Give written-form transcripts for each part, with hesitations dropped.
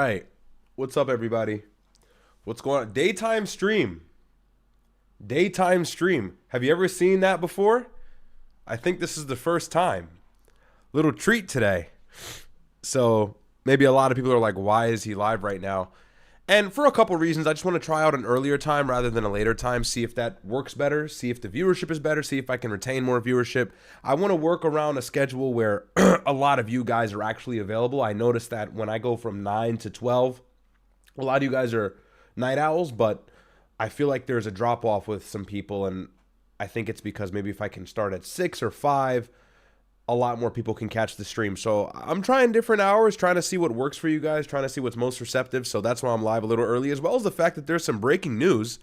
right. What's up, everybody? What's going on? Daytime stream. Daytime stream. Have you ever seen that before? I think this is the first time. Little treat today. So maybe a lot of people are like, why is he live right now? And for a couple reasons, I just want to try out an earlier time rather than a later time, see if that works better, see if the viewership is better, see if I can retain more viewership. I want to work around a schedule where a lot of you guys are actually available. I noticed that when I go from 9 to 12, a lot of you guys are night owls, but I feel like there's a drop off with some people, and I think it's because maybe if I can start at 6 or 5, a lot more people can catch the stream. So I'm trying different hours, trying to see what works for you guys, trying to see what's most receptive. So that's why I'm live a little early, as well as the fact that there's some breaking news.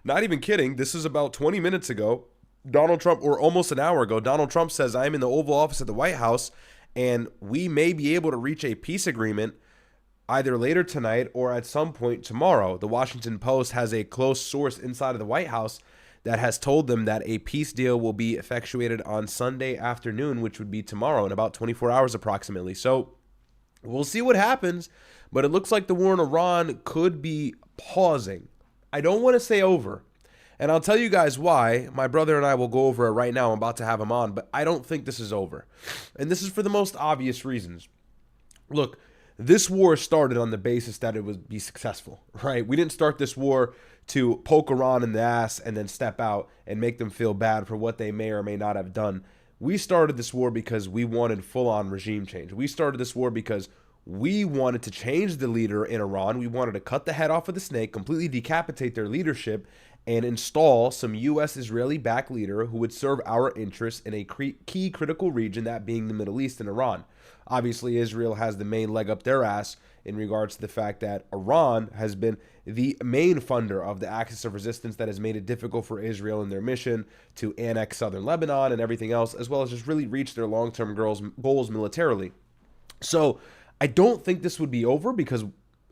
Not even kidding. This is about 20 minutes ago. Donald Trump, or almost an hour ago, Donald Trump says, I'm in the Oval Office at the White House, and we may be able to reach a peace agreement either later tonight or at some point tomorrow. The Washington Post has a close source inside of the White House that has told them that a peace deal will be effectuated on Sunday afternoon, which would be tomorrow in about 24 hours approximately. So we'll see what happens, but it looks like the war in Iran could be pausing. I don't want to say over, and I'll tell you guys why. My brother and I will go over it right now. I'm about to have him on, but I don't think this is over. And this is for the most obvious reasons. Look, this war started on the basis that it would be successful, right? We didn't start this war to poke Iran in the ass and then step out and make them feel bad for what they may or may not have done. We started this war because we wanted full-on regime change. We started this war because we wanted to change the leader in Iran. We wanted to cut the head off of the snake, completely decapitate their leadership, and install some U.S. Israeli-backed leader who would serve our interests in a key critical region, that being the Middle East and Iran. Obviously, Israel has the main leg up their ass in regards to the fact that Iran has been the main funder of the axis of resistance that has made it difficult for Israel in their mission to annex southern Lebanon and everything else, as well as just really reach their long-term goals militarily. So I don't think this would be over because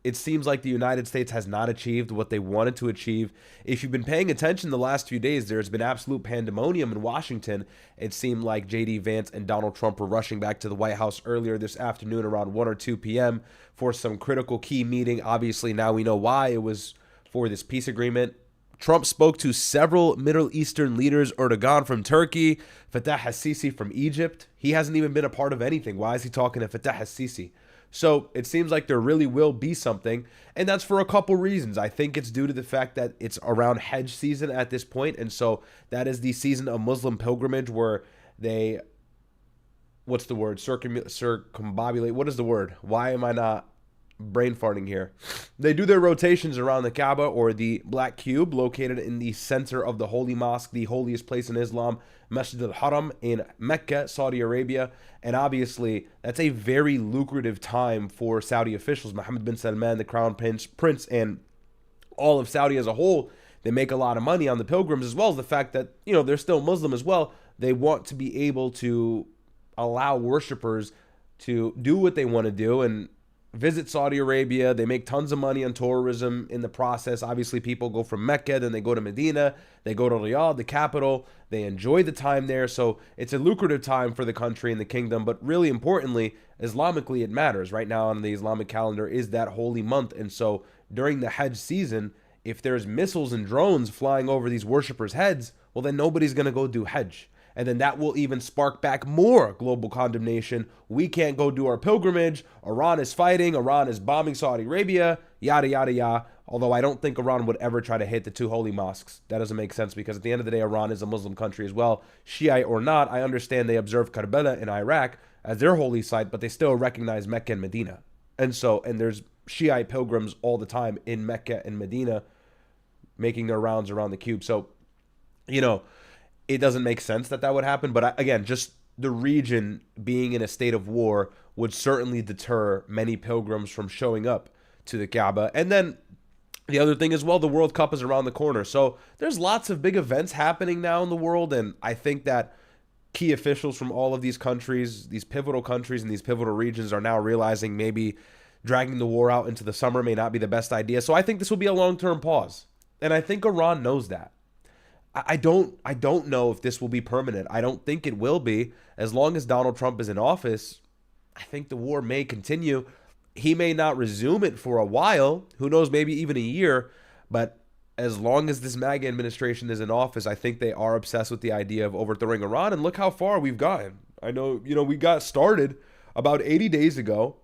it seems like the United States has not achieved what they wanted to achieve. If you've been paying attention the last few days, there's been absolute pandemonium in Washington. It seemed like J.D. Vance and Donald Trump were rushing back to the White House earlier this afternoon around 1 or 2 p.m. for some critical key meeting. Obviously, now we know why. It was for this peace agreement. Trump spoke to several Middle Eastern leaders, Erdogan from Turkey, Fattah al-Sisi from Egypt. He hasn't even been a part of anything. Why is he talking to Fattah al-Sisi? So it seems like there really will be something, and that's for a couple reasons. I think it's due to the fact that it's around Hajj season at this point, and so that is the season of Muslim pilgrimage where they, what's the word, circumambulate, what is the word? Why am I not brain farting here? They do their rotations around the Kaaba, or the Black Cube, located in the center of the Holy Mosque, the holiest place in Islam, Masjid al-Haram in Mecca, Saudi Arabia. And obviously, that's a very lucrative time for Saudi officials. Mohammed bin Salman, the crown prince, and all of Saudi as a whole, they make a lot of money on the pilgrims, as well as the fact that, you know, they're still Muslim as well. They want to be able to allow worshipers to do what they want to do and visit Saudi Arabia. They make tons of money on tourism in the process. Obviously, people go from Mecca, then they go to Medina, they go to Ryad, the capital. They enjoy the time there. So it's a lucrative time for the country and the kingdom. But really importantly, Islamically, it matters. Right now on the Islamic calendar is that holy month. And so during the Hajj season, if there's missiles and drones flying over these worshippers' heads, well, then nobody's going to go do Hajj. And then that will even spark back more global condemnation. We can't go do our pilgrimage. Iran is fighting. Iran is bombing Saudi Arabia. Yada, yada, yada. Although I don't think Iran would ever try to hit the two holy mosques. That doesn't make sense because at the end of the day, Iran is a Muslim country as well. Shiite or not, I understand they observe Karbala in Iraq as their holy site, but they still recognize Mecca and Medina. And there's Shiite pilgrims all the time in Mecca and Medina making their rounds around the cube. So, you know, it doesn't make sense that that would happen. But again, just the region being in a state of war would certainly deter many pilgrims from showing up to the Kaaba. And then the other thing as well, the World Cup is around the corner. So there's lots of big events happening now in the world. And I think that key officials from all of these countries, these pivotal countries and these pivotal regions are now realizing maybe dragging the war out into the summer may not be the best idea. So I think this will be a long-term pause. And I think Iran knows that. I don't know if this will be permanent. I don't think it will be. As long as Donald Trump is in office, I think the war may continue. he may not resume it for a while. Who knows, maybe even a year. But as long as this MAGA administration is in office, I think they are obsessed with the idea of overthrowing Iran. And look how far we've gotten. I know, we got started about 80 days ago.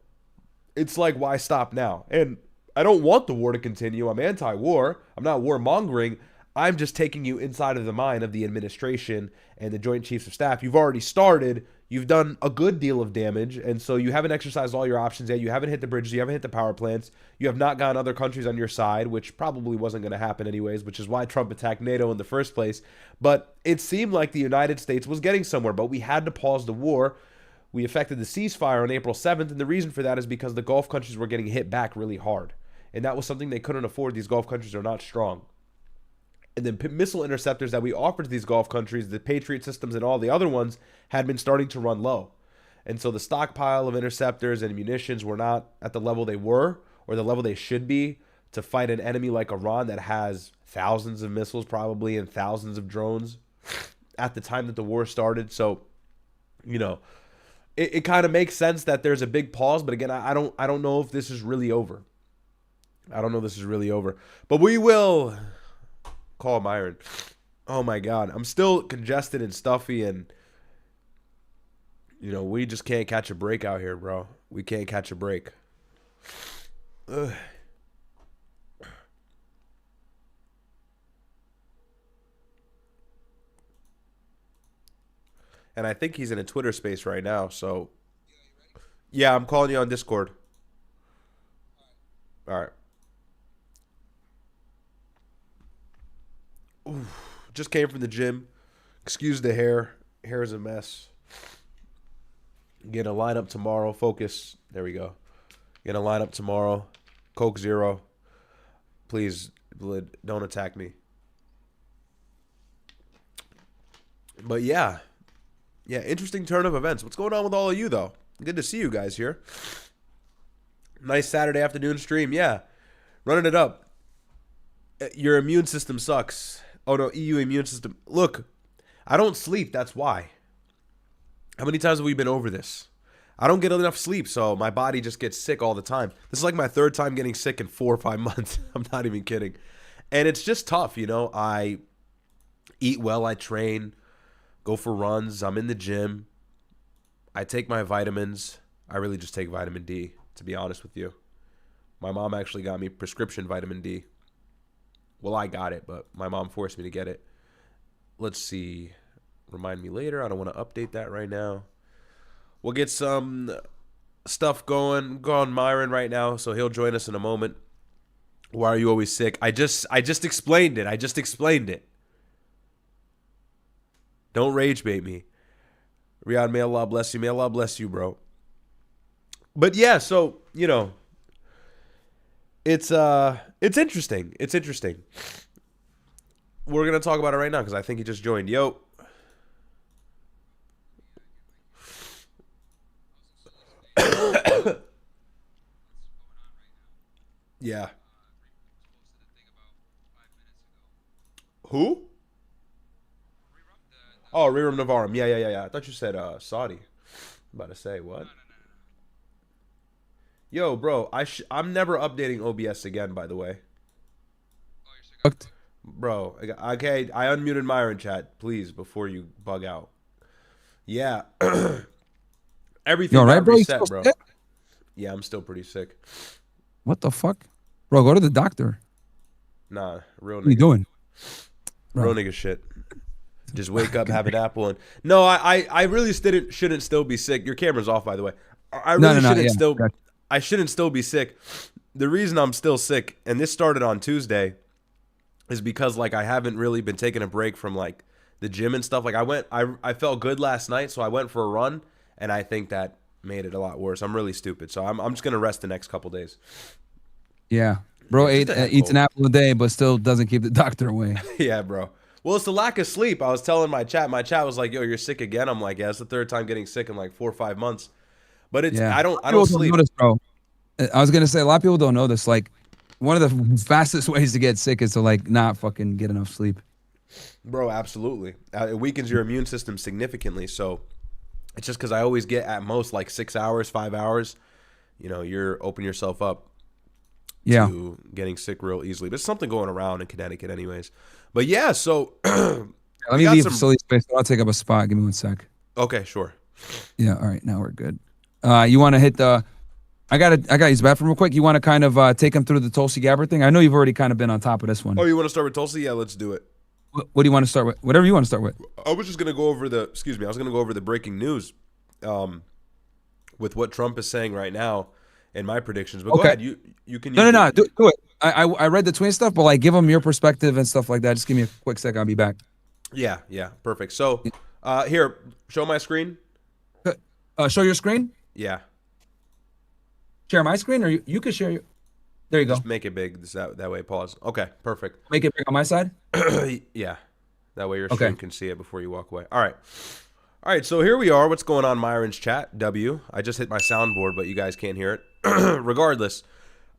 It's like, why stop now? And I don't want the war to continue. I'm anti-war. I'm not warmongering. I'm just taking you inside of the mind of the administration and the Joint Chiefs of Staff. You've already started. You've done a good deal of damage, and so you haven't exercised all your options yet. You haven't hit the bridges. You haven't hit the power plants. You have not gotten other countries on your side, which probably wasn't going to happen anyways, which is why Trump attacked NATO in the first place. But it seemed like the United States was getting somewhere, but we had to pause the war. We effected the ceasefire on April 7th, and the reason for that is because the Gulf countries were getting hit back really hard, and that was something they couldn't afford. These Gulf countries are not strong. And then missile interceptors that we offered to these Gulf countries, the Patriot systems and all the other ones, had been starting to run low. And so the stockpile of interceptors and munitions were not at the level they were or the level they should be to fight an enemy like Iran that has thousands of missiles probably and thousands of drones at the time that the war started. So, it kind of makes sense that there's a big pause. But again, I don't know if this is really over. I don't know if this is really over. But we will call Myron. Oh my God. I'm still congested and stuffy, and we just can't catch a break out here, bro. We can't catch a break. Ugh. And I think he's in a Twitter space right now, so yeah, I'm calling you on Discord. All right. Oof. Just came from the gym. Excuse the hair. Hair is a mess. Get a lineup tomorrow. Focus. There we go. Get a lineup tomorrow. Coke Zero. Please, don't attack me. But yeah. Yeah, interesting turn of events. What's going on with all of you, though? Good to see you guys here. Nice Saturday afternoon stream. Yeah. Running it up. Your immune system sucks. Oh, no, EU immune system. Look, I don't sleep. That's why. How many times have we been over this? I don't get enough sleep, so my body just gets sick all the time. This is like my third time getting sick in 4 or 5 months. I'm not even kidding. And it's just tough, I eat well, I train, go for runs, I'm in the gym. I take my vitamins. I really just take vitamin D, to be honest with you. My mom actually got me prescription vitamin D. Well, I got it, but my mom forced me to get it. Let's see. Remind me later. I don't want to update that right now. We'll get some stuff going. Go on Myron right now, so he'll join us in a moment. Why are you always sick? I just explained it. I just explained it. Don't rage bait me. Ryad, may Allah bless you. May Allah bless you, bro. But yeah, so, it's interesting. It's interesting. We're going to talk about it right now because I think he just joined. Yo. Yeah. Who? Oh, rearm Navarro. Yeah. I thought you said Saudi. I'm about to say, what? Yo, bro, I'm never updating OBS again, by the way. Bro, okay, I unmuted Myron chat, please, before you bug out. Yeah. Everything all right, bro? reset, bro. Sick? Yeah, I'm still pretty sick. What the fuck? Bro, go to the doctor. Nah, real nigga. What are you doing? Real nigga shit. Just wake up, have an apple, and no, I really shouldn't still be sick. Your camera's off, by the way. I really shouldn't still. Gotcha. I shouldn't still be sick. The reason I'm still sick, and this started on Tuesday, is because I haven't really been taking a break from the gym and stuff. I felt good last night, so I went for a run, and I think that made it a lot worse. I'm really stupid, so I'm just gonna rest the next couple days. Yeah, bro, eats an apple a day, but still doesn't keep the doctor away. Yeah, bro. Well, it's the lack of sleep. I was telling my chat. My chat was like, "Yo, you're sick again." I'm like, "Yeah, it's the third time getting sick in 4 or 5 months." But it's I don't sleep. Notice, bro. I was gonna say a lot of people don't know this. One of the fastest ways to get sick is to not fucking get enough sleep. Bro, absolutely. It weakens your immune system significantly. So it's just because I always get at most 6 hours, 5 hours. you're opening yourself up Yeah. to getting sick real easily. There's something going around in Connecticut anyways. But yeah, so Let we me got leave some. facility space. I'll take up a spot. Give me 1 sec. Okay, sure. Yeah. All right. Now we're good. You want to hit the? I got to use the bathroom real quick. You want to kind of take him through the Tulsi Gabbard thing? I know you've already kind of been on top of this one. Oh, you want to start with Tulsi? Yeah, let's do it. What do you want to start with? Whatever you want to start with. I was just gonna go over the. Excuse me. I was gonna go over the breaking news, with what Trump is saying right now, and my predictions. But go ahead. You can. No. Do it. I read the twin stuff, but like give them your perspective and stuff like that. Just give me a quick second. I'll be back. Yeah. Perfect. So, here, show my screen. Show your screen. Yeah. Share my screen, or you can share your. There you go. Just make it big. That way. Pause. Okay. Perfect. Make it big on my side. Yeah. That way your Okay. stream can see it before you walk away. All right. So here we are. What's going on, Myron's chat? W. I just hit my soundboard, but you guys can't hear it. Regardless,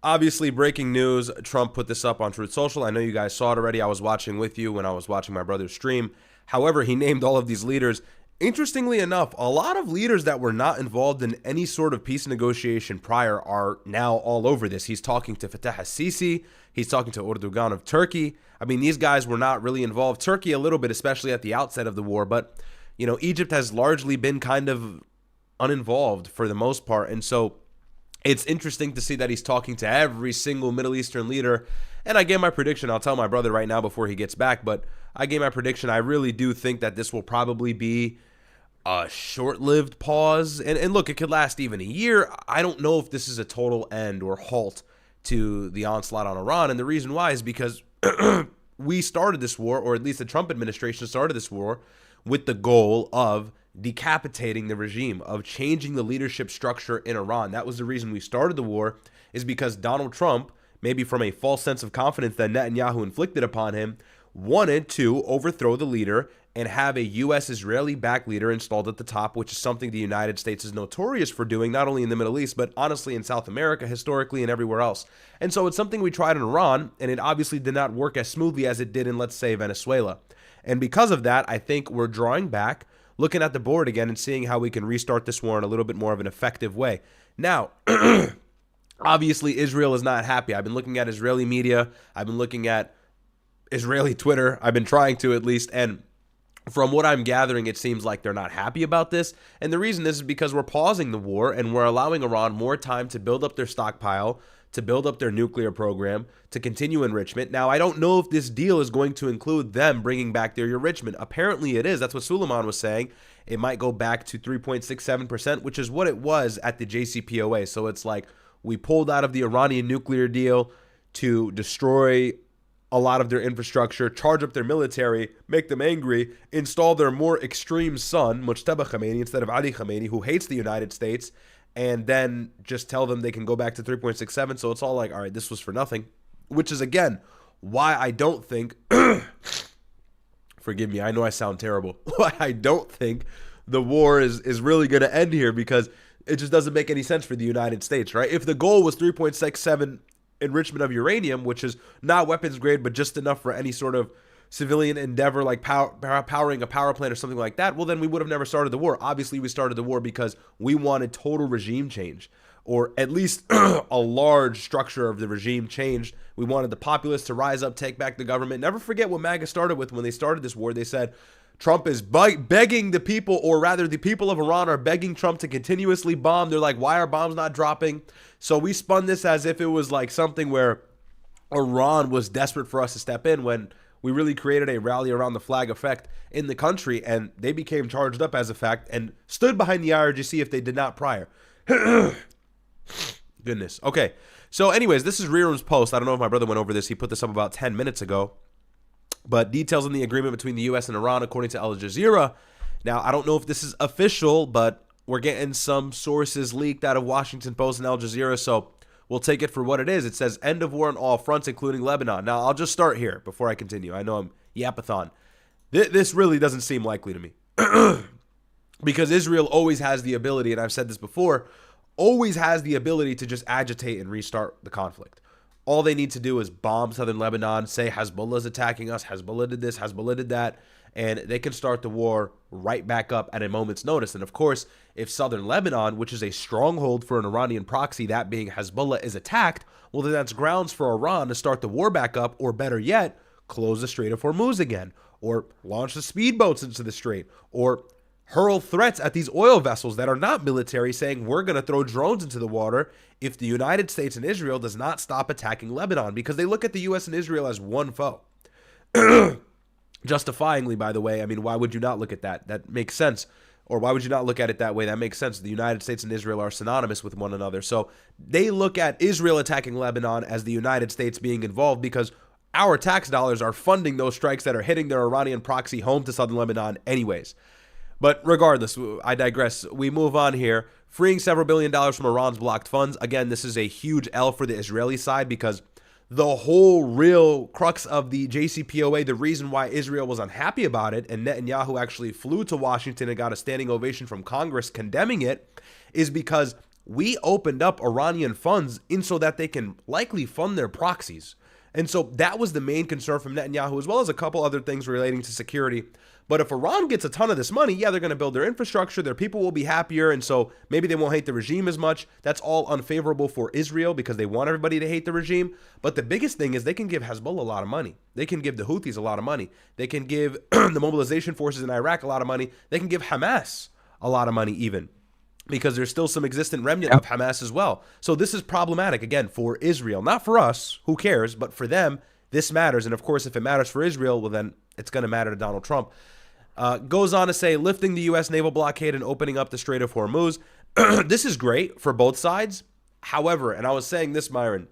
obviously breaking news. Trump put this up on Truth Social. I know you guys saw it already. I was watching with you when I was watching my brother's stream. However, he named all of these leaders. Interestingly enough, a lot of leaders that were not involved in any sort of peace negotiation prior are now all over this. He's talking to Fattah al-Sisi. He's talking to Erdogan of Turkey. I mean, these guys were not really involved. Turkey a little bit, especially at the outset of the war. But, Egypt has largely been kind of uninvolved for the most part. And so it's interesting to see that he's talking to every single Middle Eastern leader. And I gave my prediction. I'll tell my brother right now before he gets back. But I gave my prediction. I really do think that this will probably be a short-lived pause. And look, it could last even a year. I don't know if this is a total end or halt to the onslaught on Iran. And the reason why is because we started this war, or at least the Trump administration started this war, with the goal of decapitating the regime, of changing the leadership structure in Iran. That was the reason we started the war, is because Donald Trump, maybe from a false sense of confidence that Netanyahu inflicted upon him, wanted to overthrow the leader and have a U.S.-Israeli-backed leader installed at the top, which is something the United States is notorious for doing, not only in the Middle East, but honestly in South America, historically, and everywhere else. And so it's something we tried in Iran, and it obviously did not work as smoothly as it did in, let's say, Venezuela. And because of that, I think we're drawing back, looking at the board again, and seeing how we can restart this war in a little bit more of an effective way. Now, obviously, Israel is not happy. I've been looking at Israeli media. I've been looking at Israeli Twitter. I've been trying to, at least, and from what I'm gathering, it seems like they're not happy about this. And the reason is because we're pausing the war and we're allowing Iran more time to build up their stockpile, to build up their nuclear program, to continue enrichment. Now, I don't know if this deal is going to include them bringing back their enrichment. Apparently it is. That's what Suleiman was saying. It might go back to 3.67%, which is what it was at the JCPOA. So it's like we pulled out of the Iranian nuclear deal to destroy a lot of their infrastructure, charge up their military, make them angry, install their more extreme son, Mujtaba Khamenei, instead of Ali Khamenei, who hates the United States, and then just tell them they can go back to 3.67. So it's all like, all right, this was for nothing, which is, again, why I don't think, forgive me, I know I sound terrible, why I don't think the war is really going to end here, because it just doesn't make any sense for the United States, right? If the goal was 3.67 enrichment of uranium, which is not weapons grade, but just enough for any sort of civilian endeavor like powering a power plant or something like that, well, then we would have never started the war. Obviously, we started the war because we wanted total regime change, or at least a large structure of the regime changed. We wanted the populace to rise up, take back the government. Never forget what MAGA started with when they started this war. They said Trump is begging the people, or rather the people of Iran are begging Trump to continuously bomb. They're like, why are bombs not dropping? So we spun this as if it was like something where Iran was desperate for us to step in, when we really created a rally around the flag effect in the country, and they became charged up as a fact and stood behind the IRGC if they did not prior. Goodness. Okay. So anyways, this is Rearm's post. I don't know if my brother went over this. He put this up about 10 minutes ago. But details on the agreement between the U.S. and Iran, according to Al Jazeera. Now, I don't know if this is official, but we're getting some sources leaked out of Washington Post and Al Jazeera, so we'll take it for what it is. It says, end of war on all fronts, including Lebanon. Now, I'll just start here before I continue. I know I'm yapathon. This really doesn't seem likely to me. Because Israel always has the ability, and I've said this before, always has the ability to just agitate and restart the conflict. All they need to do is bomb southern Lebanon, say Hezbollah is attacking us, Hezbollah did this, Hezbollah did that, and they can start the war right back up at a moment's notice. And of course, if southern Lebanon, which is a stronghold for an Iranian proxy, that being Hezbollah, is attacked, well, then that's grounds for Iran to start the war back up, or better yet, close the Strait of Hormuz again, or launch the speedboats into the strait, or hurl threats at these oil vessels that are not military, saying we're going to throw drones into the water if the United States and Israel does not stop attacking Lebanon, because they look at the U.S. and Israel as one foe. Justifyingly, by the way. I mean, why would you not look at that? That makes sense. Or why would you not look at it that way? That makes sense. The United States and Israel are synonymous with one another. So they look at Israel attacking Lebanon as the United States being involved, because our tax dollars are funding those strikes that are hitting their Iranian proxy home to southern Lebanon anyways. But regardless, I digress. We move on here. Freeing several $1 billion from Iran's blocked funds. Again, this is a huge L for the Israeli side, because the whole real crux of the JCPOA, the reason why Israel was unhappy about it, and Netanyahu actually flew to Washington and got a standing ovation from Congress condemning it, is because we opened up Iranian funds in so that they can likely fund their proxies. And so that was the main concern from Netanyahu, as well as a couple other things relating to security. But if Iran gets a ton of this money, yeah, they're going to build their infrastructure, their people will be happier, and so maybe they won't hate the regime as much. That's all unfavorable for Israel, because they want everybody to hate the regime. But the biggest thing is they can give Hezbollah a lot of money. They can give the Houthis a lot of money. They can give the mobilization forces in Iraq a lot of money. They can give Hamas a lot of money even, because there's still some existent remnant of Hamas as well. So this is problematic, again, for Israel. Not for us, who cares, but for them, this matters. And of course, if it matters for Israel, well, then it's going to matter to Donald Trump. Goes on to say, lifting the U.S. naval blockade and opening up the Strait of Hormuz. This is great for both sides. However, and I was saying this, Myron,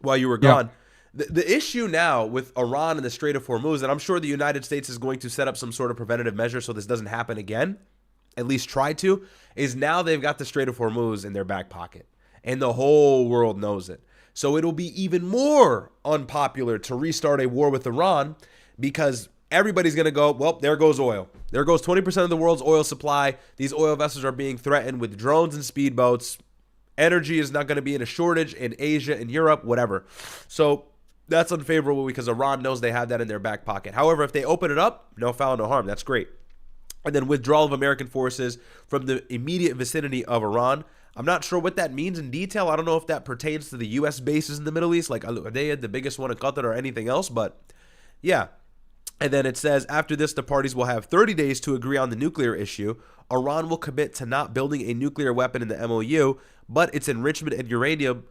while you were gone, the issue now with Iran and the Strait of Hormuz, and I'm sure the United States is going to set up some sort of preventative measure so this doesn't happen again, at least try to, is now they've got the Strait of Hormuz in their back pocket, and the whole world knows it. So it'll be even more unpopular to restart a war with Iran, because everybody's going to go, well, there goes oil. There goes 20% of the world's oil supply. These oil vessels are being threatened with drones and speedboats. Energy is not going to be in a shortage in Asia and Europe, whatever. So that's unfavorable, because Iran knows they have that in their back pocket. However, if they open it up, no foul, no harm. That's great. And then withdrawal of American forces from the immediate vicinity of Iran. I'm not sure what that means in detail. I don't know if that pertains to the U.S. bases in the Middle East, like are they the biggest one in Qatar or anything else, but yeah. And then it says, after this, the parties will have 30 days to agree on the nuclear issue. Iran will commit to not building a nuclear weapon in the MOU, but its enrichment and uranium,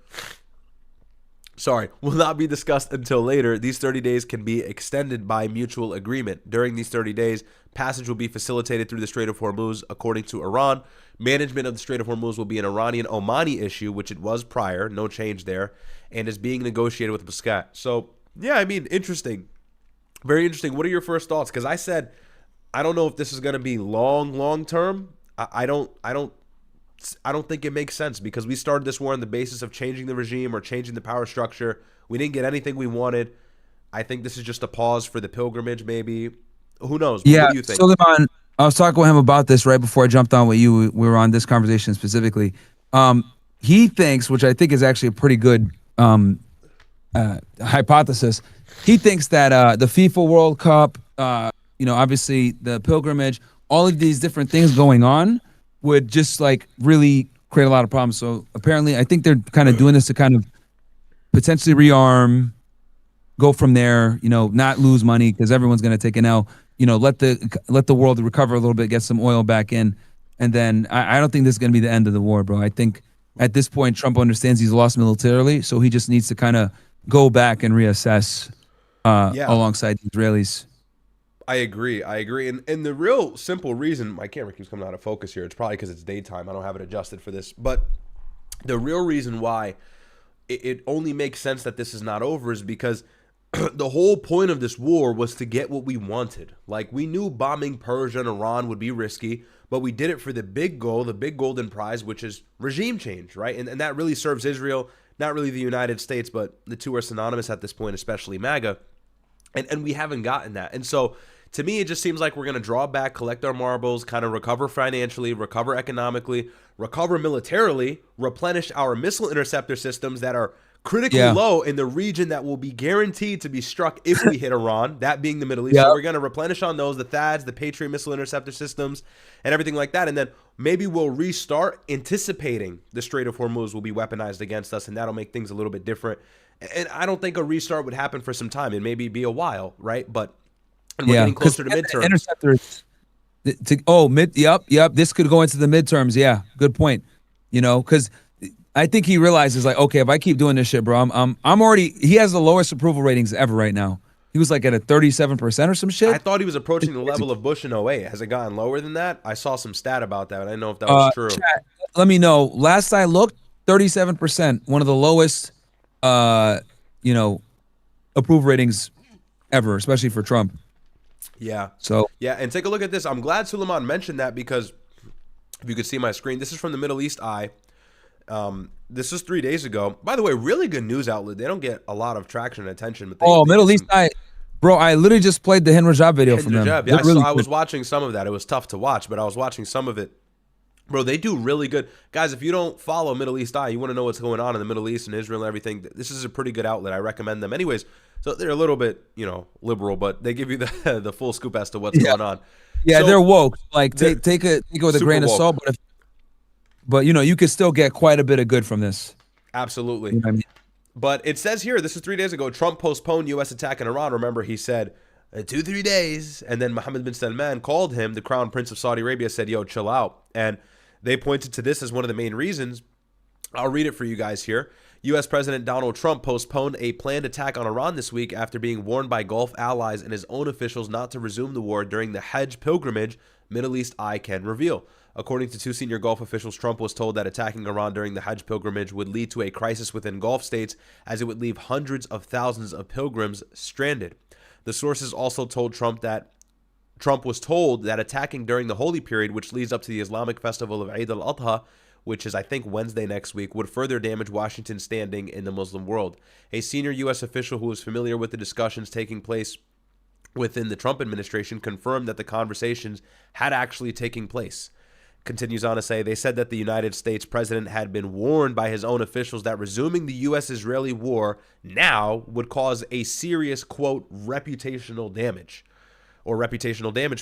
will not be discussed until later. These 30 days can be extended by mutual agreement. During these 30 days, passage will be facilitated through the Strait of Hormuz, according to Iran. Management of the Strait of Hormuz will be an Iranian-Omani issue, which it was prior, no change there, and is being negotiated with Mosque. So, yeah, I mean, interesting. Very interesting. What are your first thoughts? Because I said, I don't know if this is going to be long term. I don't think it makes sense, because we started this war on the basis of changing the regime or changing the power structure. We didn't get anything we wanted. I think this is just a pause for the pilgrimage, maybe. Who knows? Yeah, what do you think? Suleiman, I was talking with him about this right before I jumped on with you. We were on this conversation specifically. He thinks, which I think is actually a pretty good hypothesis. He thinks that the FIFA World Cup, obviously the pilgrimage, all of these different things going on would just like really create a lot of problems. So apparently, I think they're kind of doing this to kind of potentially rearm, go from there, not lose money, because everyone's going to take an L. Let the world recover a little bit, get some oil back in, and then I don't think this is going to be the end of the war, bro. I think at this point Trump understands he's lost militarily, so he just needs to kind of go back and reassess alongside the Israelis. I agree. And the real simple reason, my camera keeps coming out of focus here, it's probably because it's daytime. I don't have it adjusted for this. But the real reason why it only makes sense that this is not over is because the whole point of this war was to get what we wanted. Like, we knew bombing Persia and Iran would be risky, but we did it for the big goal, the big golden prize, which is regime change, right? And that really serves Israel, not really the United States, but the two are synonymous at this point, especially MAGA. And we haven't gotten that. And so, to me, it just seems like we're going to draw back, collect our marbles, kind of recover financially, recover economically, recover militarily, replenish our missile interceptor systems that are critically Yeah. low in the region that will be guaranteed to be struck if we hit Iran, that being the Middle East. Yeah. So we're going to replenish on those, the THAADs, the Patriot missile interceptor systems, and everything like that. And then maybe we'll restart anticipating the Strait of Hormuz will be weaponized against us, and that'll make things a little bit different. And I don't think a restart would happen for some time. It maybe be a while, right? But and we're getting closer to midterms. Interceptors. Yep. This could go into the midterms. Yeah, good point. You know, because I think he realizes, like, okay, if I keep doing this shit, bro, I'm already. He has the lowest approval ratings ever right now. He was like at a 37% or some shit. I thought he was approaching the level of Bush in 08. Has it gotten lower than that? I saw some stat about that. I didn't know if that was true. Chat, let me know. Last I looked, 37%, one of the lowest, approval ratings ever, especially for Trump. Yeah. So yeah, and take a look at this. I'm glad Suleiman mentioned that because if you could see my screen, this is from the Middle East Eye. This is 3 days ago. By the way, really good news outlet. They don't get a lot of traction and attention, but they Middle East Eye, bro. I literally just played the Rajab video from them. Yeah, I was watching some of that. It was tough to watch, but I was watching some of it. Bro, they do really good. Guys, if you don't follow Middle East Eye, you want to know what's going on in the Middle East and Israel and everything, this is a pretty good outlet. I recommend them. Anyways, so they're a little bit, liberal, but they give you the full scoop as to what's going on. Yeah, so, they're woke. Like, take it with a grain of salt, but you could still get quite a bit of good from this. Absolutely. You know what I mean? But it says here, this is 3 days ago, Trump postponed U.S. attack in Iran. Remember, he said 2-3 days, and then Mohammed bin Salman called him, the crown prince of Saudi Arabia, said, yo, chill out. And they pointed to this as one of the main reasons. I'll read it for you guys here. U.S. President Donald Trump postponed a planned attack on Iran this week after being warned by Gulf allies and his own officials not to resume the war during the Hajj pilgrimage, Middle East Eye can reveal. According to two senior Gulf officials, Trump was told that attacking Iran during the Hajj pilgrimage would lead to a crisis within Gulf states, as it would leave hundreds of thousands of pilgrims stranded. The sources also told Trump was told that attacking during the holy period, which leads up to the Islamic festival of Eid al-Adha, which is, I think, Wednesday next week, would further damage Washington's standing in the Muslim world. A senior U.S. official who was familiar with the discussions taking place within the Trump administration confirmed that the conversations had actually taken place. Continues on to say, they said that the United States president had been warned by his own officials that resuming the U.S.-Israeli war now would cause a serious, quote, reputational damage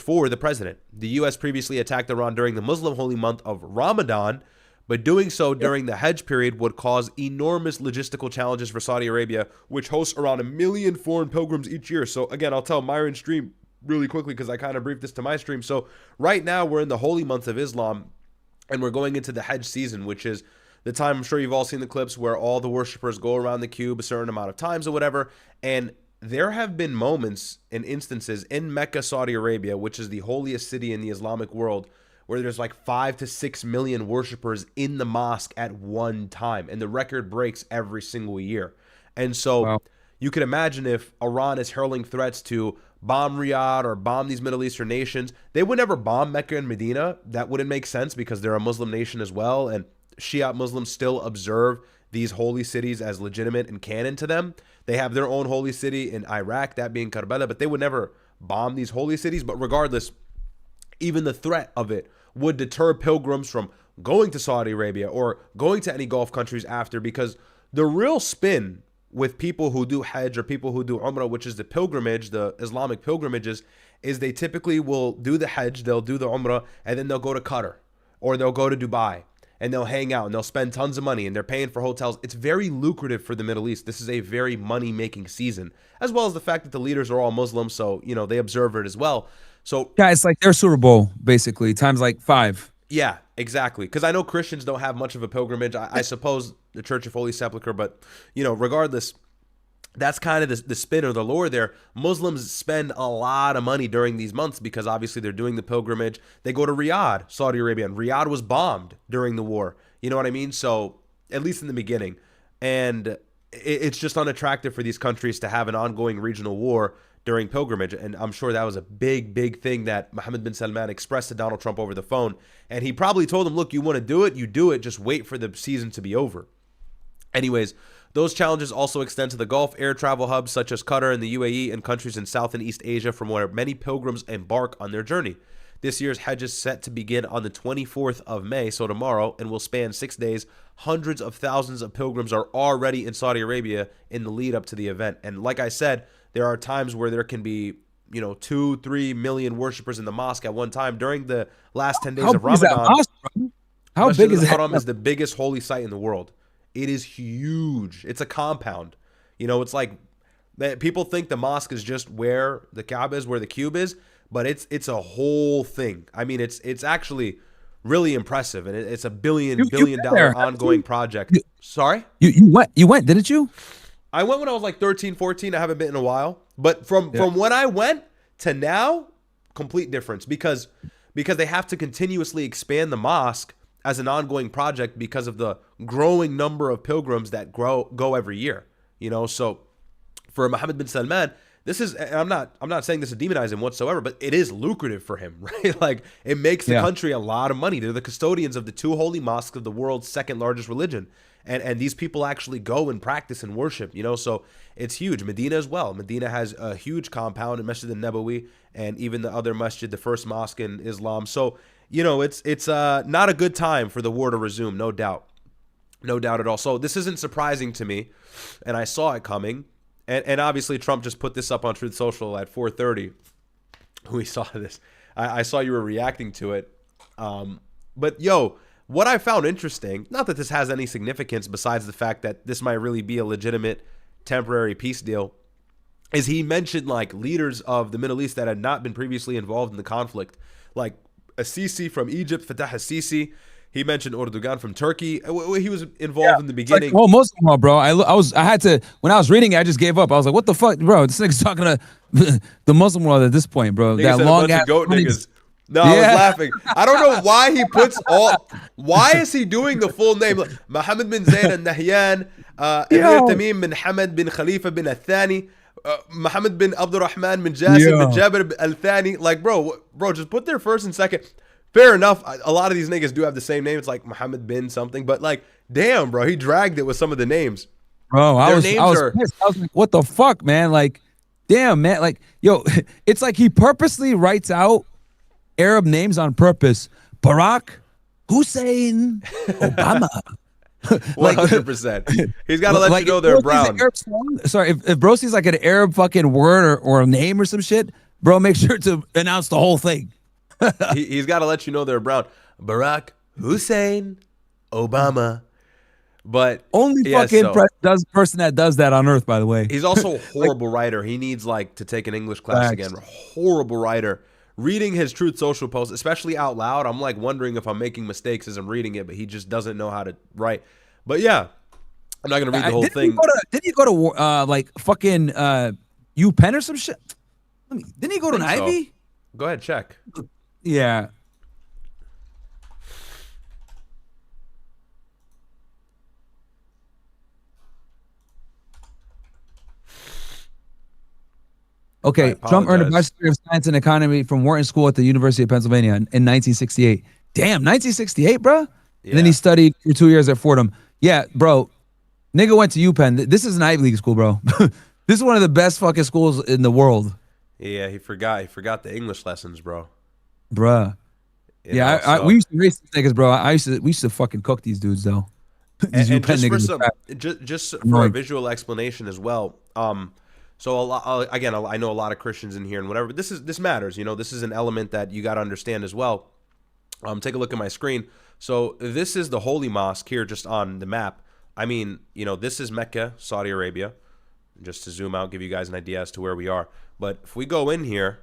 for the president. The U.S. previously attacked Iran during the Muslim holy month of Ramadan, but doing so during the Hajj period would cause enormous logistical challenges for Saudi Arabia, which hosts around 1 million foreign pilgrims each year. So again, I'll tell Myron stream really quickly because I kind of briefed this to my stream. So right now we're in the holy month of Islam and we're going into the Hajj season, which is the time, I'm sure you've all seen the clips where all the worshipers go around the cube a certain amount of times or whatever. And there have been moments and instances in Mecca, Saudi Arabia, which is the holiest city in the Islamic world, where there's like 5 to 6 million worshipers in the mosque at one time. And the record breaks every single year. And so you can imagine if Iran is hurling threats to bomb Ryad or bomb these Middle Eastern nations, they would never bomb Mecca and Medina. That wouldn't make sense because they're a Muslim nation as well. And Shiite Muslims still observe these holy cities as legitimate and canon to them. They have their own holy city in Iraq, that being Karbala, but they would never bomb these holy cities. But regardless, even the threat of it would deter pilgrims from going to Saudi Arabia or going to any Gulf countries after, because the real spin with people who do Hajj or people who do Umrah, which is the pilgrimage, the Islamic pilgrimages, is they typically will do the Hajj, they'll do the Umrah, and then they'll go to Qatar or they'll go to Dubai and they'll hang out and they'll spend tons of money and they're paying for hotels. It's very lucrative for the Middle East. This is a very money-making season, as well as the fact that the leaders are all Muslims, so, they observe it as well. So yeah, it's like their Super Bowl, basically, times like 5. Yeah, exactly. Because I know Christians don't have much of a pilgrimage. I suppose the Church of Holy Sepulchre, but, regardless, that's kind of the spin or the lore there. Muslims spend a lot of money during these months because obviously they're doing the pilgrimage. They go to Riyadh, Saudi Arabia, and Riyadh was bombed during the war. You know what I mean? So, at least in the beginning. And it's just unattractive for these countries to have an ongoing regional war during pilgrimage. And I'm sure that was a big, big thing that Mohammed bin Salman expressed to Donald Trump over the phone. And he probably told him, look, you want to do it, you do it, just wait for the season to be over. Anyways, those challenges also extend to the Gulf air travel hubs such as Qatar and the UAE and countries in South and East Asia from where many pilgrims embark on their journey. This year's Hajj is set to begin on the 24th of May, so tomorrow, and will span 6 days. Hundreds of thousands of pilgrims are already in Saudi Arabia in the lead up to the event. And like I said, there are times where there can be, 2-3 million worshipers in the mosque at one time during the last 10 days of Ramadan. How big is that? Haram is the biggest holy site in the world. It is huge. It's a compound. It's like people think the mosque is just where the Kaaba is, where the cube is, but it's a whole thing. I mean, it's actually really impressive, and it's a billion dollar ongoing project. Sorry? You went, didn't you? I went when I was like 13, 14. I haven't been in a while. But from when I went to now, complete difference because they have to continuously expand the mosque as an ongoing project because of the growing number of pilgrims that go every year. So for Mohammed bin Salman, this is, and I'm not saying this to demonize him whatsoever, but it is lucrative for him, right? Like, it makes the country a lot of money. They're the custodians of the two holy mosques of the world's second largest religion. And these people actually go and practice and worship, so it's huge. Medina as well. Medina has a huge compound in Masjid al-Nabawi and even the other masjid, the first mosque in Islam. So, it's not a good time for the war to resume, no doubt. No doubt at all. So this isn't surprising to me, and I saw it coming. And obviously Trump just put this up on Truth Social at 4:30. We saw this. I saw you were reacting to it. But what I found interesting, not that this has any significance besides the fact that this might really be a legitimate temporary peace deal, is he mentioned like leaders of the Middle East that had not been previously involved in the conflict, like Sisi from Egypt, Fattah Sisi. He mentioned Erdogan from Turkey. He was involved in the beginning. Like, Muslim law, bro. I had to, when I was reading it, I just gave up. I was like, what the fuck, bro? This nigga's talking to the Muslim world at this point, bro. That long ass goat niggas. No, I was laughing. I don't know why he puts why is he doing the full name? Like, Mohammed bin Zayd al-Nahyan, Emir Tamim bin Hamad bin Khalifa bin al-Thani, Mohammed bin Abdurrahman bin Jassim bin Jabir al-Thani. Like, bro, just put their first and second. Fair enough. A lot of these niggas do have the same name. It's like Mohammed bin something. But, like, damn, bro, he dragged it with some of the names. Bro, I was pissed. I was like, what the fuck, man? Like, damn, man. Like, it's like he purposely writes out Arab names on purpose. Barack Hussein Obama. 100%. He's got to let you know they're brown. Sorry, if bro sees like an Arab fucking word or a name or some shit, bro, make sure to announce the whole thing. He's got to let you know they're brown. Barack Hussein Obama. But only fucking person that does that on earth, by the way. He's also a horrible writer. He needs like to take an English class again. Horrible writer. Reading his Truth Social posts, especially out loud, I'm like wondering if I'm making mistakes as I'm reading it, but he just doesn't know how to write. But yeah, I'm not gonna read the whole thing. Didn't he go to like fucking UPenn or some shit? Didn't he go to an Ivy? Go ahead, check. Yeah. Okay, Trump earned a Bachelor of Science in Economy from Wharton School at the University of Pennsylvania in 1968. Damn, 1968, bro? Yeah. And then he studied for 2 years at Fordham. Yeah, bro, nigga went to UPenn. This is an Ivy League school, bro. This is one of the best fucking schools in the world. Yeah, he forgot the English lessons, bro. Bruh. We used to race these niggas, bro. We used to fucking cook these dudes, though. These and just for a visual explanation as well. So again, I know a lot of Christians in here and whatever, but this matters. This is an element that you got to understand as well. Take a look at my screen. So this is the Holy Mosque here, just on the map. I mean, this is Mecca, Saudi Arabia. Just to zoom out, give you guys an idea as to where we are. But if we go in here,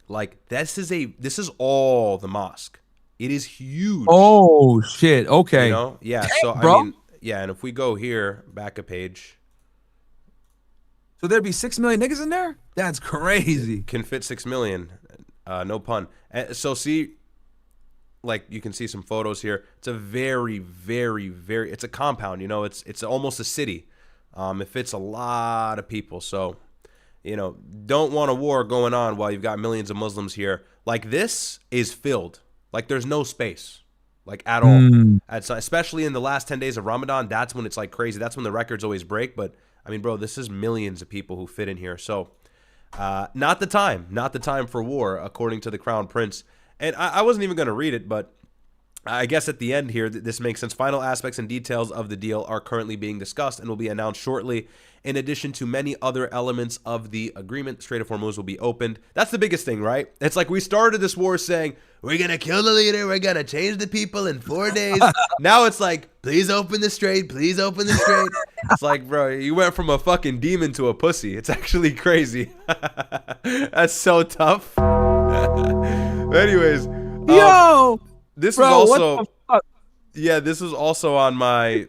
like this is all the mosque. It is huge. Oh shit. Okay. Yeah. Dang, so bro. I mean, yeah. And if we go here, back a page. So there'd be 6 million niggas in there? That's crazy. Can fit 6 million. No pun. So see, like you can see some photos here. It's a very, very, very, it's a compound, it's almost a city. It fits a lot of people. So, don't want a war going on while you've got millions of Muslims here. Like this is filled. Like there's no space. Like at all. Especially in the last 10 days of Ramadan, that's when it's like crazy. That's when the records always break. But I mean, bro, this is millions of people who fit in here. So Not the time for war, according to the Crown Prince. And I wasn't even going to read it, but I guess at the end here, this makes sense. Final aspects and details of the deal are currently being discussed and will be announced shortly. In addition to many other elements of the agreement, the Strait of Hormuz will be opened. That's the biggest thing, right? It's like we started this war saying, we're going to kill the leader, we're going to change the people in 4 days. Now it's like, please open the strait, please open the strait. It's like, bro, you went from a fucking demon to a pussy. It's actually crazy. That's so tough. Anyways. Yo! This Bro, is also, what the fuck? yeah, this was also on my,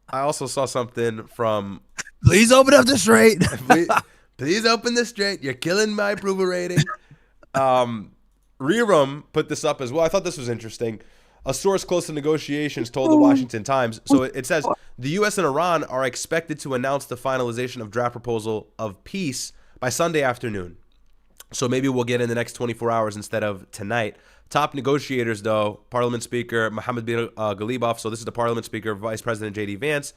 I also saw something from, Please open up the strait. please open the strait. You're killing my approval rating. Rearm put this up as well. I thought this was interesting. A source close to negotiations told the Washington Times. So it says the U.S. and Iran are expected to announce the finalization of draft proposal of peace by Sunday afternoon. So maybe we'll get in the next 24 hours instead of tonight. Top negotiators, though, Parliament Speaker Mohammed bin Ghalibaf. So this is the Parliament Speaker, Vice President J.D. Vance.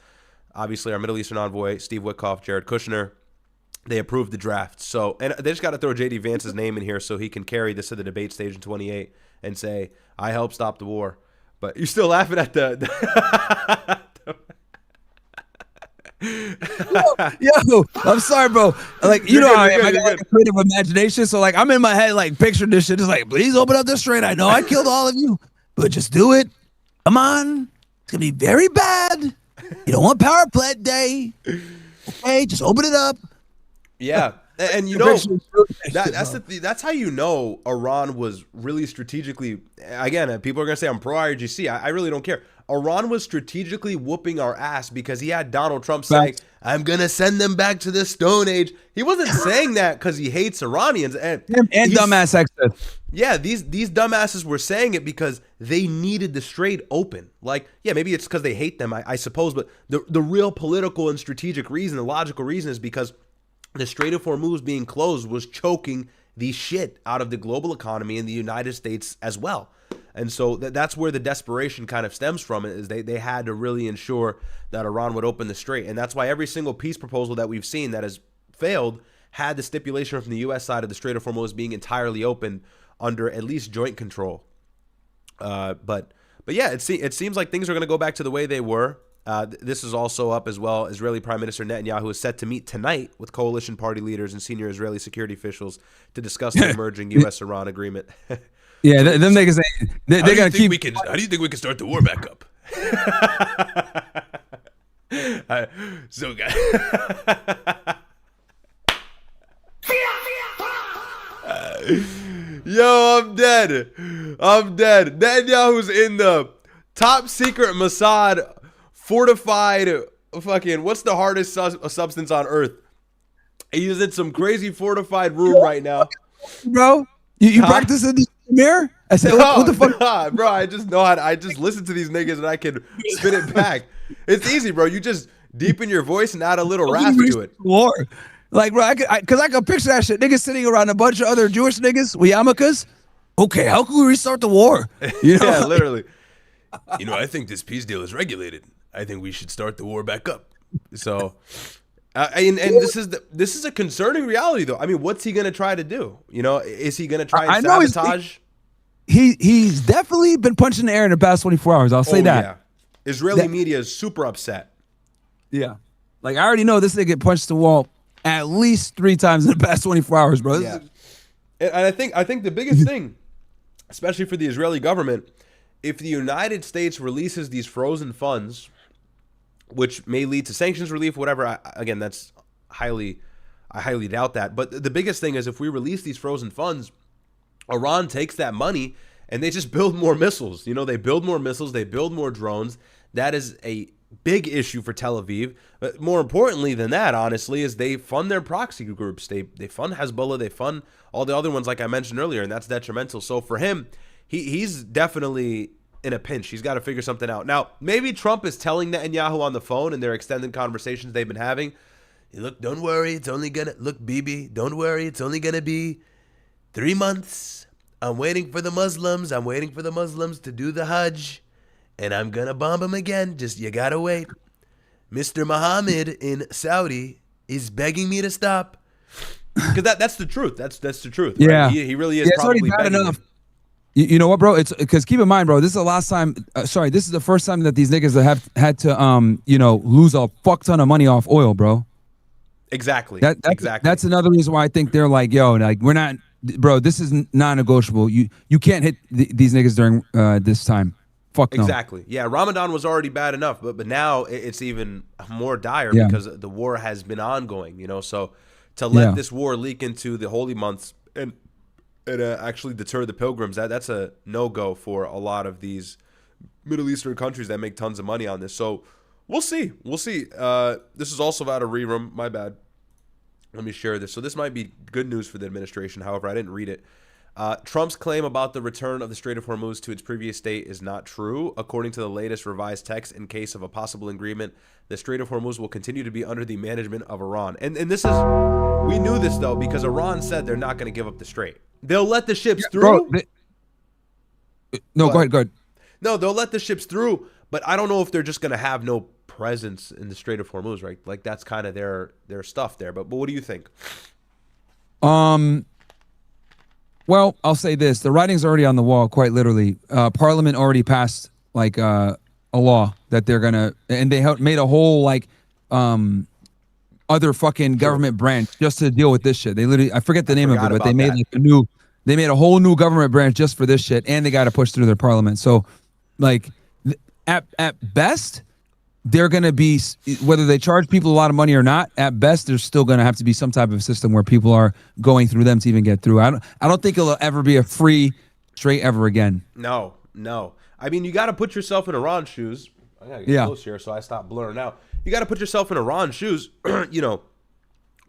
Obviously, our Middle Eastern envoy, Steve Witkoff, Jared Kushner. They approved the draft. So, and they just got to throw J.D. Vance's name in here so he can carry this to the debate stage in 28 and say, I helped stop the war. But you're still laughing at the Yo, I'm sorry, bro. Like, you know how I am. I got like a creative imagination. So, like, I'm in my head, like, picturing this shit. It's like, please open up the strait. I know I killed all of you, but just do it. Come on. It's going to be very bad. You don't want power plant day. Okay, just open it up. Yeah. And you know, that's how you know Iran was really strategically, again, people are going to say I'm pro IRGC. I really don't care. Iran was strategically whooping our ass because he had Donald Trump saying, I'm going to send them back to the Stone Age. He wasn't saying that because he hates Iranians. And dumbass access. Yeah, these dumbasses were saying it because they needed the strait open. Like, yeah, maybe it's because they hate them, I suppose. But the real political and strategic reason, the logical reason is because the Strait of Hormuz being closed was choking the shit out of the global economy in the United States as well. And so that's where the desperation kind of stems from, is they had to really ensure that Iran would open the strait. And that's why every single peace proposal that we've seen that has failed had the stipulation from the U.S. side of the Strait of Hormuz being entirely open under at least joint control. But yeah, it seems like things are going to go back to the way they were. This is also up as well. Israeli Prime Minister Netanyahu is set to meet tonight with coalition party leaders and senior Israeli security officials to discuss the emerging U.S.-Iran agreement. Yeah, them niggas ain't. They're gonna keep. How do you think we can start the war back up? So, guys. Yo, I'm dead. Netanyahu's in the top secret Mossad fortified fucking, what's the hardest substance on earth? He's in some crazy fortified room right now. Bro, you practice in the mirror? I said, what the fuck? Nah, bro, I just know how to, I just listen to these niggas and I can spit it back. It's easy, bro. You just deepen your voice and add a little rasp to it. War. Like, bro, because I could picture that shit. Niggas sitting around a bunch of other Jewish niggas with yarmulkes. Okay, how can we restart the war? You know? Yeah, literally. You know, I think this peace deal is regulated. I think we should start the war back up. So, and this is a concerning reality, though. I mean, what's he gonna try to do? You know, is he gonna try and sabotage? He's definitely been punching the air in the past 24 hours. I'll say that. Yeah. Israeli media is super upset. Yeah, like I already know this nigga punched the wall at least 3 times in the past 24 hours, bro. Yeah, and I think the biggest thing, especially for the Israeli government, if the United States releases these frozen funds, which may lead to sanctions relief, whatever. Again, I highly doubt that. But the biggest thing is if we release these frozen funds, Iran takes that money and they just build more missiles. You know, they build more missiles, they build more drones. That is a big issue for Tel Aviv. But more importantly than that, honestly, is they fund their proxy groups. They fund Hezbollah, they fund all the other ones like I mentioned earlier, and that's detrimental. So for him, he's definitely in a pinch. He's got to figure something out. Now, maybe Trump is telling Netanyahu on the phone in their extended conversations they've been having, look, don't worry, it's only gonna, look, Bibi, don't worry, it's only gonna be 3 months. I'm waiting for the Muslims. I'm waiting for the Muslims to do the Hajj, and I'm gonna bomb them again. Just, you gotta wait. Mr. Muhammad in Saudi, is begging me to stop. Because that's the truth. That's the truth. Yeah. Right? He really is it's probably already bad begging enough. him. You know what, bro? It's because keep in mind, bro. This is the last time. This is the first time that these niggas have had to, lose a fuck ton of money off oil, bro. Exactly. Exactly. That's another reason why I think they're like, yo, like we're not, bro. This is non-negotiable. You can't hit these niggas during this time. Fuck no. Exactly. Yeah, Ramadan was already bad enough, but now it's even more dire because the war has been ongoing. So to let this war leak into the holy months and actually deter the pilgrims, that's a no-go for a lot of these Middle Eastern countries that make tons of money on this. So we'll see. This is also about a rearm. My bad. Let me share this. So this might be good news for the administration. However, I didn't read it. Trump's claim about the return of the Strait of Hormuz to its previous state is not true. According to the latest revised text, in case of a possible agreement, the Strait of Hormuz will continue to be under the management of Iran. And this is, we knew this though, because Iran said they're not going to give up the strait. They'll let the ships through. Bro, go ahead. No, they'll let the ships through, but I don't know if they're just going to have no presence in the Strait of Hormuz, right? Like that's kind of their stuff there. But what do you think? Well, I'll say this: the writing's already on the wall, quite literally. Parliament already passed like a law that they're gonna, and they made a whole like other fucking government branch just to deal with this shit. They literally, I forget the name of it, but they made they made a whole new government branch just for this shit, and they got to push through their parliament. So, like, at best, they're going to be, whether they charge people a lot of money or not, at best, there's still going to have to be some type of system where people are going through them to even get through. I don't think it'll ever be a free strait ever again. No. I mean, you got to put yourself in Iran's shoes. I got to get close here so I stop blurring out. You got to put yourself in Iran's shoes. You're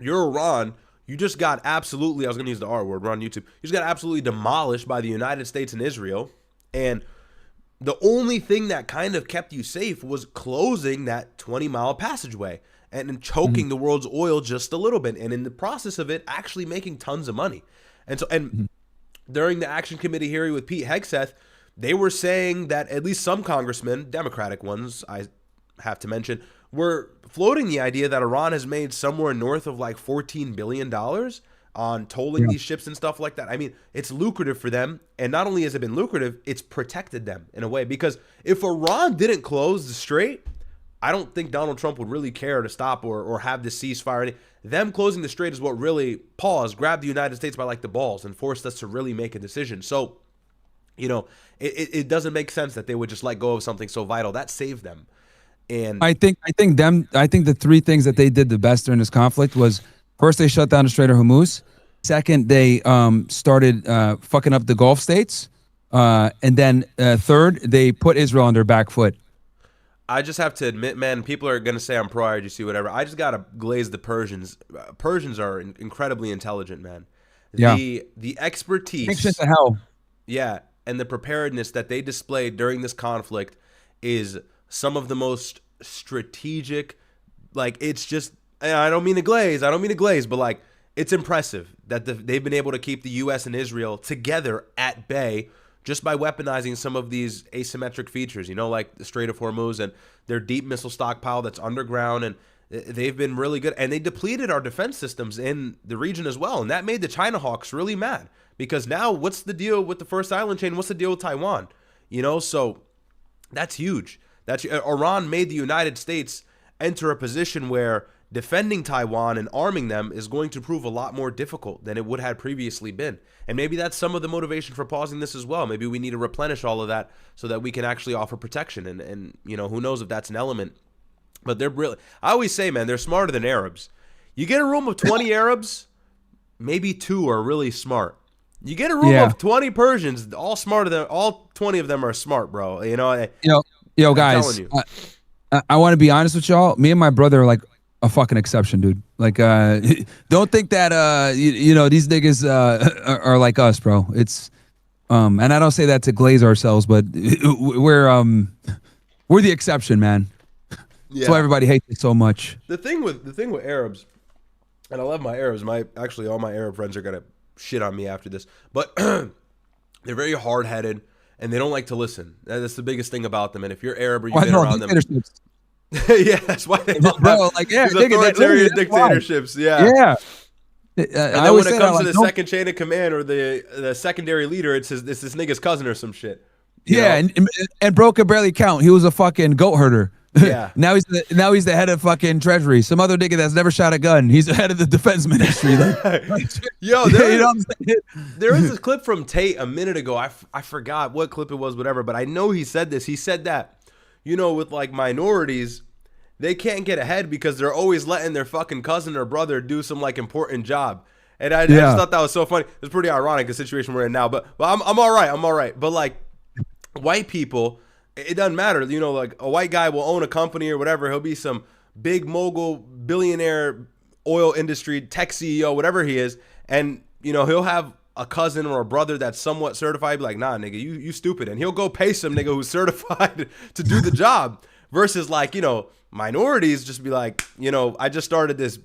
Iran. You just got absolutely, I was going to use the R word, we're on YouTube. You just got absolutely demolished by the United States and Israel. And the only thing that kind of kept you safe was closing that 20-mile passageway and choking the world's oil just a little bit. And in the process of it, actually making tons of money. And during the Action Committee hearing with Pete Hegseth, they were saying that at least some congressmen, Democratic ones, I have to mention, were floating the idea that Iran has made somewhere north of like $14 billion on tolling these ships and stuff like that. I mean, it's lucrative for them. And not only has it been lucrative, it's protected them in a way. Because if Iran didn't close the strait, I don't think Donald Trump would really care to stop or have this ceasefire. Them closing the strait is what really grabbed the United States by like the balls and forced us to really make a decision. So, it doesn't make sense that they would just let go of something so vital. That saved them. And I think the three things that they did the best during this conflict was, first, they shut down the Strait of Hormuz. Second, they started fucking up the Gulf states. And then third, they put Israel on their back foot. I just have to admit, man, people are going to say I'm pro-IRGC, whatever. I just got to glaze the Persians. Persians are incredibly intelligent, man. Yeah. The expertise. Anxious to hell. Yeah, and the preparedness that they displayed during this conflict is some of the most strategic, like, it's just, I don't mean to glaze, but like, it's impressive that they've been able to keep the U.S. and Israel together at bay just by weaponizing some of these asymmetric features, like the Strait of Hormuz and their deep missile stockpile that's underground. And they've been really good. And they depleted our defense systems in the region as well. And that made the China hawks really mad, because now what's the deal with the first island chain? What's the deal with Taiwan? So that's huge. Iran made the United States enter a position where defending Taiwan and arming them is going to prove a lot more difficult than it would have previously been. And maybe that's some of the motivation for pausing this as well. Maybe we need to replenish all of that so that we can actually offer protection. And who knows if that's an element. But they're really, I always say, man, they're smarter than Arabs. You get a room of 20 Arabs, maybe 2 are really smart. You get a room of 20 Persians, all 20 of them are smart, bro. Yo, guys, I want to be honest with y'all. Me and my brother are like a fucking exception, dude. Like, don't think that these niggas are like us, bro. It's and I don't say that to glaze ourselves, but we're the exception, man. Yeah. That's why everybody hates it so much. The thing with Arabs, and I love my Arabs. Actually, all my Arab friends are gonna shit on me after this, but they're very hard-headed and they don't like to listen. That's the biggest thing about them. And if you're Arab or you've been around them, Yeah, that's why they did Bro, have like, yeah, these nigga, authoritarian that's why. dictatorships. Yeah. Yeah. And I then always when it say comes that, to like, the second chain of command or the secondary leader, it's this nigga's cousin or some shit. You yeah, know? and bro could barely count. He was a fucking goat herder. Yeah. Now he's the head of fucking treasury. Some other nigga that's never shot a gun. He's the head of the defense ministry. Yo, You know what I'm saying? there is this clip from Tate a minute ago. I forgot what clip it was, whatever, but I know he said this. He said that, with like minorities, they can't get ahead because they're always letting their fucking cousin or brother do some like important job. And I just thought that was so funny. It's pretty ironic, the situation we're in now, but I'm all right. I'm all right. But like white people, it doesn't matter. Like a white guy will own a company or whatever. He'll be some big mogul, billionaire, oil industry, tech CEO, whatever he is. And, he'll have a cousin or a brother that's somewhat certified. Be like, nah, nigga, you stupid. And he'll go pay some nigga who's certified to do the job. Versus like, minorities just be like, I just started this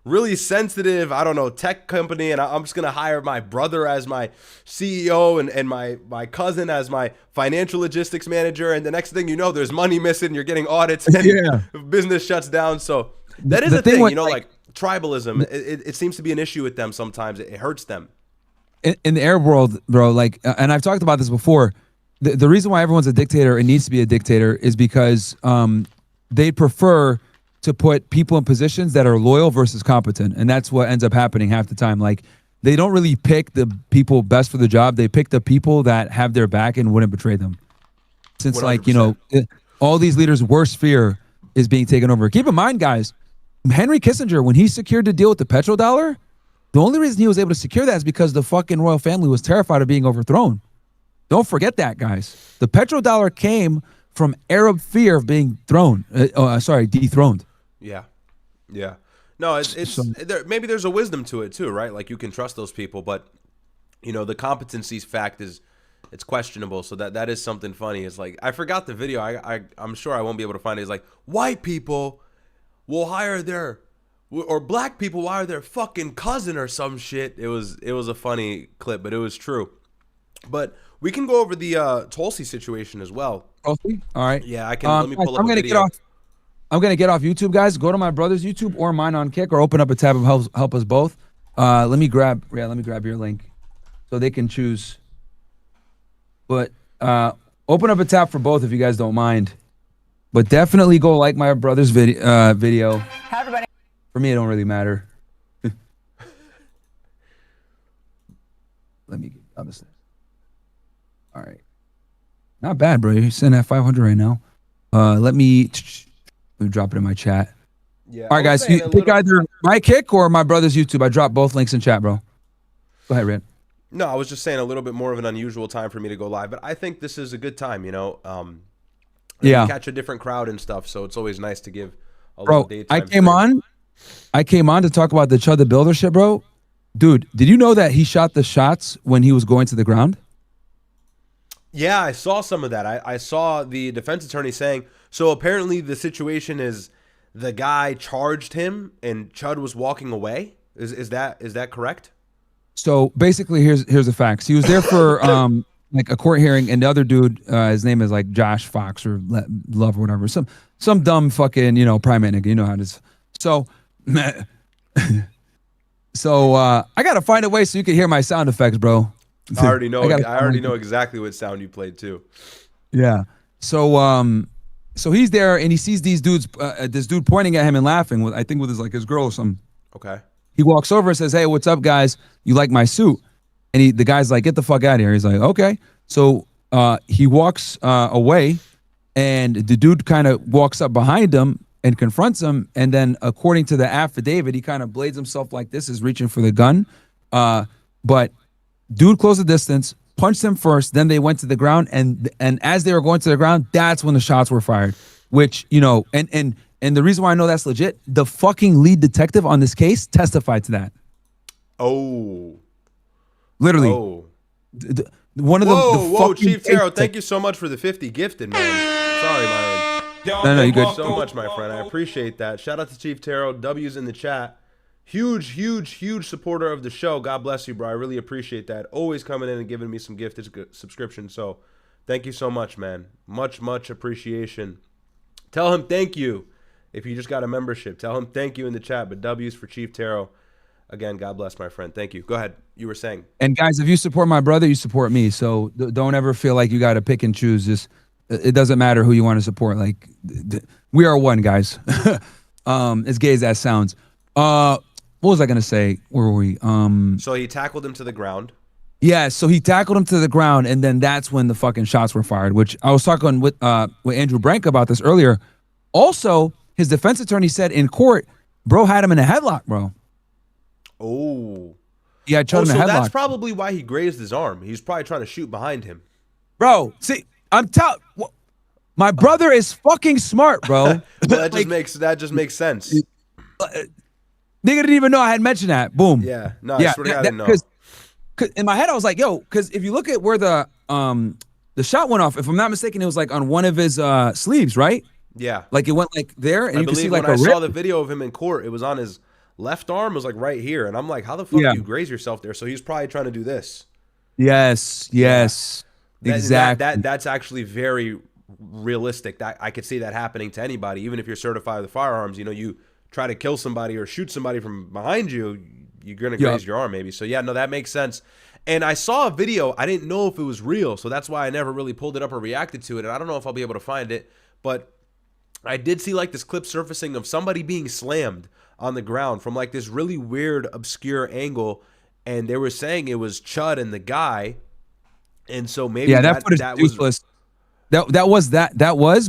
really sensitive, I don't know, tech company, and I'm just going to hire my brother as my CEO and my cousin as my financial logistics manager. And the next thing you know, there's money missing, you're getting audits, and business shuts down. So that is a thing, like tribalism, it seems to be an issue with them sometimes. It hurts them. In the Arab world, bro, like, and I've talked about this before, the reason why everyone's a dictator and needs to be a dictator is because they prefer to put people in positions that are loyal versus competent. And that's what ends up happening half the time. Like, they don't really pick the people best for the job. They pick the people that have their back and wouldn't betray them. Since 100%. Like, all these leaders' worst fear is being taken over. Keep in mind, guys, Henry Kissinger, when he secured the deal with the petrodollar, the only reason he was able to secure that is because the fucking royal family was terrified of being overthrown. Don't forget that, guys. The petrodollar came from Arab fear of being dethroned. Yeah. No, maybe there's a wisdom to it too, right? Like you can trust those people, but the competencies fact it's questionable. So that is something funny. It's like I forgot the video. I'm sure I won't be able to find it. It's like white people will hire or black people will hire their fucking cousin or some shit. It was a funny clip, but it was true. But we can go over the Tulsi situation as well. Tulsi? All right. Yeah, I can. Let me pull up a video. I'm going to get off YouTube, guys. Go to my brother's YouTube or mine on Kick, or open up a tab of help us both. Let me grab your link so they can choose. But open up a tab for both if you guys don't mind. But definitely go like my brother's video. Hi, everybody. For me, it don't really matter. Let me get on this. All right. Not bad, bro. You're sitting at 500 right now. Let me drop it in my chat. Yeah. All right, guys. You pick either my Kick or my brother's YouTube. I dropped both links in chat, bro. Go ahead, Ryad. No, I was just saying a little bit more of an unusual time for me to go live, but I think this is a good time, You catch a different crowd and stuff, so it's always nice to give a little daytime. I came on to talk about the Chud the Builder shit, bro. Dude, did you know that he shot the shots when he was going to the ground? Yeah, I saw some of that. I saw the defense attorney saying, so apparently the situation is the guy charged him and Chud was walking away. Is that correct? So basically, here's the facts. He was there for like a court hearing, and the other dude, his name is like Josh Fox or Love or whatever, some dumb fucking primate nigga. You know how it is. So, I gotta find a way so you can hear my sound effects, bro. I already know. I already know exactly what sound you played too. Yeah. So he's there and he sees these dudes, this dude pointing at him and laughing with his girl or something. Okay. He walks over and says, "Hey, what's up, guys? You like my suit?" And the guy's like, "Get the fuck out of here." He's like, "Okay." So he walks away, and the dude kind of walks up behind him and confronts him. And then, according to the affidavit, he kind of blades himself like this, is reaching for the gun. But dude closed the distance, punched him first, then they went to the ground, and as they were going to the ground, that's when the shots were fired. Which, and the reason why I know that's legit, the fucking lead detective on this case testified to that. Oh. Literally. Oh. One of Whoa, Chief Taro, thank you so much for the 50 gifted, man. Sorry, Myron. No, you good. Thank you so much, my friend. I appreciate that. Shout out to Chief Taro. W's in the chat. Huge supporter of the show. God bless you, bro. I really appreciate that. Always coming in and giving me some gifted subscription. So thank you so much, man. Much appreciation. Tell him thank you. If you just got a membership, tell him thank you in the chat. But W's for Chief Taro. Again, God bless my friend. Thank you. Go ahead. You were saying. And guys, if you support my brother, you support me. So don't ever feel like you got to pick and choose. Just it doesn't matter who you want to support. Like we are one, guys. As gay as that sounds. What was I gonna say? Where were we? So he tackled him to the ground. Yeah, so he tackled him to the ground, and then that's when the fucking shots were fired. Which I was talking with Andrew Brank about this earlier. Also, his defense attorney said in court, bro had him in a headlock, bro. Oh. Yeah, Chud in a so headlock. that's probably why he grazed his arm. He's probably trying to shoot behind him. Bro, see, I'm telling my brother is fucking smart, bro. Well, that just makes sense. Nigga didn't even know I had mentioned that. Boom. Yeah. No, I swear to God, I didn't know. Cause in my head, I was like, yo, because if you look at where the shot went off, if I'm not mistaken, it was like on one of his sleeves, right? Yeah. Like it went like there, and you can see like when a I rip. saw the video of him in court, it was on his left arm. It was like right here. And I'm like, how the fuck do you graze yourself there? So he's probably trying to do this. Yes. Exactly. That's actually very realistic. That I could see that happening to anybody, even if you're certified with firearms. You know, you try to kill somebody or shoot somebody from behind you, you're gonna graze your arm maybe. So yeah, no, that makes sense. And I saw a video. I didn't know if it was real, so that's why I never really pulled it up or reacted to it. And I don't know if I'll be able to find it, but I did see like this clip surfacing of somebody being slammed on the ground from like this really weird, obscure angle, and they were saying it was Chud and the guy. And so maybe that footage is useless. That was,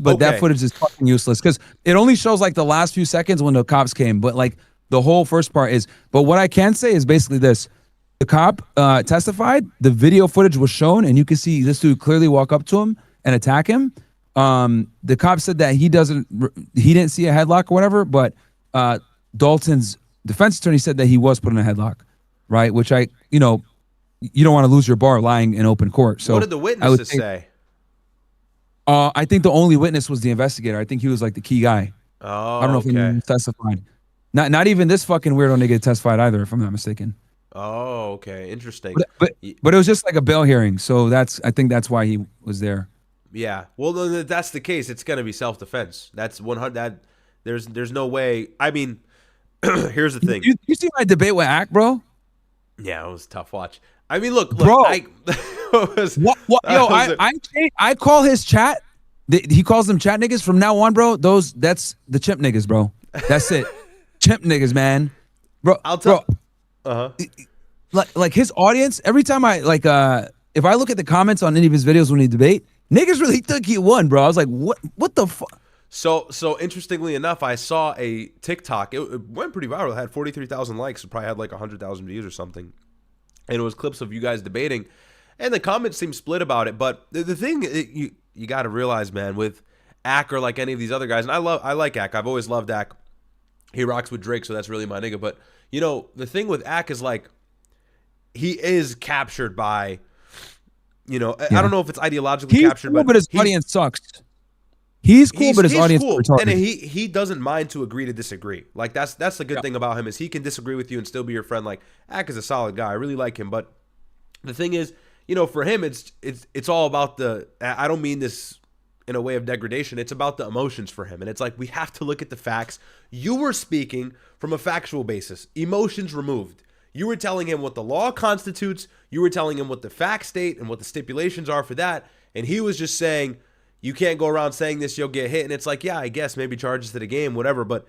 but that footage is fucking useless because it only shows like the last few seconds when the cops came, but like the whole first part is. But what I can say is basically this: the cop testified, the video footage was shown, and you can see this dude clearly walk up to him and attack him. The cop said that he didn't see a headlock or whatever, but Dalton's defense attorney said that he was put in a headlock, right? Which you don't want to lose your bar lying in open court. So what did the witnesses say? I think the only witness was the investigator. I think he was like the key guy. Oh, I don't know if he testified. Not even this fucking weirdo nigga testified either, if I'm not mistaken. Oh, okay, interesting. But it was just like a bail hearing, so I think that's why he was there. Yeah, well, then that's the case. It's gonna be self-defense. That's 100. That there's no way. I mean, here's the thing. You see my debate with Ack, bro? Yeah, it was a tough watch. I mean, look, bro. I call his chat. He calls them chat niggas from now on, bro. That's the chimp niggas, bro. That's it. Chimp niggas, man, bro. I'll tell. Like his audience. Every time if I look at the comments on any of his videos when he debate, niggas really think he won, bro. I was like, what the fuck? So interestingly enough, I saw a TikTok. It went pretty viral. It had 43,000 likes. It probably had like 100,000 views or something. And it was clips of you guys debating. And the comments seemed split about it. But the thing you got to realize, man, with Ack or like any of these other guys, and I like Ack. I've always loved Ack. He rocks with Drake, so that's really my nigga. But, the thing with Ack is like he is captured by, I don't know if it's ideologically captured. But his audience sucks. He's cool, but his audience is retarded. And he doesn't mind to agree to disagree. Like that's the good thing about him is he can disagree with you and still be your friend. Like Ack is a solid guy. I really like him. But the thing is, for him, it's all about I don't mean this in a way of degradation. It's about the emotions for him. And it's like we have to look at the facts. You were speaking from a factual basis. Emotions removed. You were telling him what the law constitutes. You were telling him what the facts state and what the stipulations are for that. And he was just saying, you can't go around saying this, you'll get hit. And it's like, yeah, I guess maybe charges to the game, whatever. But,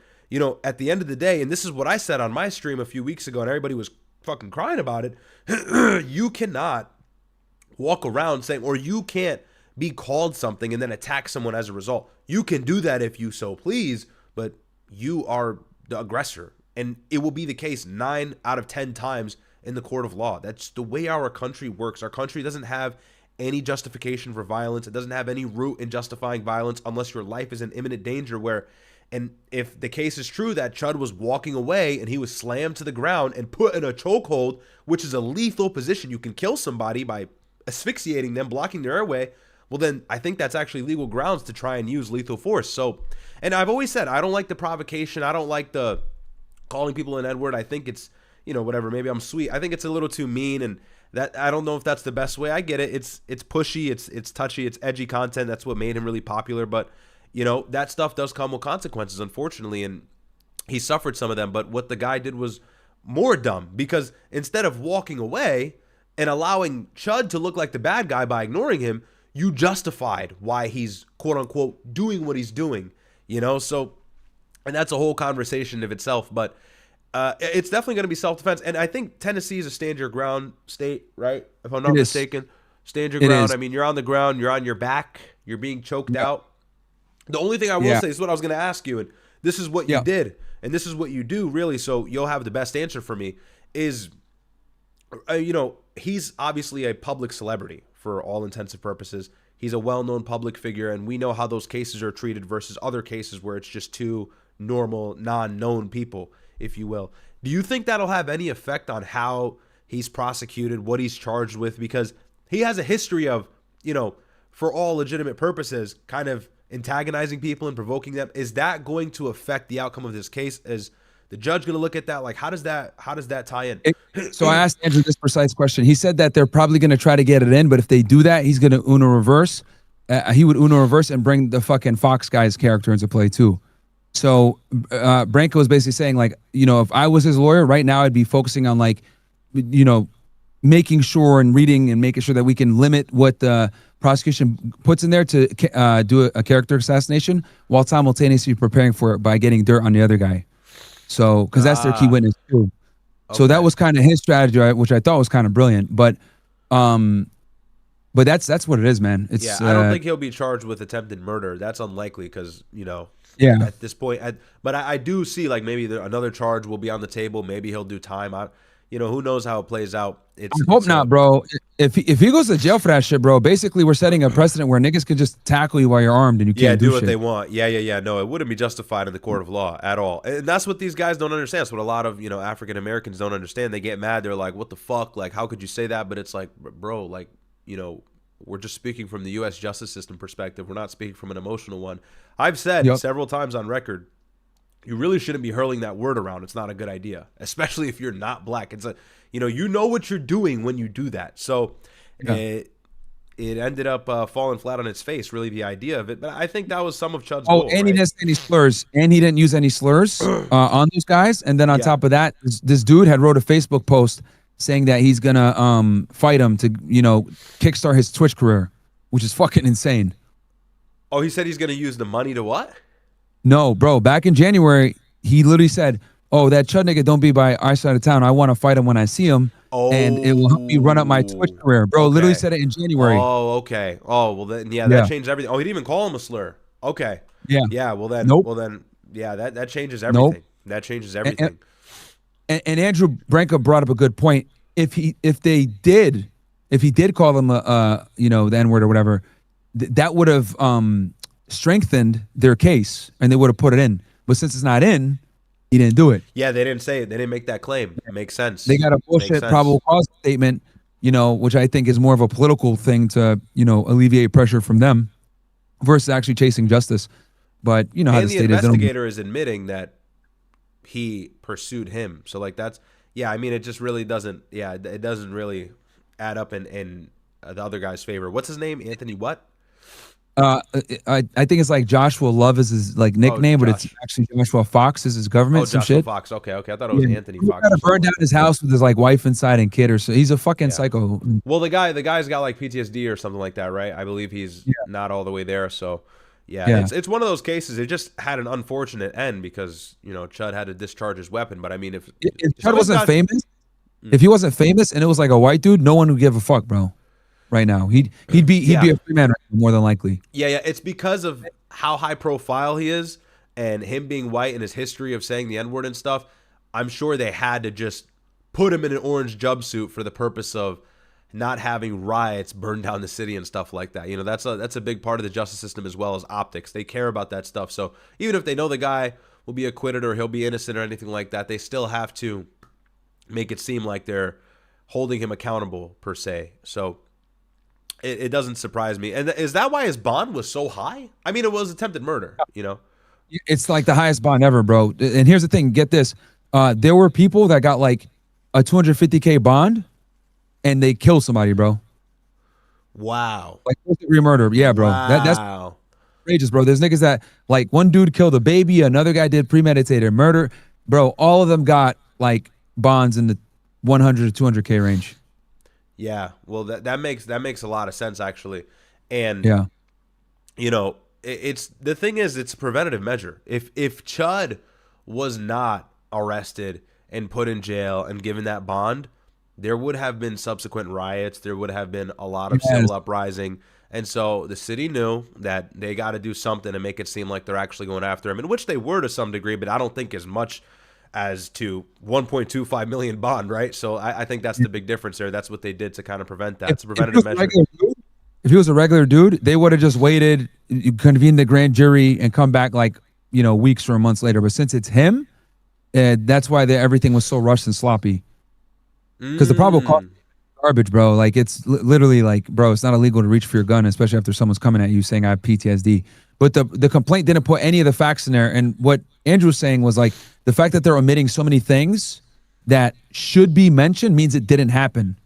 at the end of the day, and this is what I said on my stream a few weeks ago, and everybody was fucking crying about it. You cannot walk around saying, or you can't be called something and then attack someone as a result. You can do that if you so please, but you are the aggressor. And it will be the case 9 out of 10 times in the court of law. That's the way our country works. Our country doesn't have any justification for violence. It doesn't have any root in justifying violence unless your life is in imminent danger. And if the case is true that Chud was walking away and he was slammed to the ground and put in a chokehold, which is a lethal position, you can kill somebody by asphyxiating them, blocking their airway. Well, then I think that's actually legal grounds to try and use lethal force. So, and I've always said, I don't like the provocation. I don't like the calling people an N-word. I think it's, whatever. Maybe I'm sweet. I think it's a little too mean, and that I don't know if that's the best way. I get it. It's pushy. It's touchy. It's edgy content. That's what made him really popular. But, that stuff does come with consequences, unfortunately, and he suffered some of them. But what the guy did was more dumb, because instead of walking away and allowing Chud to look like the bad guy by ignoring him, you justified why he's quote unquote doing what he's doing, so, and that's a whole conversation of itself, but it's definitely going to be self-defense. And I think Tennessee is a stand your ground state, right? If I'm not mistaken, stand your ground. I mean, you're on the ground, you're on your back, you're being choked out. The only thing I will say is what I was going to ask you, and this is what you did, and this is what you do, really, so you'll have the best answer for me, is, he's obviously a public celebrity for all intents and purposes. He's a well-known public figure, and we know how those cases are treated versus other cases where it's just two normal, non-known people, if you will. Do you think that'll have any effect on how he's prosecuted, what he's charged with? Because he has a history of, for all legitimate purposes, kind of antagonizing people and provoking them. Is that going to affect the outcome of this case? Is the judge going to look at that? Like, how does that tie in? So I asked Andrew this precise question. He said that they're probably going to try to get it in, but if they do that, he's going to Uno reverse. He would Uno reverse and bring the fucking Fox guy's character into play too. So Branko was basically saying, like, if I was his lawyer right now, I'd be focusing on, like, making sure and reading and making sure that we can limit what the prosecution puts in there to do a character assassination, while simultaneously preparing for it by getting dirt on the other guy. So, because that's their key witness too. Okay. So that was kind of his strategy, which I thought was kind of brilliant. But that's what it is, man. It's I don't think he'll be charged with attempted murder. That's unlikely, because at this point. But I do see, like, maybe another charge will be on the table. Maybe he'll do time. Who knows how it plays out. I hope not, bro. If he goes to jail for that shit, bro, basically we're setting a precedent where niggas can just tackle you while you're armed and you can't do what shit. they want. Yeah. No, it wouldn't be justified in the court of law at all. And that's what these guys don't understand. That's what a lot of, African Americans don't understand. They get mad. They're like, what the fuck? Like, how could you say that? But it's like, bro, like, we're just speaking from the U.S. justice system perspective. We're not speaking from an emotional one. I've said several times on record, you really shouldn't be hurling that word around. It's not a good idea, especially if you're not black. It's like, you know what you're doing when you do that. So it ended up falling flat on its face, really, the idea of it. But I think that was some of Chud's goal, and he didn't say any slurs. And he didn't use any slurs on those guys. And then on top of that, this dude had wrote a Facebook post saying that he's going to fight him to, kickstart his Twitch career, which is fucking insane. Oh, he said he's going to use the money to what? No, bro. Back in January, he literally said, oh, that Chud nigga don't be by our side of town. I want to fight him when I see him. Oh, and it will help me run up my Twitch career. Bro, literally said it in January. Oh, okay. Oh, well, then, that changed everything. Oh, he didn't even call him a slur. Okay. Yeah, well, then, that changes everything. Nope. That changes everything. And Andrew Branko brought up a good point. If he did call them the N-word or whatever, that would have strengthened their case and they would have put it in. But since it's not in, he didn't do it. Yeah, they didn't say it. They didn't make that claim. It makes sense. They got a bullshit probable cause statement, which I think is more of a political thing to, alleviate pressure from them versus actually chasing justice. But how the state is. The investigator is admitting that he pursued him. So, like, that's, it just really doesn't, it doesn't really add up in the other guy's favor. What's his name? Anthony what? I think it's like Joshua Love is his nickname, but it's actually Joshua Fox is his government. Some Joshua shit. Fox. Okay. I thought it was Anthony Fox. He got to burn down his house with his wife inside and kid, or so. He's a fucking psycho. Well, the guy's got like PTSD or something like that, right? I believe he's not all the way there. So it's one of those cases. It just had an unfortunate end because Chud had to discharge his weapon. But I mean, if Chud wasn't famous, if he wasn't famous and it was like a white dude, no one would give a fuck, bro. Right now, he'd be a free man right now, more than likely. Yeah. It's because of how high profile he is and him being white and his history of saying the N-word and stuff. I'm sure they had to just put him in an orange jumpsuit for the purpose of not having riots burn down the city and stuff like that. That's a big part of the justice system as well as optics. They care about that stuff. So even if they know the guy will be acquitted or he'll be innocent or anything like that, they still have to make it seem like they're holding him accountable per se. So it doesn't surprise me. And is that why his bond was so high? I mean, it was attempted murder, It's like the highest bond ever, bro. And here's the thing, get this. There were people that got like a $250K bond and they killed somebody, bro. Wow. Like first degree murder. Yeah, bro. Wow. outrageous, bro. There's niggas that like one dude killed a baby, another guy did premeditated murder, bro. All of them got like bonds in the 100 to 200K range. Yeah, well, that makes a lot of sense actually, and Yeah, you know, it's the thing is it's a preventative measure. If Chud was not arrested and put in jail and given that bond, there would have been subsequent riots. There would have been a lot of civil uprising. And so the city knew that they got to do something to make it seem like they're actually going after him, in which they were to some degree, but I don't think as much as to 1.25 million bond, right? So I think that's the big difference there. That's what they did to kind of prevent that. It's a preventative measure. If he was a regular dude, they would have just waited, convened the grand jury, and come back like, you know, weeks or months later. But since it's him, that's why everything was so rushed and sloppy. Because the probable cause is garbage, bro. Like it's literally like, bro, it's not illegal to reach for your gun, especially after someone's coming at you saying I have PTSD. But the complaint didn't put any of the facts in there. And what Andrew was saying was like the fact that they're omitting so many things that should be mentioned means it didn't happen.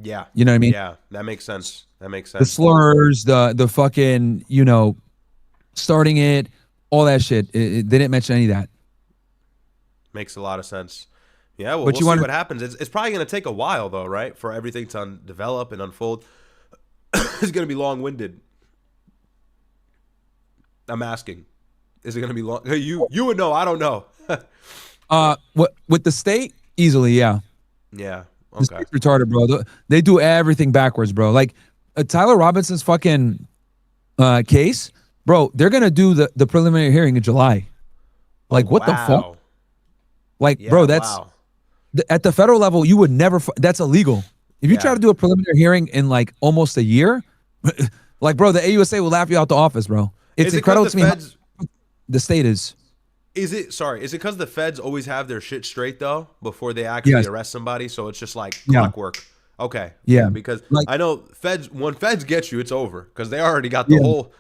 Yeah. You know what I mean? Yeah, that makes sense. That makes sense. The slurs, the fucking, you know, starting it, all that shit. They didn't mention any of that. Makes a lot of sense. Yeah, well, But we'll see what happens. It's probably going to take a while, though, right, for everything to develop and unfold. It's going to be long-winded. I'm asking. Is it going to be long? You would know. I don't know. With the state, easily, yeah. Yeah. The Okay. state's retarded, bro. They do everything backwards, bro. Like Tyler Robinson's fucking case, bro. They're gonna do the preliminary hearing in July. Like what the fuck? Like, Yeah, bro, that's at the federal level. You would never. That's illegal. If you try to do a preliminary hearing in like almost a year, like, bro, the AUSA will laugh you out the office, bro. It's incredible to me. The state is. Is it because the feds always have their shit straight though before they actually arrest somebody? So it's just like clockwork. Okay. Yeah. Because like, I know when feds get you, it's over because they already got the whole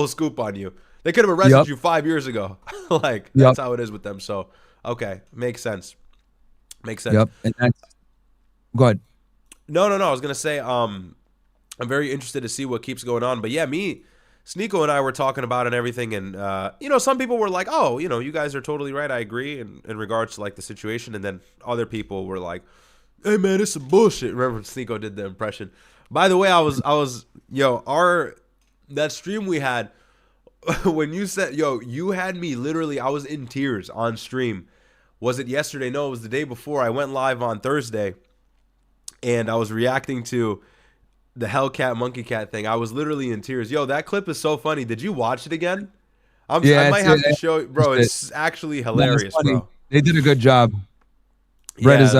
scoop on you. They could have arrested you 5 years ago. Like that's how it is with them. So okay, makes sense. Makes sense. Yep. And that's go ahead. No. I was gonna say I'm very interested to see what keeps going on. But yeah, Sneeko and I were talking about it and everything, and you know, some people were like, "Oh, you know, you guys are totally right. I agree in regards to like the situation," and then other people were like, "Hey, man, it's some bullshit." Remember, Sneeko did the impression. By the way, I was that stream we had when you said, you had me literally. I was in tears on stream. Was it yesterday? No, it was the day before. I went live on Thursday, and I was reacting to the Hellcat monkey cat thing. I was literally in tears. That clip is so funny. Did you watch it again? I might have to show you, bro. It's actually hilarious, bro. They did a good job. Brett is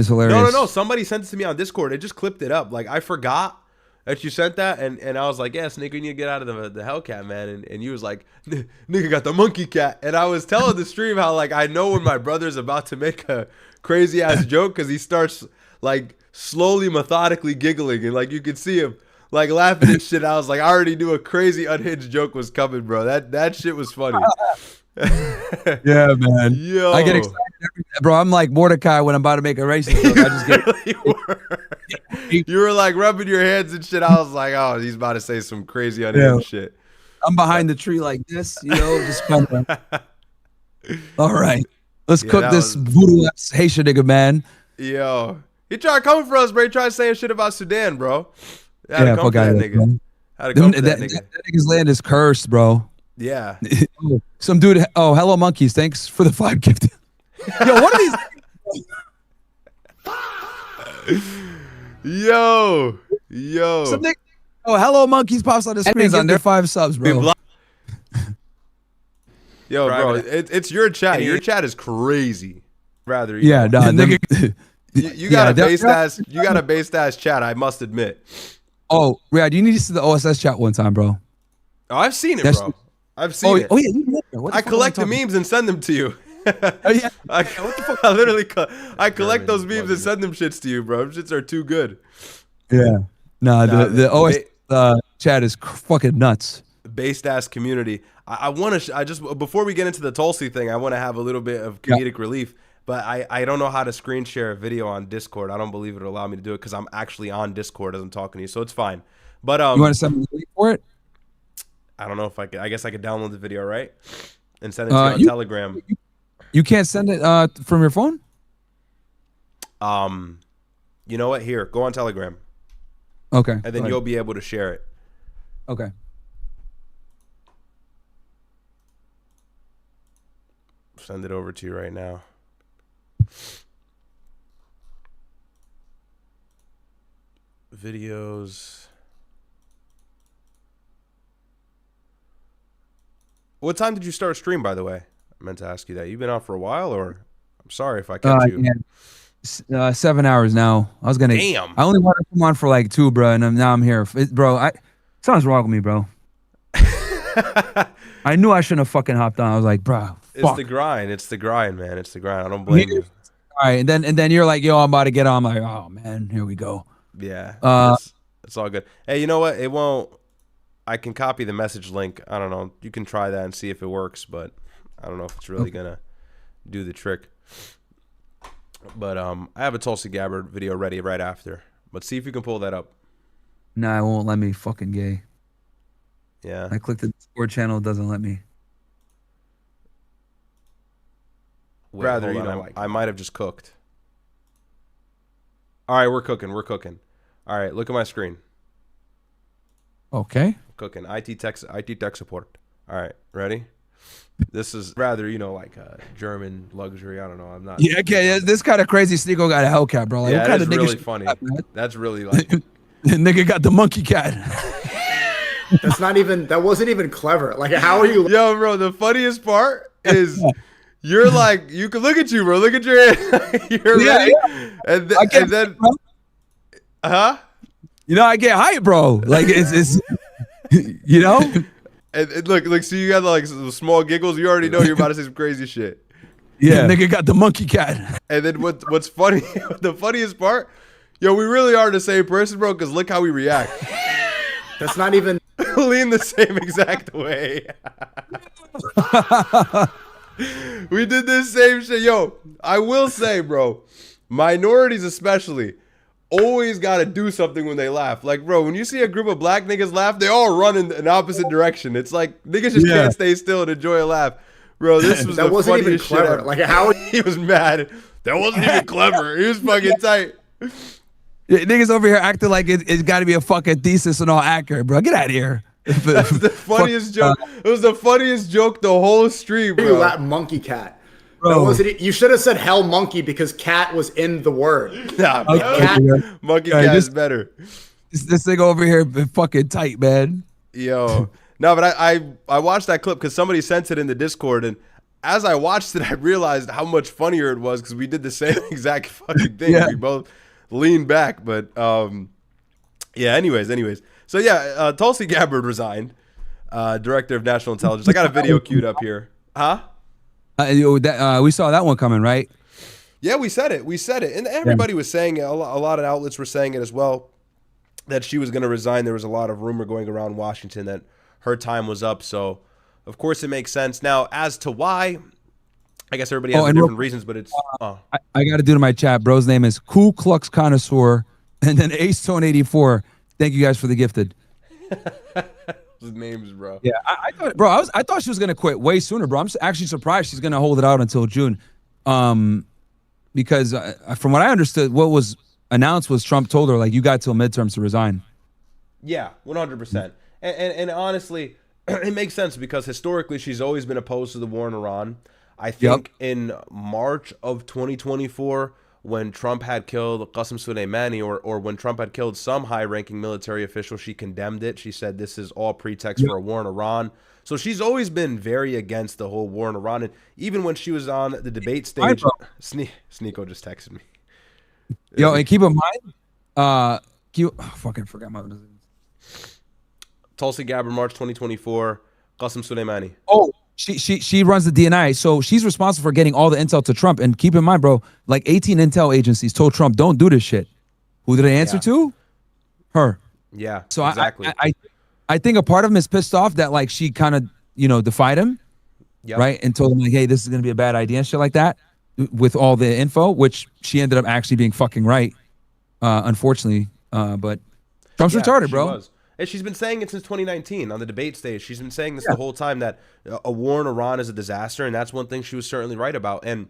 hilarious. No. Somebody sent it to me on Discord. It just clipped it up. Like I forgot that you sent that, and I was like, yeah, Sneaker, you need to get out of the Hellcat, man. And you was like, nigga got the monkey cat. And I was telling the stream how like I know when my brother's about to make a crazy ass joke because he starts like slowly, methodically giggling, and like you could see him like laughing and shit. I was like, I already knew a crazy unhinged joke was coming, bro. That shit was funny. Yeah, man. Yo, I get excited, bro. I'm like Mordecai when I'm about to make a racing joke. I just get. You were like rubbing your hands and shit. I was like, oh, he's about to say some crazy unhinged shit. I'm behind the tree like this, just kind of. All right, let's cook this voodoo ass Haitian nigga, man. Yo. He tried coming for us, bro. He tried saying shit about Sudan, bro. Had to come for that nigga. Had to come for that nigga. That nigga's land is cursed, bro. Yeah. Some dude. Oh, hello, monkeys. Thanks for the 5 gift. Yo, what are these? Yo. Some nigga, hello, monkeys pops on the screen on their 5 subs, bro. Yo, bro, it's your chat. Your chat is crazy. Rather, nigga. You got a based ass chat, I must admit. Oh, Ryad, you need to see the OSS chat one time, bro. Oh, I've seen it, bro. I've seen it. Oh yeah, I collect the memes and send them to you. Oh yeah. What the fuck? I literally collect those memes and send them shits to you, bro. Them shits are too good. Yeah. The OSS chat is fucking nuts. Based ass community. I want to. I just before we get into the Tulsi thing, I want to have a little bit of comedic relief. But I don't know how to screen share a video on Discord. I don't believe it'll allow me to do it because I'm actually on Discord as I'm talking to you, so it's fine. But you want to send me the link for it? I don't know if I could. I guess I could download the video, right? And send it to you on Telegram. You can't send it from your phone? You know what? Here, go on Telegram. Okay. And then you'll be able to share it. Okay. Send it over to you right now. Videos. What time did you start stream, by the way? I meant to ask you that. You've been on for a while, or I'm sorry if I kept you. Yeah. 7 hours now. I was gonna. Damn. I only wanted to come on for like 2, bro, and now I'm here, bro. Something's wrong with me, bro. I knew I shouldn't have fucking hopped on. I was like, bro, it's the grind. It's the grind, man. It's the grind. I don't blame you. All right, and then you're like, yo, I'm about to get on. I'm like, oh man, here we go. Yeah. It's all good. Hey, you know what? It won't. I can copy the message link. I don't know. You can try that and see if it works, but I don't know if it's really gonna do the trick. But I have a Tulsi Gabbard video ready right after. But see if you can pull that up. Nah, it won't let me. Fucking gay. Yeah. I clicked the Discord channel. It doesn't let me. Rather, you know, I might have just cooked. All right, we're cooking. We're cooking. All right, look at my screen. Okay. Cooking. IT tech support. All right, ready? This is rather, you know, like a German luxury. I don't know. I'm not. Yeah, okay. This kind of crazy Sneeko got a Hellcat, bro. Like, yeah, what kind that's of really funny. That's really like. Nigga got the monkey cat. That's not even. That wasn't even clever. Like, how are you? Yo, bro. The funniest part is. You're like, you can look at you, bro. Look at your hand. You're ready. Yeah. And then, huh? You know, I get hype, bro. Like it's you know. And look, so you got like some small giggles. You already know you're about to say some crazy shit. Yeah, nigga got the monkey cat. And then what's funny? The funniest part, yo, we really are the same person, bro. Because look how we react. That's not even. Lean the same exact way. We did this same shit. Yo, I will say, bro, minorities especially always got to do something when they laugh. Like, bro, when you see a group of black niggas laugh, they all run in an opposite direction. It's like niggas just can't stay still and enjoy a laugh. Bro, this was that the wasn't even funniest shit clever. ever. Like, how he was mad. That wasn't even clever. He was fucking tight. Yeah, niggas over here acting like it's got to be a fucking thesis and all accurate, bro. Get out of here. That's the funniest joke. It was the funniest joke the whole stream, bro. That monkey cat. That wasn't. You should have said hell monkey because cat was in the word. Nah, monkey cat is better. This thing over here been fucking tight, man. Yo, no, but I watched that clip because somebody sent it in the Discord, and as I watched it, I realized how much funnier it was because we did the same exact fucking thing. Yeah. We both leaned back, but yeah. Anyways. So yeah, Tulsi Gabbard resigned, director of national intelligence. I got a video queued up here. Huh? We saw that one coming, right? Yeah, we said it, and everybody was saying it. A lot of outlets were saying it as well, that she was going to resign. There was a lot of rumor going around Washington that her time was up. So, of course, it makes sense. Now, as to why, I guess everybody has different reasons, but it's. I got to do to my chat. Bro's name is Ku Klux Connoisseur, and then Ace Tone 84. Thank you guys for the gifted. Those names, bro. Yeah, I thought, bro, I thought she was gonna quit way sooner, bro. I'm actually surprised she's gonna hold it out until June, because from what I understood, what was announced was Trump told her like you got till midterms to resign. Yeah, 100%. And honestly, it makes sense because historically she's always been opposed to the war in Iran. I think in March of 2024. When Trump had killed Qasem Soleimani or when Trump had killed some high-ranking military official, she condemned it. She said this is all pretext for a war in Iran. So she's always been very against the whole war in Iran. And even when she was on the debate stage, Sneeko just texted me. Yo, and keep in mind, fucking forgot my name. Tulsi Gabbard, March 2024, Qasem Soleimani. Oh. She runs the DNI, so she's responsible for getting all the intel to Trump. And keep in mind, bro, like 18 intel agencies told Trump, don't do this shit. Who did they answer to? Her. Yeah, so exactly. I think a part of him is pissed off that like she kind of, defied him, right? And told him like, hey, this is going to be a bad idea and shit like that with all the info, which she ended up actually being fucking right, unfortunately. But Trump's retarded, bro. And she's been saying it since 2019 on the debate stage. She's been saying this the whole time, that a war in Iran is a disaster, and that's one thing she was certainly right about. And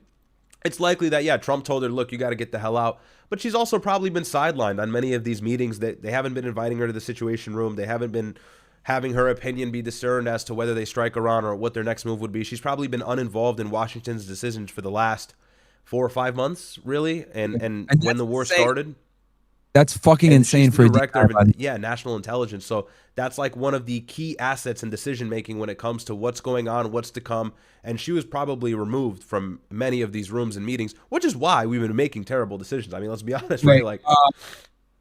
it's likely that, yeah, Trump told her, look, you got to get the hell out. But she's also probably been sidelined on many of these meetings. That they haven't been inviting her to the Situation Room. They haven't been having her opinion be discerned as to whether they strike Iran or what their next move would be. She's probably been uninvolved in Washington's decisions for the last 4 or 5 months, really. And when the war started. That's fucking insane for a director of national intelligence. So that's like one of the key assets in decision making when it comes to what's going on, what's to come. And she was probably removed from many of these rooms and meetings, which is why we've been making terrible decisions. I mean, let's be honest, right? Like,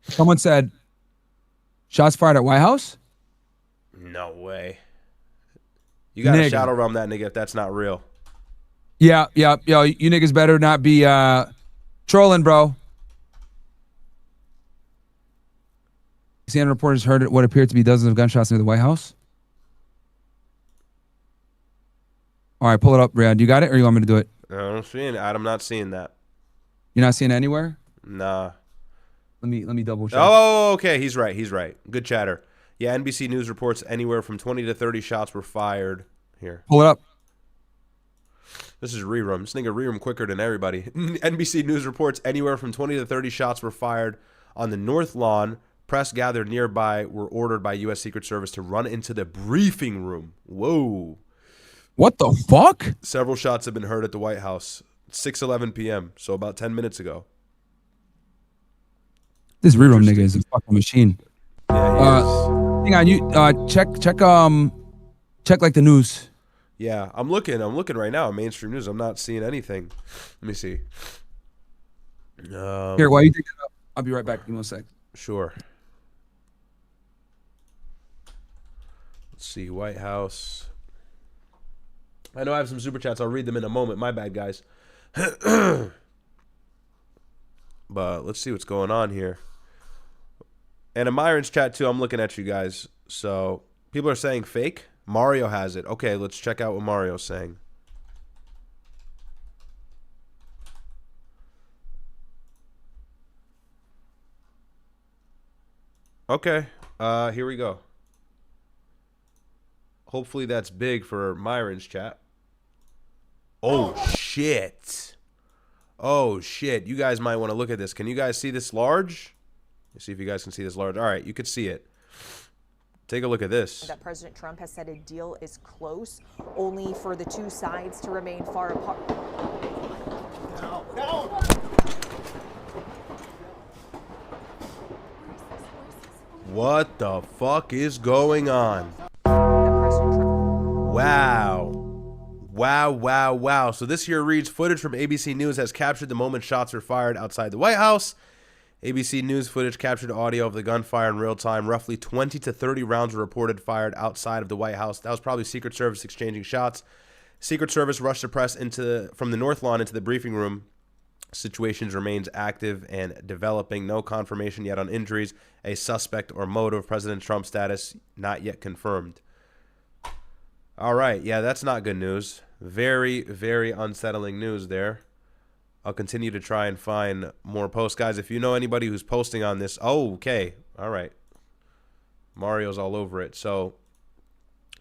someone said, shots fired at White House. No way. You got to shadow realm that nigga if that's not real. Yeah. You niggas better not be trolling, bro. CNN reporters heard what appeared to be dozens of gunshots near the White House. All right, pull it up, Ryad. You got it, or you want me to do it? I don't see it. I'm not seeing that. You're not seeing it anywhere? Nah. Let me double check. Oh, okay. He's right. Good chatter. Yeah, NBC News reports anywhere from 20 to 30 shots were fired. Here. Pull it up. This is rearm. This nigga rearm quicker than everybody. NBC News reports anywhere from 20 to 30 shots were fired on the North Lawn. Press gathered nearby were ordered by U.S. Secret Service to run into the briefing room. Whoa. What the fuck? Several shots have been heard at the White House. 6:11 p.m., so about 10 minutes ago. This rearm nigga is a fucking machine. Yeah, hang on, you check like the news. Yeah, I'm looking right now at mainstream news. I'm not seeing anything. Let me see. Here, while you dig it up, I'll be right back. Give me 1 sec. Sure. Let's see, White House. I know I have some super chats. I'll read them in a moment. My bad, guys. But let's see what's going on here. And in Myron's chat, too, I'm looking at you guys. So people are saying fake. Mario has it. Okay, let's check out what Mario's saying. Okay, here we go. Hopefully that's big for Myron's chat. Oh, shit. Oh, shit. You guys might want to look at this. Can you guys see this large? Let's see if you guys can see this large. All right, you could see it. Take a look at this. That President Trump has said a deal is close, only for the two sides to remain far apart. No. What the fuck is going on? Wow. So this here reads, footage from ABC News has captured the moment shots were fired outside the White House. ABC News footage captured audio of the gunfire in real time. Roughly 20 to 30 rounds were reported fired outside of the White House. That was probably Secret Service exchanging shots. Secret Service rushed the press from the North Lawn into the briefing room. Situations remains active and developing. No confirmation yet on injuries. A suspect or motive. President Trump's status not yet confirmed. All right. Yeah, that's not good news. Very, very unsettling news there. I'll continue to try and find more posts. Guys, if you know anybody who's posting on this. Oh, okay. All right. Mario's all over it. So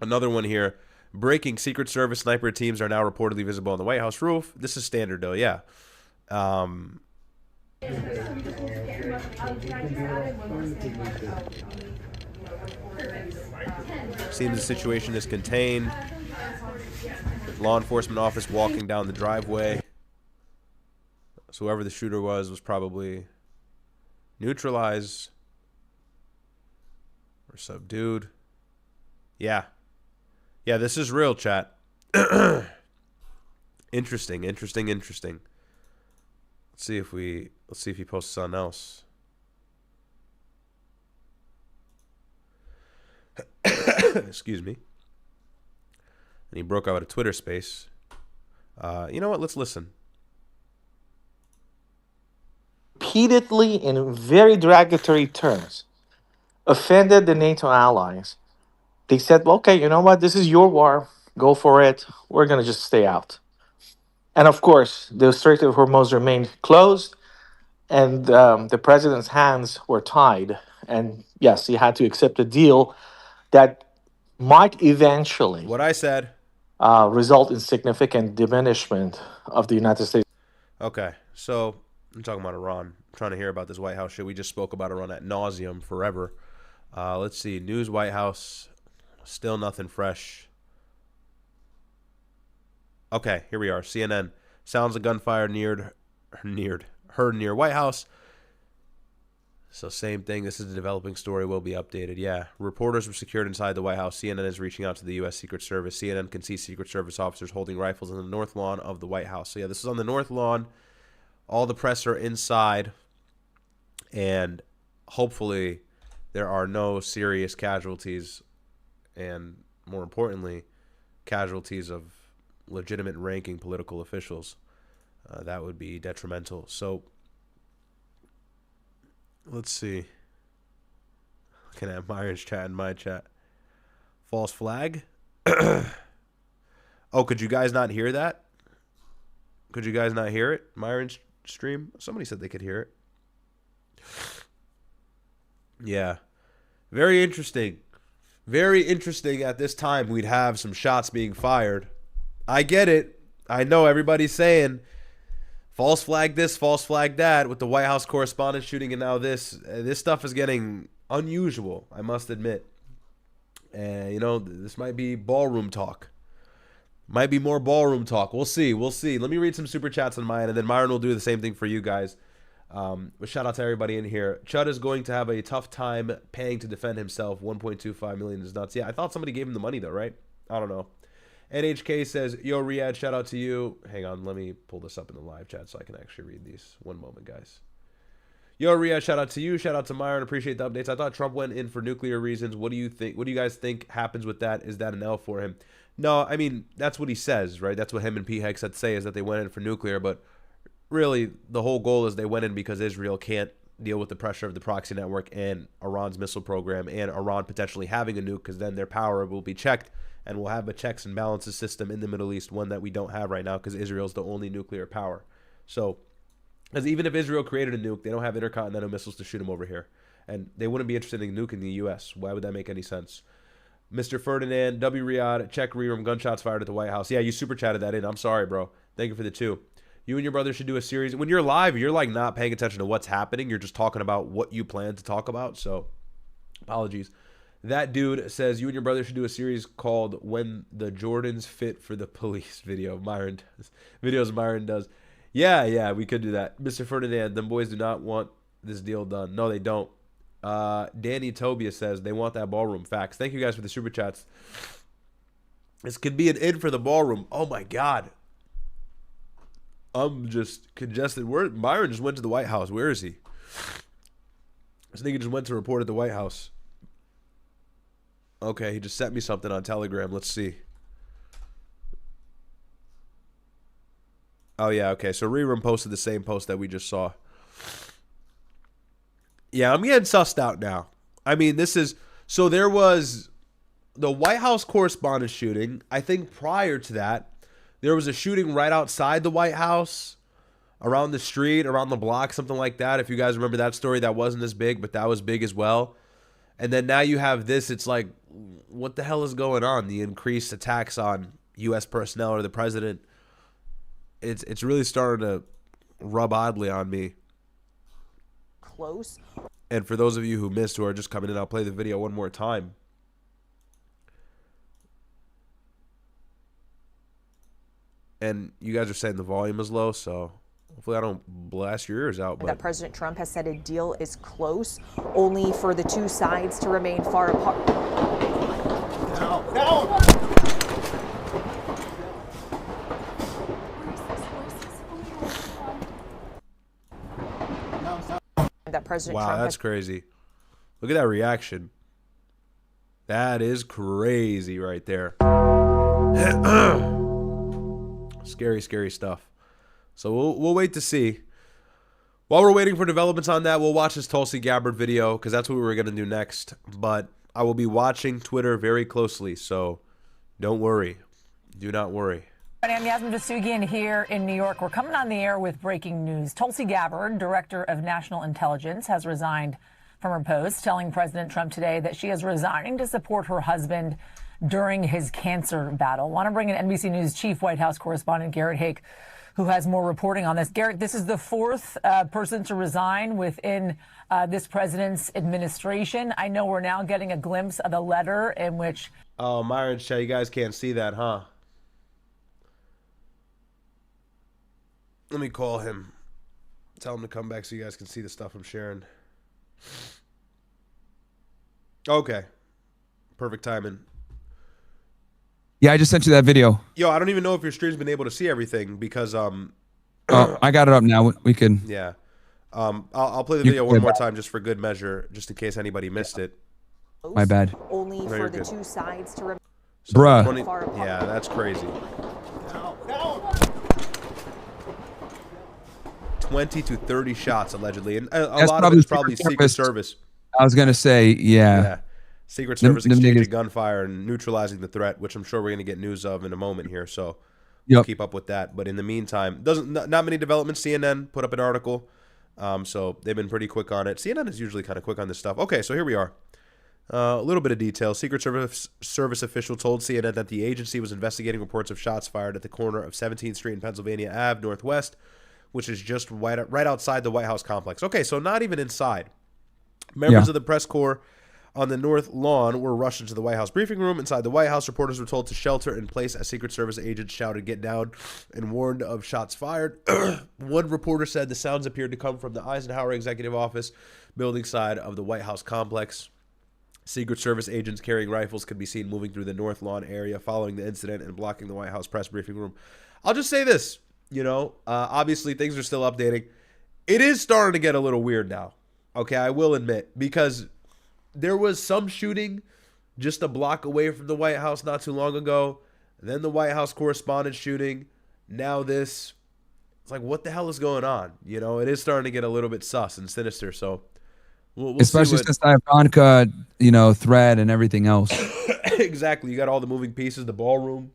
another one here. Breaking Secret Service sniper teams are now reportedly visible on the White House roof. This is standard, though. Yeah. Seems the situation is contained. Law enforcement office walking down the driveway. So whoever the shooter was probably neutralized or subdued. Yeah. Yeah, this is real, chat. Interesting. Let's see if he posts something else. Excuse me. And he broke out a Twitter space. You know what? Let's listen. Repeatedly, in very derogatory terms, offended the NATO allies. They said, well, okay, you know what? This is your war. Go for it. We're going to just stay out. And of course, the Strait of Hormuz remained closed, and the president's hands were tied And yes, he had to accept a deal that might eventually What I said. result in significant diminishment of the United States. Okay, so I'm talking about Iran. I'm trying to hear about this White House shit. We just spoke about Iran at nauseum forever. Let's see. News White House. Still nothing fresh. Okay, here we are. CNN. Sounds of gunfire heard near White House. So same thing. This is a developing story. Will be updated. Yeah. Reporters were secured inside the White House. CNN is reaching out to the U.S. Secret Service. CNN can see Secret Service officers holding rifles on the north lawn of the White House. So yeah, this is on the north lawn. All the press are inside. And hopefully there are no serious casualties. And more importantly, casualties of legitimate ranking political officials. That would be detrimental. So let's see. Looking at Myron's chat and my chat. False flag. Oh, could you guys not hear that? Could you guys not hear it? Myron's stream? Somebody said they could hear it. Yeah. Very interesting. Very interesting at this time we'd have some shots being fired. I get it. I know everybody's saying false flag this, false flag that with the White House correspondent shooting and now this. This stuff is getting unusual, I must admit. And, you know, this might be ballroom talk. Might be more ballroom talk. We'll see. We'll see. Let me read some super chats on mine, and then Myron will do the same thing for you guys. But shout out to everybody in here. Chud is going to have a tough time paying to defend himself. 1.25 million is nuts. Yeah, I thought somebody gave him the money, though, right? I don't know. NHK says, yo, Ryad, shout out to you. Hang on, let me pull this up in the live chat so I can actually read these. One moment, guys. Yo, Ryad, shout out to you. Shout out to Myron. Appreciate the updates. I thought Trump went in for nuclear reasons. What do you think? What do you guys think happens with that? Is that an L for him? No, I mean, that's what he says, right? That's what him and P. Hexet say, is that they went in for nuclear. But really, the whole goal is they went in because Israel can't deal with the pressure of the proxy network and Iran's missile program and Iran potentially having a nuke, because then their power will be checked. And we'll have a checks and balances system in the Middle East, one that we don't have right now because Israel's the only nuclear power. So, because even if Israel created a nuke, they don't have intercontinental missiles to shoot them over here. And they wouldn't be interested in nuking the U.S. Why would that make any sense? Mr. Ferdinand, W. Ryad, check rearm, gunshots fired at the White House. Yeah, you super chatted that in. I'm sorry, bro. Thank you for the 2. You and your brother should do a series. When you're live, you're like not paying attention to what's happening. You're just talking about what you plan to talk about. So, apologies. That dude says you and your brother should do a series called When the Jordans Fit for the Police video. Myron does. Videos Myron does. Yeah, we could do that. Mr. Ferdinand, them boys do not want this deal done. No, they don't. Danny Tobia says they want that ballroom. Facts. Thank you guys for the super chats. This could be an in for the ballroom. Oh, my God. I'm just congested. Myron just went to the White House. Where is he? This nigga just went to report at the White House. Okay, he just sent me something on Telegram. Let's see. Oh, yeah, okay. So Rearm posted the same post that we just saw. Yeah, I'm getting sussed out now. I mean, this is... So there was the White House correspondent shooting. I think prior to that, there was a shooting right outside the White House, around the street, around the block, something like that. If you guys remember that story, that wasn't as big, but that was big as well. And then now you have this. It's like, what the hell is going on? The increased attacks on U.S. personnel or the president. It's really starting to rub oddly on me. Close. And for those of you who missed, who are just coming in, I'll play the video one more time. And you guys are saying the volume is low, so hopefully I don't blast your ears out. But that President Trump has said a deal is close, only for the two sides to remain far apart. No. That President wow, Trump that's crazy. Look at that reaction. That is crazy right there. Scary, scary stuff. So we'll wait to see. While we're waiting for developments on that, we'll watch this Tulsi Gabbard video because that's what we were going to do next. But I will be watching Twitter very closely, so don't worry. Do not worry. I'm Yasmin Vasugian here in New York. We're coming on the air with breaking news. Tulsi Gabbard, Director of National Intelligence, has resigned from her post, telling President Trump today that she is resigning to support her husband during his cancer battle. Want to bring in NBC News Chief White House correspondent Garrett Haake, who has more reporting on this. Garrett, this is the fourth person to resign within this president's administration. I know we're now getting a glimpse of a letter in which... Oh, Myron, you guys can't see that, huh? Let me call him. Tell him to come back so you guys can see the stuff I'm sharing. Okay. Perfect timing. Yeah, I just sent you that video. Yo, I don't even know if your stream's been able to see everything because Oh, I got it up now. We can. Yeah. I'll play the video one more time just for good measure, just in case anybody missed it. My bad. Only No, for you're the good. two sides to remain Bruh. Yeah, that's crazy. 20 to 30 shots allegedly, and a lot of it's probably Secret Service. I was gonna say, yeah. Secret Service exchanging gunfire and neutralizing the threat, which I'm sure we're gonna get news of in a moment here. So we'll keep up with that. But in the meantime, not many developments. CNN put up an article, so they've been pretty quick on it. CNN is usually kind of quick on this stuff. Okay, so here we are. A little bit of detail. Secret Service official told CNN that the agency was investigating reports of shots fired at the corner of 17th Street and Pennsylvania Ave Northwest, which is just right outside the White House complex. Okay, so not even inside. Members of the press corps on the North Lawn were rushed into the White House briefing room. Inside the White House, reporters were told to shelter in place as Secret Service agents shouted, "Get down," and warned of shots fired. One reporter said the sounds appeared to come from the Eisenhower Executive Office building side of the White House complex. Secret Service agents carrying rifles could be seen moving through the North Lawn area following the incident and blocking the White House press briefing room. I'll just say this. Obviously things are still updating. It is starting to get a little weird now. Okay, I will admit, because there was some shooting just a block away from the White House not too long ago. Then the White House correspondent shooting. Now this. It's like, what the hell is going on? It is starting to get a little bit sus and sinister. So we'll especially since the Ivanka, thread and everything else. Exactly. You got all the moving pieces, the ballroom.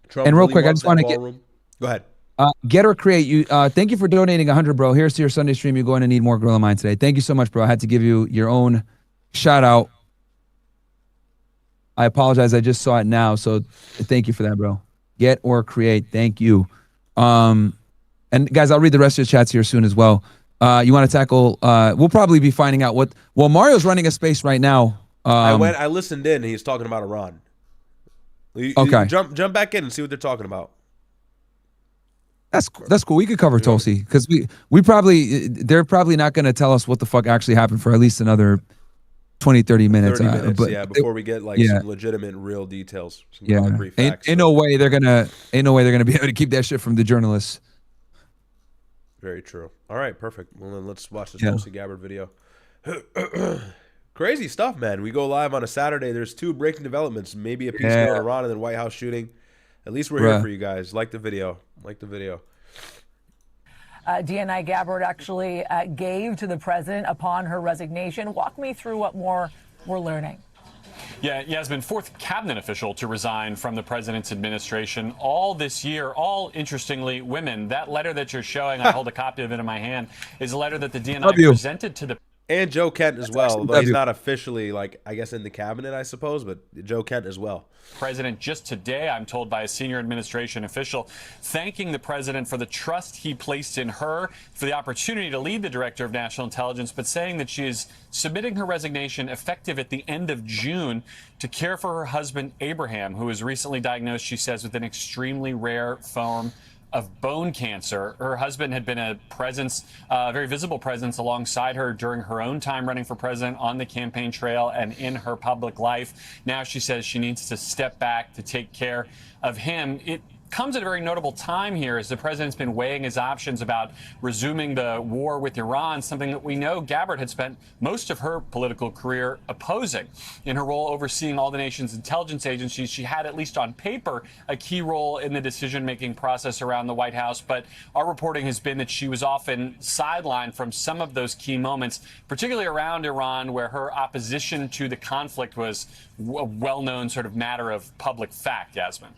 Trump and real really quick, I just want to Go ahead. Get or create. You. Thank you for donating 100, bro. Here's to your Sunday stream. You're going to need more Gorilla Mind today. Thank you so much, bro. I had to give you your own shout out. I apologize. I just saw it now. So thank you for that, bro. Get or create. Thank you. And guys, I'll read the rest of your chats here soon as well. You want to tackle, we'll probably be finding out Mario's running a space right now. I listened in and he's talking about Iran. Okay. Jump back in and see what they're talking about. That's cool. We could cover Tulsi because they're probably not going to tell us what the fuck actually happened for at least another 20, 30 minutes. 30 minutes, before we get some legitimate, real details. Some concrete facts. Ain't no way they're gonna be able to keep that shit from the journalists. Very true. All right, perfect. Well, then let's watch this Tulsi Gabbard video. Crazy stuff, man. We go live on a Saturday. There's 2 breaking developments. Maybe a peace deal in Iran and then White House shooting. At least we're here for you guys. Like the video. DNI Gabbard actually gave to the president upon her resignation. Walk me through what more we're learning. Yeah, Yasmin, 4th cabinet official to resign from the president's administration all this year, all interestingly women. That letter that you're showing, I hold a copy of it in my hand, is a letter that the DNI presented to the... And Joe Kent as well, although he's not officially, I guess, in the cabinet, I suppose, but Joe Kent as well. President just today, I'm told by a senior administration official, thanking the president for the trust he placed in her, for the opportunity to lead the director of national intelligence, but saying that she is submitting her resignation effective at the end of June to care for her husband, Abraham, who was recently diagnosed, she says, with an extremely rare form of bone cancer. Her husband had been a presence, very visible presence alongside her during her own time running for president on the campaign trail and in her public life. Now she says she needs to step back to take care of him. It comes at a very notable time here as the president's been weighing his options about resuming the war with Iran, something that we know Gabbard had spent most of her political career opposing. In her role overseeing all the nation's intelligence agencies, she had, at least on paper, a key role in the decision-making process around the White House. But our reporting has been that she was often sidelined from some of those key moments, particularly around Iran, where her opposition to the conflict was a well-known sort of matter of public fact, Yasmin.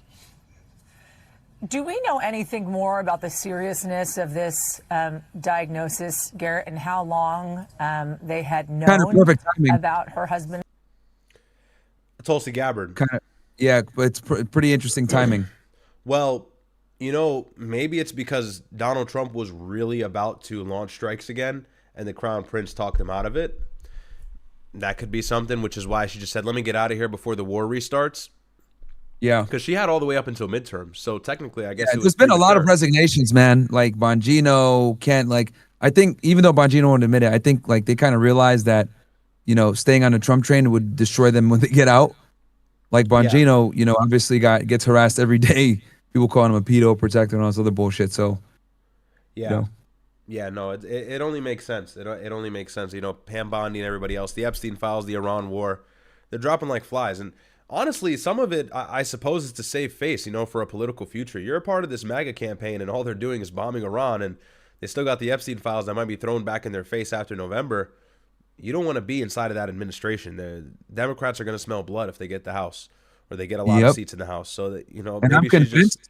Do we know anything more about the seriousness of this diagnosis, Garrett, and how long they had known Kind of perfect timing. about her husband? Tulsi Gabbard. Kind of, yeah, but it's pretty interesting timing. Well, you know, maybe it's because Donald Trump was really about to launch strikes again, and the Crown Prince talked him out of it. That could be something, which is why she just said, let me get out of here before the war restarts. Yeah. Because she had all the way up until midterm. So technically, I guess it was there's been a lot of premature. resignations, man. Like Bongino can't, like, I think even though Bongino won't admit it, I think like they kind of realized that, you know, staying on the Trump train would destroy them when they get out. Like Bongino, you know, obviously gets harassed every day. People calling him a pedo protector and all this other bullshit. So, Yeah. you know. Yeah, no, it only makes sense. It only makes sense. You know, Pam Bondi and everybody else, the Epstein files, the Iran war, they're dropping like flies. And honestly, some of it, I suppose, is to save face, you know, for a political future. You're a part of this MAGA campaign, and all they're doing is bombing Iran, and they still got the Epstein files that might be thrown back in their face after November. You don't want to be inside of that administration. The Democrats are going to smell blood if they get the House, or they get a lot of seats in the House. So that, you know, And maybe I'm convinced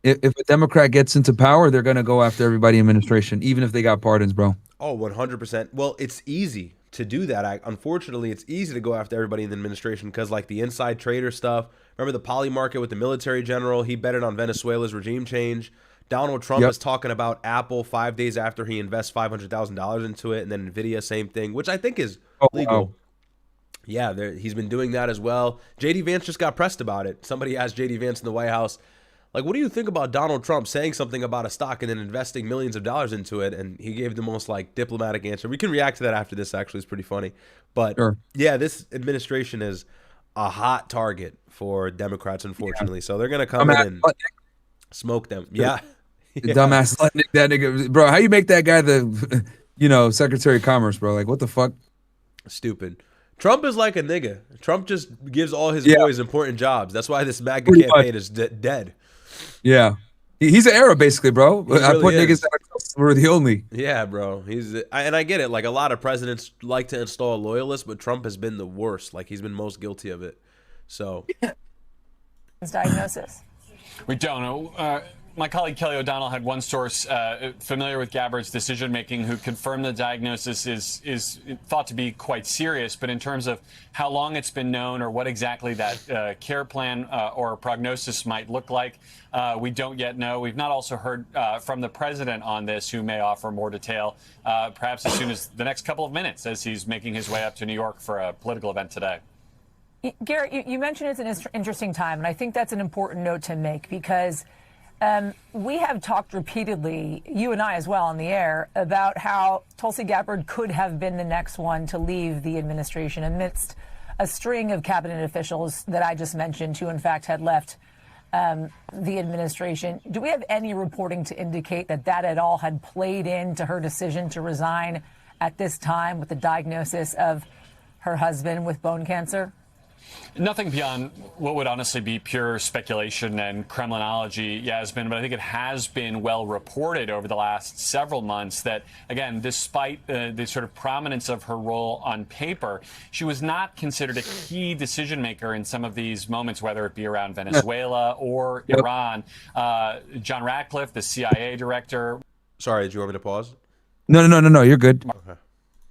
if a Democrat gets into power, they're going to go after everybody in administration, even if they got pardons, bro. Oh, 100%. Well, it's easy to do that. Unfortunately, it's easy to go after everybody in the administration because, like, the inside trader stuff. Remember the poly market with the military general? He betted on Venezuela's regime change. Donald Trump is talking about Apple 5 days after he invests $500,000 into it, and then Nvidia, same thing, which I think is legal. Wow. Yeah, he's been doing that as well. J.D. Vance just got pressed about it. Somebody asked J.D. Vance in the White House, like, what do you think about Donald Trump saying something about a stock and then investing millions of dollars into it? And he gave the most, like, diplomatic answer. We can react to that after this, actually. It's pretty funny. But, yeah, this administration is a hot target for Democrats, unfortunately. So they're going to come in and smoke them. Yeah. The dumbass Slutnik, that nigga. Bro, how you make that guy the, you know, Secretary of Commerce, bro? Like, what the fuck? Stupid. Trump is like a nigga. Trump just gives all his boys important jobs. That's why this MAGA campaign is dead. Yeah. He's an Arab, basically, bro. I really put is. niggas that were the only. Yeah, bro. And I get it. Like, a lot of presidents like to install loyalists, but Trump has been the worst. Like, he's been most guilty of it. So. Diagnosis. We don't know. My colleague Kelly O'Donnell had one source familiar with Gabbard's decision-making who confirmed the diagnosis is thought to be quite serious. But in terms of how long it's been known or what exactly that care plan or prognosis might look like, we don't yet know. We've not also heard from the president on this, who may offer more detail, perhaps as soon as the next couple of minutes as he's making his way up to New York for a political event today. Garrett, you mentioned it's an interesting time, and I think that's an important note to make because we have talked repeatedly, you and I as well on the air, about how Tulsi Gabbard could have been the next one to leave the administration amidst a string of cabinet officials that I just mentioned who, in fact, had left the administration. Do we have any reporting to indicate that that at all had played into her decision to resign at this time with the diagnosis of her husband with bone cancer? Nothing beyond what would honestly be pure speculation and Kremlinology, Yasmin, but I think it has been well reported over the last several months that, again, despite the sort of prominence of her role on paper, she was not considered a key decision maker in some of these moments, whether it be around Venezuela or Iran. John Ratcliffe, the CIA director. Sorry, did you want me to pause? No, you're good.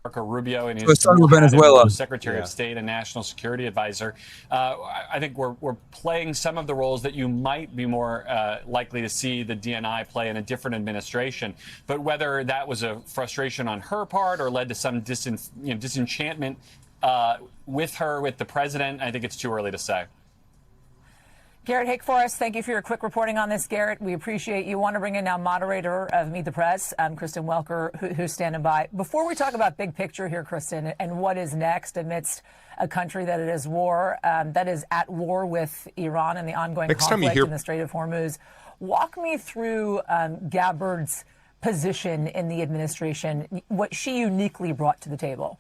Marco Rubio and his Venezuela Secretary of State and National Security Advisor. I think we're playing some of the roles that you might be more likely to see the DNI play in a different administration. But whether that was a frustration on her part or led to some disenchantment with the president, I think it's too early to say. Garrett Hake-Forrest, thank you for your quick reporting on this, Garrett. We appreciate you. Want to bring in now moderator of Meet the Press, Kristen Welker, who's standing by. Before we talk about big picture here, Kristen, and what is next amidst a country that is at war with Iran and the ongoing conflict in the Strait of Hormuz, walk me through Gabbard's position in the administration, what she uniquely brought to the table.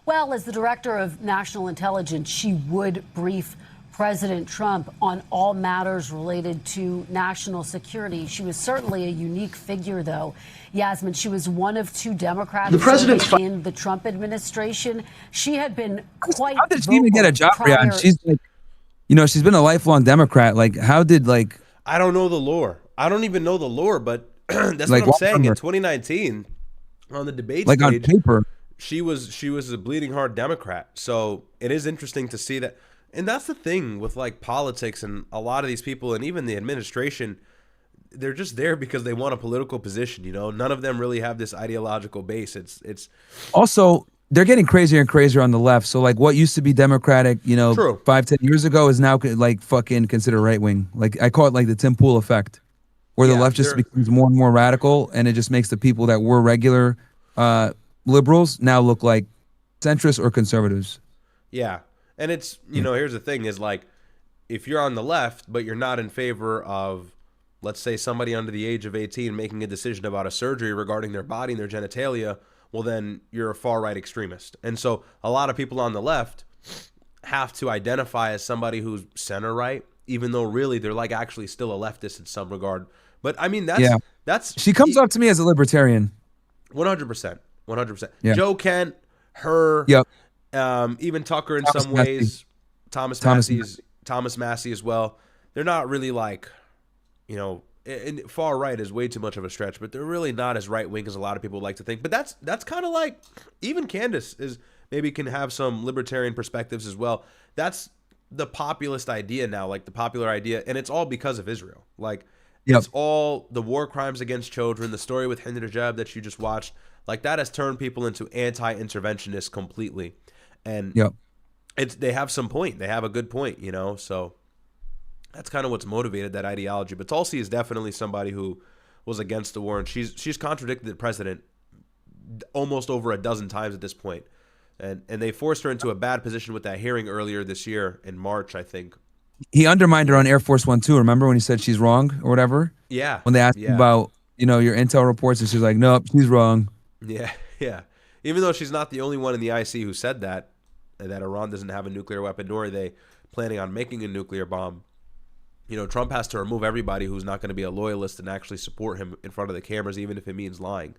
Well, as the director of national intelligence, she would brief President Trump on all matters related to national security. She was certainly a unique figure, though. Yasmin, she was one of two Democrats in the Trump administration. She had been quite How did she even get a job, Ryad? She's like You know, she's been a lifelong Democrat. Like, how did like? I don't know the lore. I don't even know the lore, but that's Like, what I'm saying. number? In 2019, on the debate Like on stage, paper. she was a bleeding heart Democrat. So it is interesting to see that. And that's the thing with like politics and a lot of these people and even the administration, they're just there because they want a political position. You know, none of them really have this ideological base. It's Also, they're getting crazier and crazier on the left. So like what used to be Democratic, you know, True. 5-10 years ago is now like fucking considered right wing. Like I call it like the Tim Pool effect, where the Yeah, left just they're- becomes more and more radical, and it just makes the people that were regular liberals now look like centrists or conservatives. Yeah. And it's, you know, here's the thing is like, if you're on the left, but you're not in favor of, let's say, somebody under the age of 18 making a decision about a surgery regarding their body and their genitalia, well, then you're a far right extremist. And so a lot of people on the left have to identify as somebody who's center right, even though really they're like actually still a leftist in some regard. But I mean, that's She comes off to me as a libertarian. 100%. 100%. Yeah. Joe Kent, her, Yep. even Tucker in Thomas some Massey. ways, Thomas Massey as well. They're not really like, you know, and far right is way too much of a stretch, but they're really not as right wing as a lot of people like to think. But that's kind of like even Candace is maybe can have some libertarian perspectives as well. That's the populist idea now, like the popular idea, and it's all because of Israel. Like it's all the war crimes against children, the story with Hajj that you just watched. Like that has turned people into anti-interventionists completely. And they have some point. They have a good point, you know. So that's kind of what's motivated that ideology. But Tulsi is definitely somebody who was against the war, and she's contradicted the president almost over a dozen times at this point. And they forced her into a bad position with that hearing earlier this year in March, I think. He undermined her on Air Force One too. Remember when he said she's wrong or whatever? Yeah. When they asked him about, you know, your intel reports, and she's like, nope, she's wrong. Yeah, yeah. Even though she's not the only one in the IC who said that Iran doesn't have a nuclear weapon, nor are they planning on making a nuclear bomb. You know, Trump has to remove everybody who's not going to be a loyalist and actually support him in front of the cameras, even if it means lying.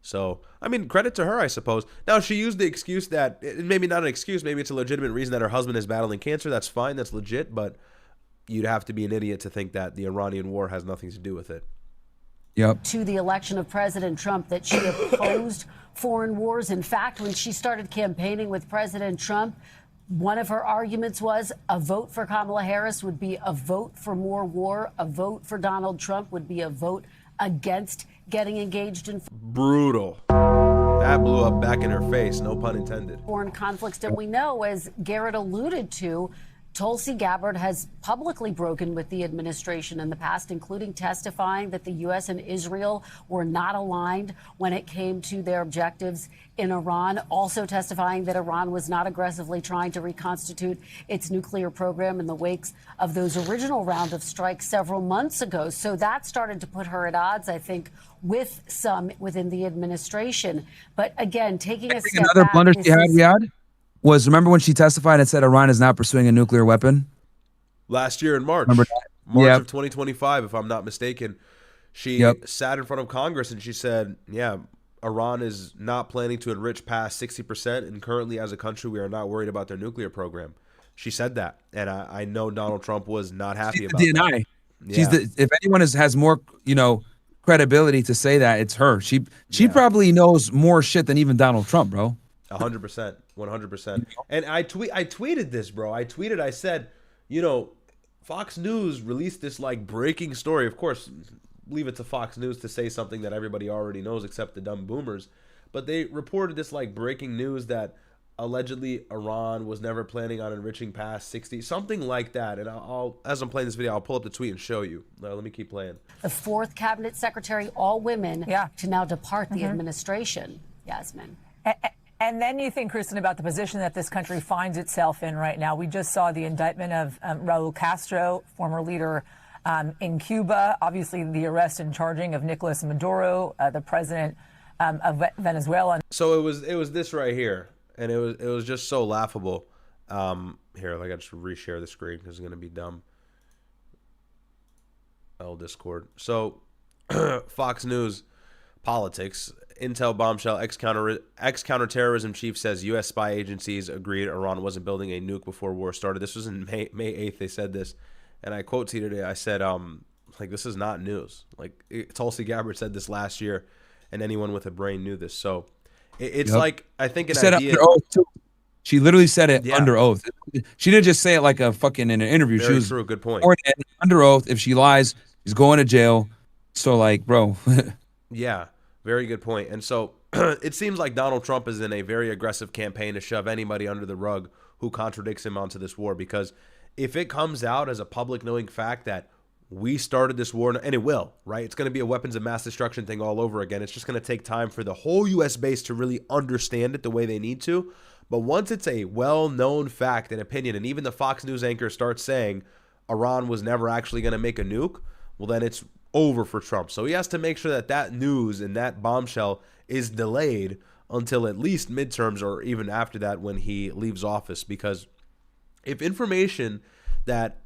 So, I mean, credit to her, I suppose. Now, she used the excuse that, maybe not an excuse, maybe it's a legitimate reason that her husband is battling cancer. That's fine, that's legit, but you'd have to be an idiot to think that the Iranian war has nothing to do with it. To the election of President Trump, that she opposed foreign wars. In fact, when she started campaigning with President Trump, one of her arguments was a vote for Kamala Harris would be a vote for more war. A vote for Donald Trump would be a vote against getting engaged in Brutal. That blew up back in her face, no pun intended. foreign conflicts. And we know, as Garrett alluded to, Tulsi Gabbard has publicly broken with the administration in the past, including testifying that the U.S. and Israel were not aligned when it came to their objectives in Iran, also testifying that Iran was not aggressively trying to reconstitute its nuclear program in the wake of those original round of strikes several months ago. So that started to put her at odds, I think, with some within the administration. But again, taking a step Another back, blunder this she had, is- Ryad, was remember when she testified and said Iran is not pursuing a nuclear weapon? Last year in March. Remember that? March of 2025, if I'm not mistaken. She sat in front of Congress and she said, yeah, Iran is not planning to enrich past 60%, and currently as a country we are not worried about their nuclear program. She said that, and I know Donald Trump was not happy about DNI. that. She's if anyone has more, you know, credibility to say that, it's her. She probably knows more shit than even Donald Trump, bro. 100%, 100%. And I tweeted this, bro. I said, you know, Fox News released this like breaking story. Of course, leave it to Fox News to say something that everybody already knows except the dumb boomers. But they reported this like breaking news that allegedly Iran was never planning on enriching past 60, something like that. And I'll as I'm playing this video, I'll pull up the tweet and show you. Let me keep playing. The fourth cabinet secretary, all women, to now depart the administration. Yasmin. And then you think, Kristen, about the position that this country finds itself in right now. We just saw the indictment of Raul Castro, former leader in Cuba, obviously the arrest and charging of Nicolas Maduro, the president of Venezuela. So it was this right here, and it was just so laughable. Here, like I just reshare the screen because it's gonna be dumb. Oh, Discord. So Fox News politics, Intel bombshell. Ex-counterterrorism chief says U.S. spy agencies agreed Iran wasn't building a nuke before war started. This was in May 8th. They said this, and I quote to you today. I said, like, this is not news. Like, Tulsi Gabbard said this last year, and anyone with a brain knew this. So it's like, I think an idea. Under oath too. She literally said it under oath. She didn't just say it like a fucking in an interview. Very she was true. Good point. Under oath. If she lies, she's going to jail. So, like, bro. Yeah, very good point. And so it seems like Donald Trump is in a very aggressive campaign to shove anybody under the rug who contradicts him onto this war. Because if it comes out as a public knowing fact that we started this war, and it will, right? It's going to be a weapons of mass destruction thing all over again. It's just going to take time for the whole U.S. base to really understand it the way they need to. But once it's a well-known fact and opinion, and even the Fox News anchor starts saying Iran was never actually going to make a nuke, well, then it's over for Trump. So he has to make sure that that news and that bombshell is delayed until at least midterms or even after that when he leaves office. Because if information that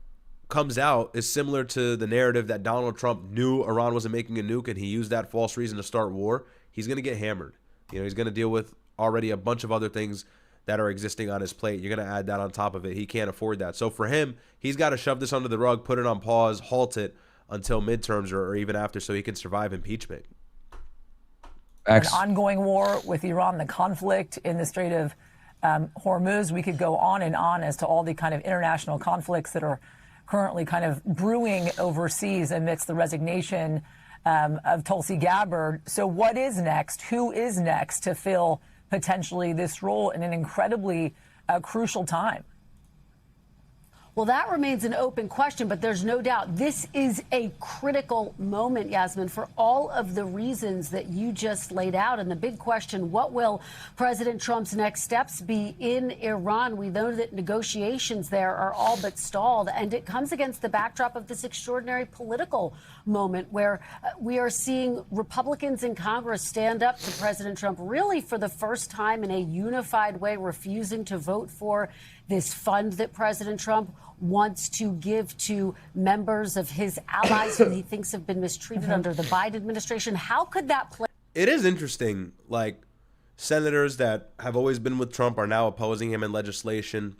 comes out is similar to the narrative that Donald Trump knew Iran wasn't making a nuke and he used that false reason to start war, he's going to get hammered. You know, he's going to deal with already a bunch of other things that are existing on his plate. You're going to add that on top of it. He can't afford that. So for him, he's got to shove this under the rug, put it on pause, halt it until midterms or even after so he can survive impeachment. An ongoing war with Iran, the conflict in the Strait of Hormuz. We could go on and on as to all the kind of international conflicts that are currently kind of brewing overseas amidst the resignation of Tulsi Gabbard. So what is next? Who is next to fill potentially this role in an incredibly crucial time? Well, that remains an open question, but there's no doubt this is a critical moment, Yasmin, for all of the reasons that you just laid out. And the big question, what will President Trump's next steps be in Iran? We know that negotiations there are all but stalled, and it comes against the backdrop of this extraordinary political moment where we are seeing Republicans in Congress stand up to President Trump really for the first time in a unified way, refusing to vote for this fund that President Trump wants to give to members of his allies who he thinks have been mistreated under the Biden administration. How could that play? It is interesting, like, senators that have always been with Trump are now opposing him in legislation,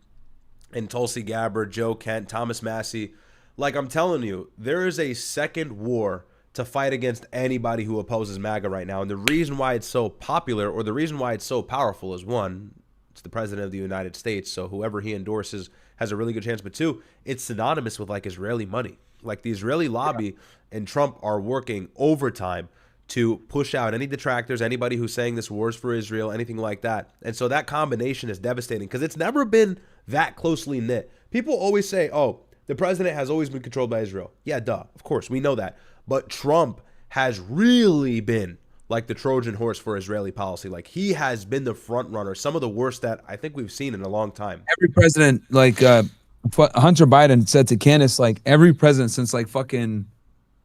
and Tulsi Gabbard, Joe Kent, Thomas Massey. Like, I'm telling you, there is a second war to fight against anybody who opposes MAGA right now. And the reason why it's so popular, or the reason why it's so powerful, is one, it's the president of the United States, so whoever he endorses has a really good chance. But two, it's synonymous with, like, Israeli money. Like, the Israeli lobby and Trump are working overtime to push out any detractors, anybody who's saying this war is for Israel, anything like that. And so that combination is devastating because it's never been that closely knit. People always say, oh, the president has always been controlled by Israel. Yeah, duh. Of course, we know that. But Trump has really been like the Trojan horse for Israeli policy. Like, he has been the front runner, some of the worst that I think we've seen in a long time. Every president, like Hunter Biden said to Candace, like every president since like fucking,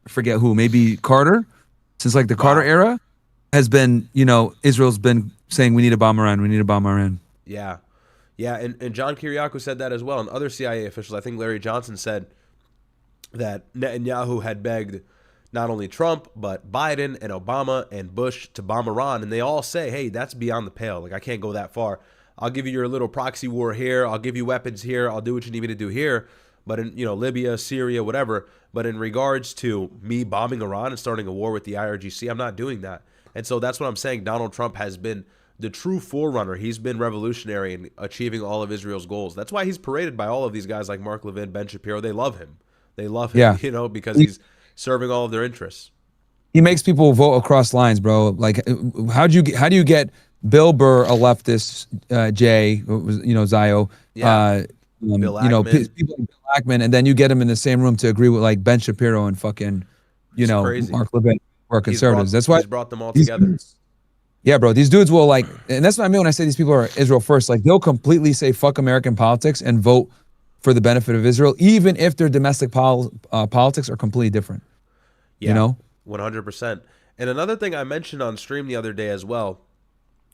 I forget who, maybe Carter, since like the Carter era, has been, you know, Israel's been saying we need to bomb Iran, we need to bomb Iran. Yeah. Yeah, and John Kiriakou said that as well. And other CIA officials, I think Larry Johnson said that Netanyahu had begged not only Trump, but Biden and Obama and Bush to bomb Iran. And they all say, hey, that's beyond the pale. Like, I can't go that far. I'll give you your little proxy war here. I'll give you weapons here. I'll do what you need me to do here. But in, you know, Libya, Syria, whatever. But in regards to me bombing Iran and starting a war with the IRGC, I'm not doing that. And so that's what I'm saying. Donald Trump has been the true forerunner. He's been revolutionary in achieving all of Israel's goals. That's why he's paraded by all of these guys like Mark Levin, Ben Shapiro. They love him. They love him, you know, because he's serving all of their interests. He makes people vote across lines, bro. Like, how do you get Bill Burr, a leftist, Jay, you know, Zio, Bill you know, people like Bill Ackman, and then you get him in the same room to agree with like Ben Shapiro and fucking, you know, crazy. Mark Levin, or conservatives. That's why he's brought them all together. Yeah, bro. These dudes will like, and that's what I mean when I say these people are Israel first. Like, they'll completely say fuck American politics and vote for the benefit of Israel, even if their domestic politics are completely different. Yeah, you know, 100%. And another thing I mentioned on stream the other day as well,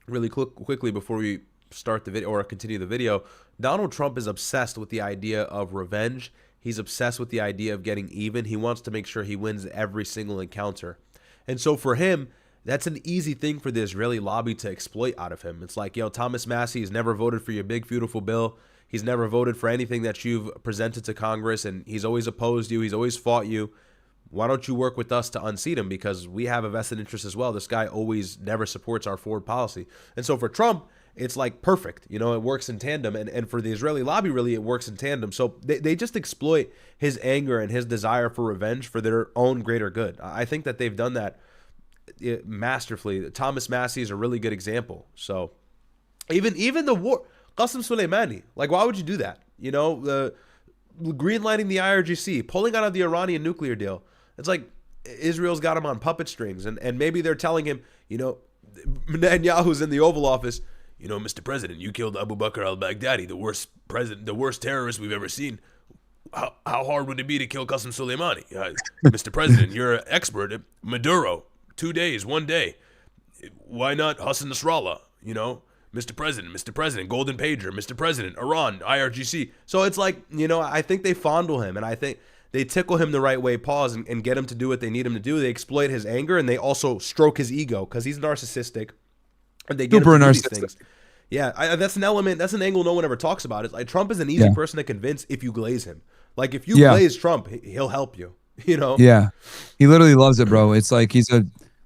really quickly before we start the video or continue the video, Donald Trump is obsessed with the idea of revenge. He's obsessed with the idea of getting even. He wants to make sure he wins every single encounter. And so for him, that's an easy thing for the Israeli lobby to exploit out of him. It's like, yo, Thomas Massie has never voted for your big, beautiful bill. He's never voted for anything that you've presented to Congress, and he's always opposed you. He's always fought you. Why don't you work with us to unseat him? Because we have a vested interest as well. This guy always never supports our forward policy. And so for Trump, it's like perfect. You know, it works in tandem. And for the Israeli lobby, really, it works in tandem. So they just exploit his anger and his desire for revenge for their own greater good. I think that they've done that masterfully. Thomas Massie is a really good example. So even the war, Qasem Soleimani, like, why would you do that? You know, the greenlighting the IRGC, pulling out of the Iranian nuclear deal. It's like Israel's got him on puppet strings, and maybe they're telling him, you know, Netanyahu's in the Oval Office, you know, Mr. President, you killed Abu Bakr al-Baghdadi, the worst president, the worst terrorist we've ever seen. How hard would it be to kill Qasem Soleimani? Mr. President, you're an expert. Maduro, 2 days, 1 day. Why not Hassan Nasrallah? You know, Mr. President, Golden Pager, Mr. President, Iran, IRGC. So it's like, you know, I think they fondle him, and I think they tickle him the right way, pause, and get him to do what they need him to do. They exploit his anger, and they also stroke his ego because he's narcissistic. And they get him to do these things. Yeah, that's an element. That's an angle no one ever talks about. It's like Trump is an easy person to convince if you glaze him. Like if you glaze Trump, he'll help you. You know? Yeah, he literally loves it, bro. It's like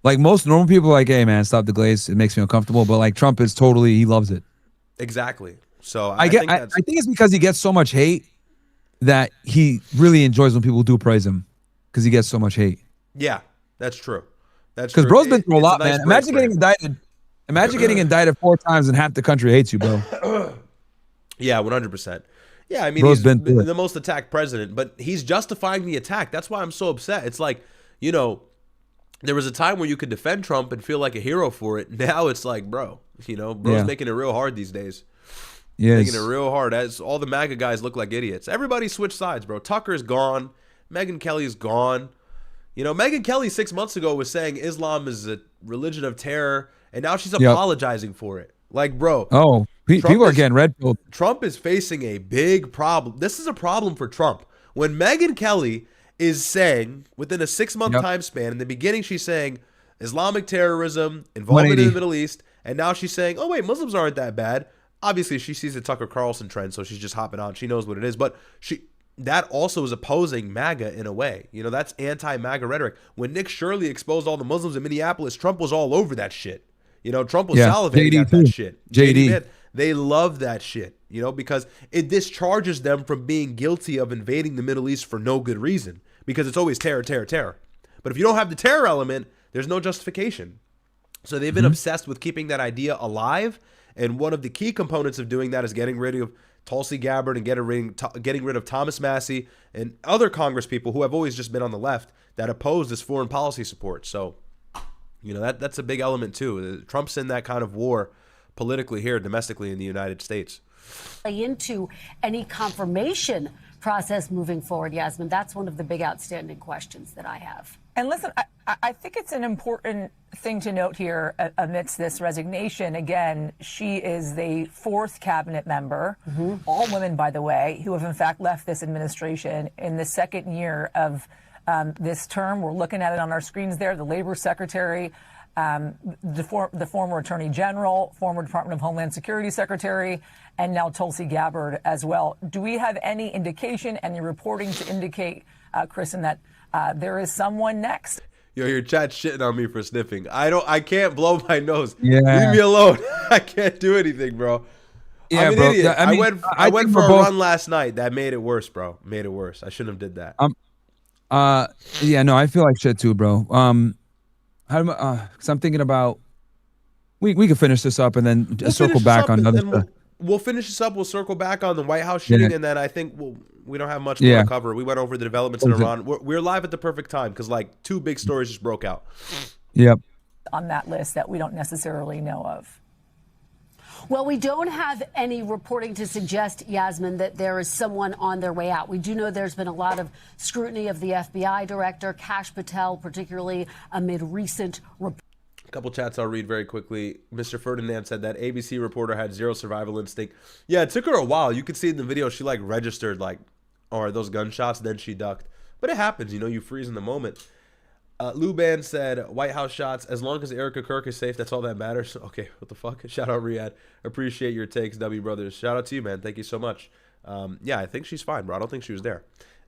like most normal people are like, hey man, stop the glaze. It makes me uncomfortable. But like Trump is totally, he loves it. Exactly. So I think it's because he gets so much hate that he really enjoys when people do praise him because he gets so much hate. Yeah, that's true. That's because bro's been through a lot, man. Imagine getting indicted. Imagine getting indicted 4 times and half the country hates you, bro. Yeah, 100%. Yeah, I mean, bro's he's been the most attacked president, but he's justifying the attack. That's why I'm so upset. It's like, you know, there was a time where you could defend Trump and feel like a hero for it. Now it's like, bro, you know, bro's making it real hard these days. Yes. Making it real hard. As all the MAGA guys look like idiots. Everybody switched sides, bro. Tucker's gone. Megyn Kelly's gone. You know, Megyn Kelly 6 months ago was saying Islam is a religion of terror, and now she's apologizing for it. Like, bro. Oh, people are getting red pilled. Trump is facing a big problem. This is a problem for Trump. When Megyn Kelly is saying, within a 6-month time span, in the beginning she's saying Islamic terrorism, involvement in the Middle East, and now she's saying, oh wait, Muslims aren't that bad. Obviously, she sees the Tucker Carlson trend, so she's just hopping on. She knows what it is, but that also is opposing MAGA in a way. You know, that's anti-MAGA rhetoric. When Nick Shirley exposed all the Muslims in Minneapolis, Trump was all over that shit. You know, Trump was salivating at that shit. JD, man, they love that shit, you know, because it discharges them from being guilty of invading the Middle East for no good reason, because it's always terror, terror, terror. But if you don't have the terror element, there's no justification. So they've been obsessed with keeping that idea alive. And one of the key components of doing that is getting rid of Tulsi Gabbard and getting rid of Thomas Massie and other Congress people who have always just been on the left that oppose this foreign policy support. So, you know, that's a big element too. Trump's in that kind of war politically here, domestically in the United States. Into any confirmation process moving forward, Yasmin? That's one of the big outstanding questions that I have. And listen, I think it's an important thing to note here amidst this resignation. Again, she is the 4th cabinet member, all women, by the way, who have in fact left this administration in the 2nd year of this term. We're looking at it on our screens there. The Labor Secretary, the former Attorney General, former Department of Homeland Security Secretary, and now Tulsi Gabbard as well. Do we have any indication, any reporting to indicate, Kristen, that there is someone next? Yo, your chat's shitting on me for sniffing. I can't blow my nose. Yeah. Leave me alone. I can't do anything, bro. Yeah, I'm an bro. idiot. I went for a both... run last night. That made it worse, bro. Made it worse. I shouldn't have did that. Yeah, no, I feel like shit too, bro. How do I, cause I'm thinking about we can finish this up and then circle back on another stuff. We'll finish this up. We'll circle back on the White House shooting, and then I think we don't have much more to cover. We went over the developments in Iran. We're live at the perfect time because like 2 big stories just broke out. Yep. On that list that we don't necessarily know of. Well, we don't have any reporting to suggest, Yasmin, that there is someone on their way out. We do know there's been a lot of scrutiny of the FBI director, Kash Patel, particularly amid recent reports. A couple chats I'll read very quickly. Mr. Ferdinand said that ABC reporter had zero survival instinct. Yeah, it took her a while. You could see in the video she like registered like, oh, are those gunshots? Then she ducked. But it happens, you know, you freeze in the moment. Luban said, White House shots, as long as Erica Kirk is safe, that's all that matters. Okay, what the fuck? Shout out Ryad. Appreciate your takes, W Brothers. Shout out to you, man. Thank you so much. Yeah, I think she's fine, bro. I don't think she was there.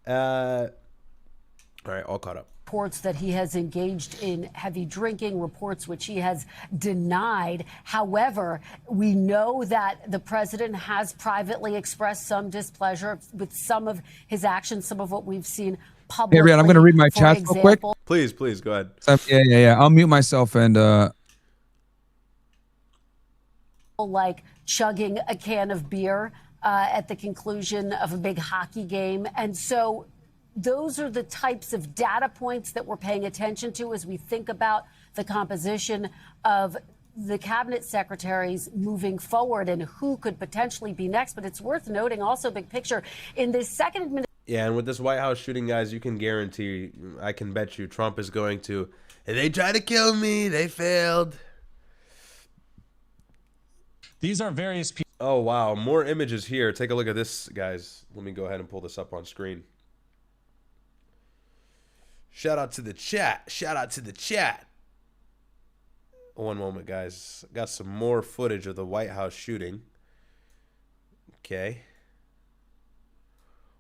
All right, all caught up. Reports that he has engaged in heavy drinking, reports which he has denied. However, we know that the president has privately expressed some displeasure with some of his actions, some of what we've seen publicly. Hey, Ryad, I'm going to read my chat real quick. Please, go ahead. Yeah. I'll mute myself and... like chugging a can of beer at the conclusion of a big hockey game. And so those are the types of data points that we're paying attention to as we think about the composition of the cabinet secretaries moving forward and who could potentially be next. But it's worth noting also, big picture, in this second administration. Yeah, and with this White House shooting, guys, you can guarantee, I can bet you, Trump is going to, they tried to kill me, they failed. These are various people. Oh, wow. More images here. Take a look at this, guys. Let me go ahead and pull this up on screen. Shout out to the chat. Shout out to the chat. One moment, guys. Got some more footage of the White House shooting. Okay.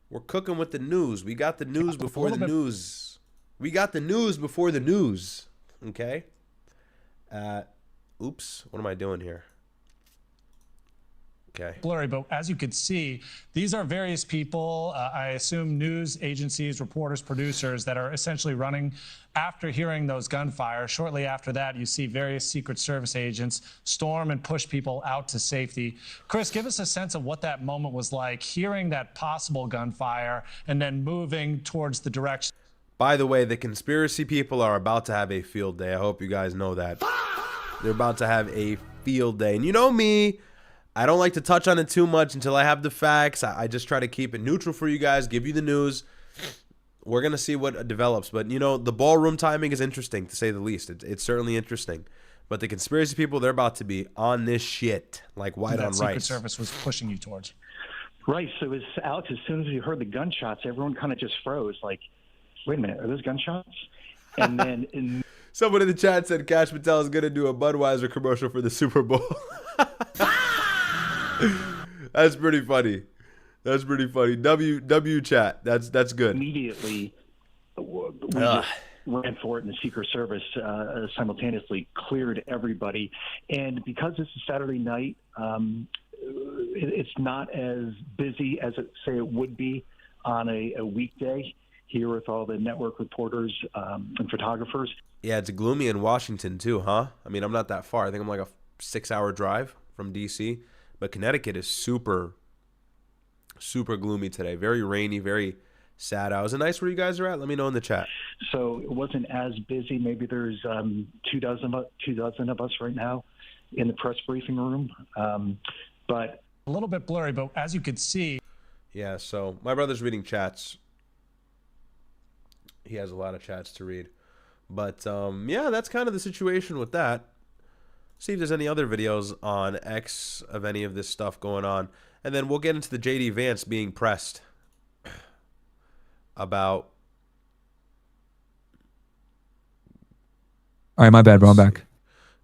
We're cooking with the news. We got the news before the news. We got the news before the news. Okay. Oops. What am I doing here? Okay. Blurry, but as you could see, these are various people, I assume news agencies, reporters, producers that are essentially running after hearing those gunfire. Shortly after that, you see various Secret Service agents storm and push people out to safety. Chris, give us a sense of what that moment was like, hearing that possible gunfire and then moving towards the direction. By the way, the conspiracy people are about to have a field day. I hope you guys know that. They're about to have a field day. And you know me, I don't like to touch on it too much until I have the facts. I just try to keep it neutral for you guys, give you the news. We're going to see what develops. But, you know, the ballroom timing is interesting, to say the least. It's certainly interesting. But the conspiracy people, they're about to be on this shit, like white on rice. Secret Service was pushing you towards. Right. So, Alex, as soon as you heard the gunshots, everyone kind of just froze. Like, wait a minute, are those gunshots? And then... Someone in the chat said Cash Patel is going to do a Budweiser commercial for the Super Bowl. That's pretty funny. That's pretty funny. W chat. That's good. Immediately, we just ran for it, and the Secret Service simultaneously cleared everybody. And because this is Saturday night, it's not as busy as it would be on a weekday here with all the network reporters and photographers. Yeah, it's gloomy in Washington too, huh? I mean, I'm not that far. I think I'm like a 6-hour drive from D.C., but Connecticut is super, super gloomy today. Very rainy, very sad. Is it nice where you guys are at? Let me know in the chat. So it wasn't as busy. Maybe there's 24 of us right now in the press briefing room. But a little bit blurry, but as you could see. Yeah, so my brother's reading chats. He has a lot of chats to read. But, yeah, that's kind of the situation with that. See if there's any other videos on X of any of this stuff going on. And then we'll get into the J.D. Vance being pressed about... All right, my bad, bro. I'm back.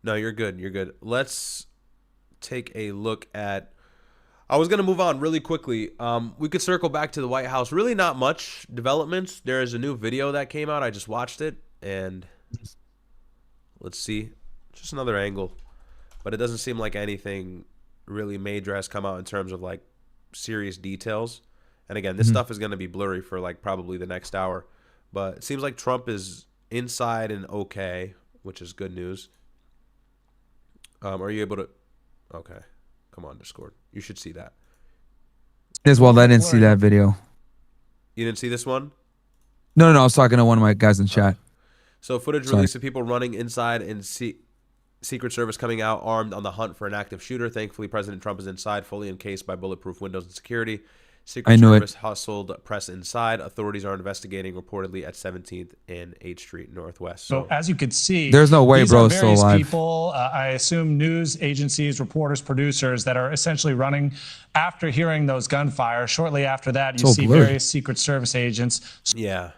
No, you're good. You're good. Let's take a look at... I was going to move on really quickly. We could circle back to the White House. Really not much developments. There is a new video that came out. I just watched it. And let's see. Just another angle. But it doesn't seem like anything really major has come out in terms of like serious details. And again, this stuff is going to be blurry for like probably the next hour. But it seems like Trump is inside and okay, which is good news. Are you able to... Okay. Come on, Discord. You should see that. As well, I didn't see that video. You didn't see this one? No. I was talking to one of my guys in chat. So footage released of people running inside and Secret Service coming out armed on the hunt for an active shooter. Thankfully, President Trump is inside, fully encased by bulletproof windows and security. Secret Service hustled press inside. Authorities are investigating reportedly at 17th and 8th Street Northwest. So as you could see, there's no way, bro, it's still alive. People, I assume news agencies, reporters, producers that are essentially running after hearing those gunfire. Shortly after that, you see various Secret Service agents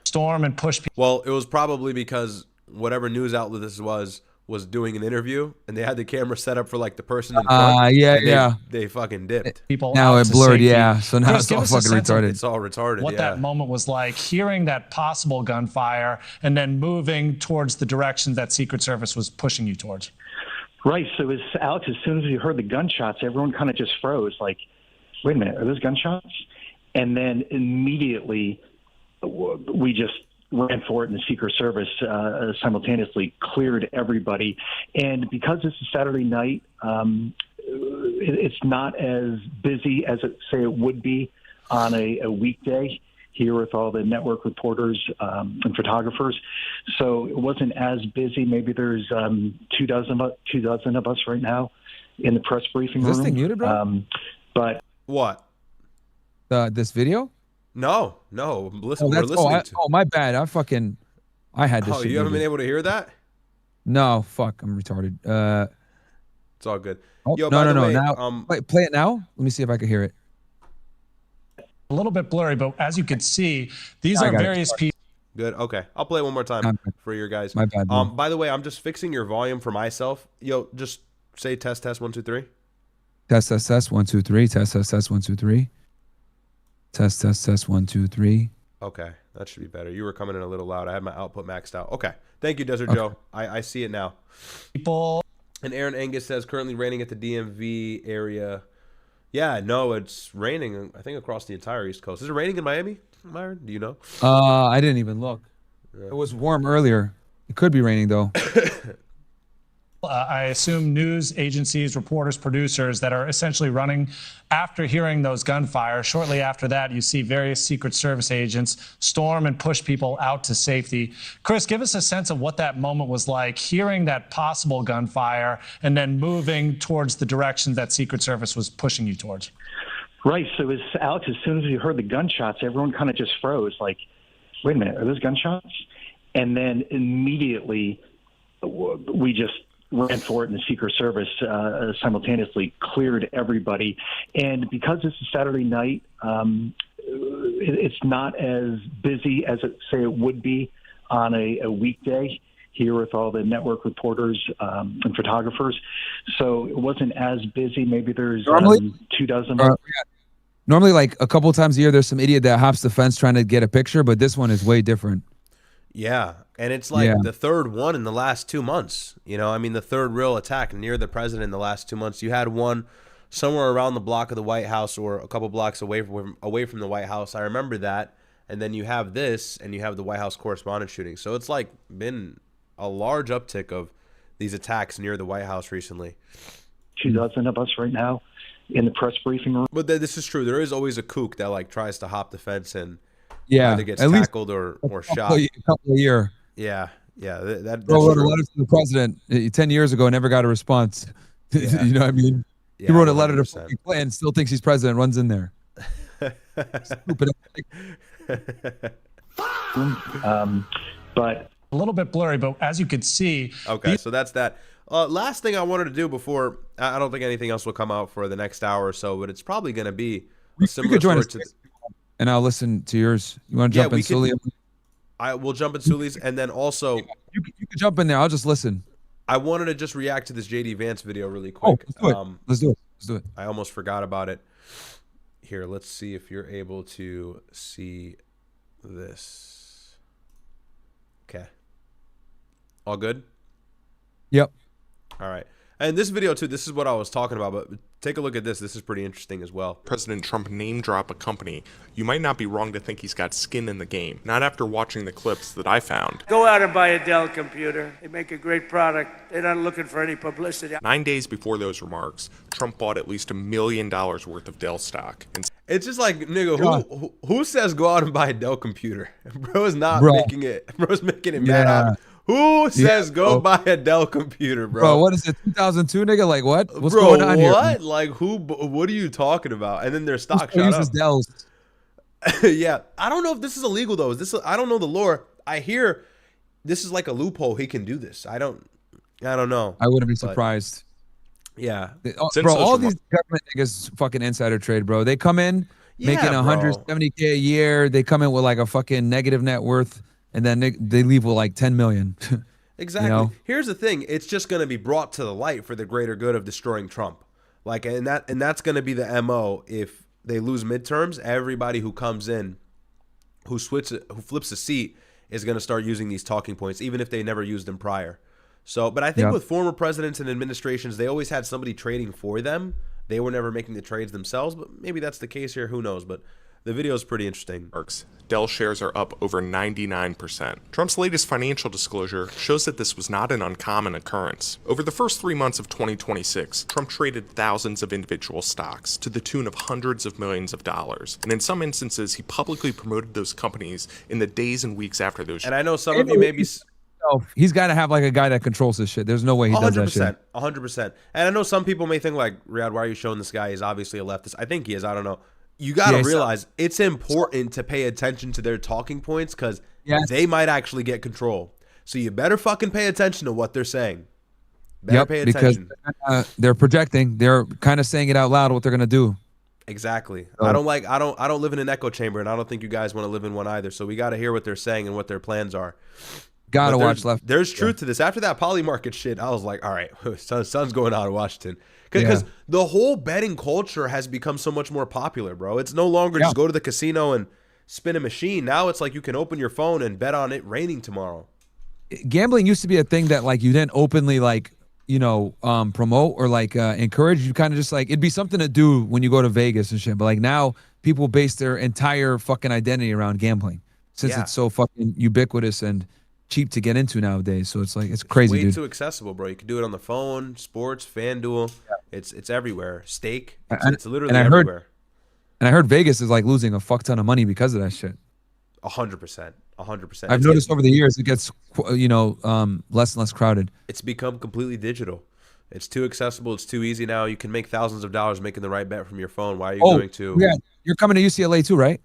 storm and push people. Well, it was probably because whatever news outlet this was doing an interview, and they had the camera set up for like the person in front. Yeah. They fucking dipped. People Now out it to blurred, safety. yeah. So now Chris, it's give all us a fucking sense of retarded. It's all retarded. what that moment was like, hearing that possible gunfire and then moving towards the direction that Secret Service was pushing you towards. Right. So as Alex, as soon as we heard the gunshots, everyone kind of just froze. Like, wait a minute, are those gunshots? And then immediately we just ran for it, and the Secret Service simultaneously cleared everybody. And because this is Saturday night, it's not as busy as it would be on a weekday here with all the network reporters and photographers. So it wasn't as busy. Maybe there's 24 of us right now in the press briefing room. Is this thing muted, bro? But What? This video? No. Listen, we're Oh, listening to. my bad. I had this. Oh, shit you haven't been muted. able to hear that? No, fuck. I'm retarded. It's all good. Oh, Yo, by the way, Now, play it now. Let me see if I can hear it. A little bit blurry, but as you can see, these I are got it. various people. Good. Okay. I'll play it one more time for your guys. My bad, bro. By the way, I'm just fixing your volume for myself. Yo, just say test 1 2 3. Test 1 2 3. Test 1 2 3. Test 1 2 3. Okay, that should be better. You were coming in a little loud. I had my output maxed out. Okay. Thank you, Desert Joe. I see it now. People. And Aaron Angus says currently raining at the DMV area. Yeah, no, it's raining, I think, across the entire East Coast. Is it raining in Miami, Myron? Do you know? I didn't even look. Yeah. It was warm earlier. It could be raining though. I assume news agencies, reporters, producers that are essentially running after hearing those gunfire. Shortly after that, you see various Secret Service agents storm and push people out to safety. Chris, give us a sense of what that moment was like, hearing that possible gunfire and then moving towards the direction that Secret Service was pushing you towards. right. So as Alex, as soon as we heard the gunshots, everyone kind of just froze. Like, wait a minute, are those gunshots? And then immediately we just ran for it, and the Secret Service simultaneously cleared everybody. And because this is Saturday night, it's not as busy as it would be on a weekday here with all the network reporters and photographers. So it wasn't as busy. Maybe there's 24. Normally, like a couple times a year, there's some idiot that hops the fence trying to get a picture, but this one is way different. Yeah, and it's like the third one in the last 2 months. You know, I mean, the third real attack near the president in the last 2 months. You had one somewhere around the block of the White House or a couple blocks away from the White House. I remember that. And then you have this, and you have the White House correspondent shooting. So it's like been a large uptick of these attacks near the White House recently. 24 of us right now in the press briefing room. But this is true. There is always a kook that like tries to hop the fence and either gets at least tackled or shot. A couple of years. Yeah. That's Bro wrote a true. letter to the president 10 years ago, never got a response. Yeah. You know what I mean? Yeah, he wrote a letter to 100%. fucking Clinton, still thinks he's president, runs in there. Stupid. But A little bit blurry, but as you can see. Okay, so that's that. Last thing I wanted to do before, I don't think anything else will come out for the next hour or so, but it's probably going to be a You similar could join story us, to. and I'll listen to yours. You want to jump in, Sully? I will jump in Sully's, and then also You can jump in there. I'll just listen. I wanted to just react to this JD Vance video really quick. Let's do it. Let's do it. I almost forgot about it. Here, let's see if you're able to see this. Okay. All good? Yep. All right. And this video, too, this is what I was talking about, but take a look at this. This is pretty interesting as well. President Trump name drop a company. You might not be wrong to think he's got skin in the game. Not after watching the clips that I found. Go out and buy a Dell computer. They make a great product. They're not looking for any publicity. 9 days before those remarks, Trump bought at least $1 million worth of Dell stock. And It's just like, nigga, who says go out and buy a Dell computer? Bro's not making it. Bro's making it mad obvious. Who says go buy a Dell computer, bro? Bro, what is it, 2002, nigga? Like, what? What's Bro, going on here? what? Like, what are you talking about? And then their stock shot uses up. Dells? Yeah. I don't know if this is illegal, though. I don't know the lore. I hear this is like a loophole. He can do this. I don't know. I wouldn't be surprised. Yeah. Bro, all these government niggas fucking insider trade, bro. They come in making $170K a year. They come in with like a fucking negative net worth, and then they leave with like 10 million. Exactly. You know? Here's the thing. It's just going to be brought to the light for the greater good of destroying Trump. Like, and that's going to be the MO if they lose midterms. Everybody who comes in, who flips a seat, is going to start using these talking points, even if they never used them prior. So, but I think with former presidents and administrations, they always had somebody trading for them. They were never making the trades themselves, but maybe that's the case here. Who knows? But the video is pretty interesting. Dell shares are up over 99%. Trump's latest financial disclosure shows that this was not an uncommon occurrence. Over the first 3 months of 2026, Trump traded thousands of individual stocks to the tune of hundreds of millions of dollars. And in some instances, he publicly promoted those companies in the days and weeks after those. And I know some of you may be... He's got to have like a guy that controls this shit. There's no way he does that shit. 100%. And I know some people may think like, Ryad, why are you showing this guy? He's obviously a leftist. I think he is. I don't know. You got to realize it's important to pay attention to their talking points because they might actually get control. So you better fucking pay attention to what they're saying. Better pay attention. Because they're projecting. They're kind of saying it out loud what they're going to do. Exactly. I don't live in an echo chamber, and I don't think you guys want to live in one either. So we got to hear what they're saying and what their plans are. Gotta watch left. There's truth to this. After that poly market shit, I was like, all right, sun's going out of Washington. Because the whole betting culture has become so much more popular, bro. It's no longer just go to the casino and spin a machine. Now it's like you can open your phone and bet on it raining tomorrow. Gambling used to be a thing that like you didn't openly like, promote or like encourage. You kind of just like, it'd be something to do when you go to Vegas and shit. But like now people base their entire fucking identity around gambling since it's so fucking ubiquitous and cheap to get into nowadays. So it's like it's crazy, way dude. Too accessible, bro. You can do it on the phone, sports, FanDuel. It's everywhere. Stake. It's literally everywhere. And I heard Vegas is like losing a fuck ton of money because of that shit. 100%. 100%. I've noticed over the years it gets less and less crowded. It's become completely digital. It's too accessible. It's too easy now. You can make thousands of dollars making the right bet from your phone. Why are you going to? Yeah, you're coming to UCLA too, right?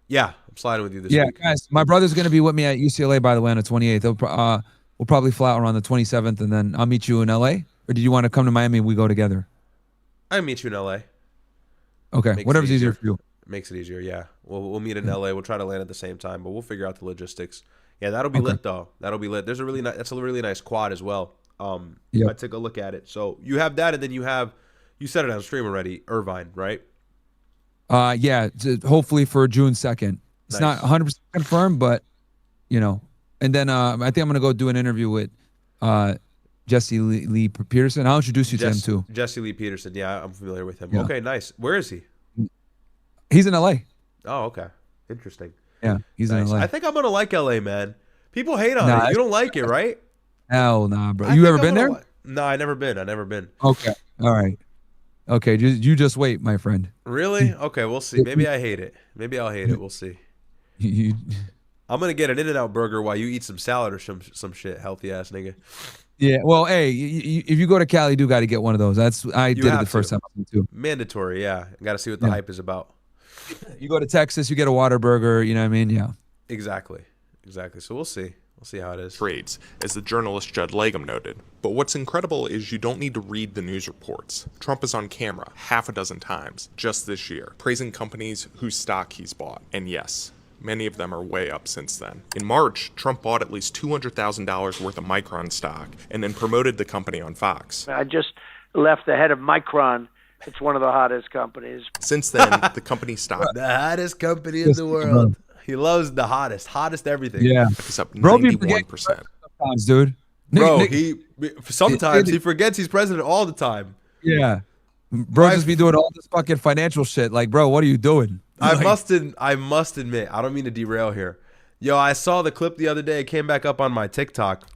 Yeah, I'm sliding with you this week. Yeah, guys, my brother's going to be with me at UCLA, by the way, on the 28th. We'll probably fly out around the 27th, and then I'll meet you in LA. Or did you want to come to Miami and we go together? I meet you in LA. Okay, whatever's easier for you. Makes it easier, yeah. We'll meet in LA. We'll try to land at the same time, but we'll figure out the logistics. Yeah, that'll be lit though. That'll be lit. That's a really nice quad as well. I took a look at it. So you have that, and then you said it on stream already, Irvine, right? Hopefully for June 2nd. It's not 100% confirmed, but and then I think I'm gonna go do an interview with Jesse Lee Peterson. I'll introduce you to him too. Jesse Lee Peterson, yeah, I'm familiar with him. Yeah. Okay, nice. Where is he? He's in LA. Oh, okay, interesting. Yeah, he's in LA. I think I'm gonna like LA, man. People hate on it. You don't like it, right? Hell nah, bro. You ever been there? No, I never been. Okay, all right. Okay, you just wait, my friend. Really? Okay, we'll see. Maybe I hate it. Maybe I'll hate it. We'll see. I'm gonna get an In-N-Out burger while you eat some salad or some shit, healthy ass nigga. Yeah. Well, hey, if you go to Cali, you do got to get one of those. I did it the first time too. Mandatory, yeah. Got to see what the hype is about. You go to Texas, you get a Whataburger. You know what I mean? Yeah. Exactly. So we'll see. We'll see how it is. Trades, as the journalist Chud noted. But what's incredible is you don't need to read the news reports. Trump is on camera half a dozen times just this year, praising companies whose stock he's bought. And yes, many of them are way up since then. In March, Trump bought at least $200,000 worth of Micron stock and then promoted the company on Fox. I just left the head of Micron. It's one of the hottest companies. Since then, the company stock... the hottest company in the world. He loves the hottest everything. Yeah. It's up 91%. Sometimes, dude. Bro, he forgets he's president all the time. Yeah. Bro just be doing all this fucking financial shit. Like, bro, what are you doing? I must admit, I don't mean to derail here. Yo, I saw the clip the other day. It came back up on my TikTok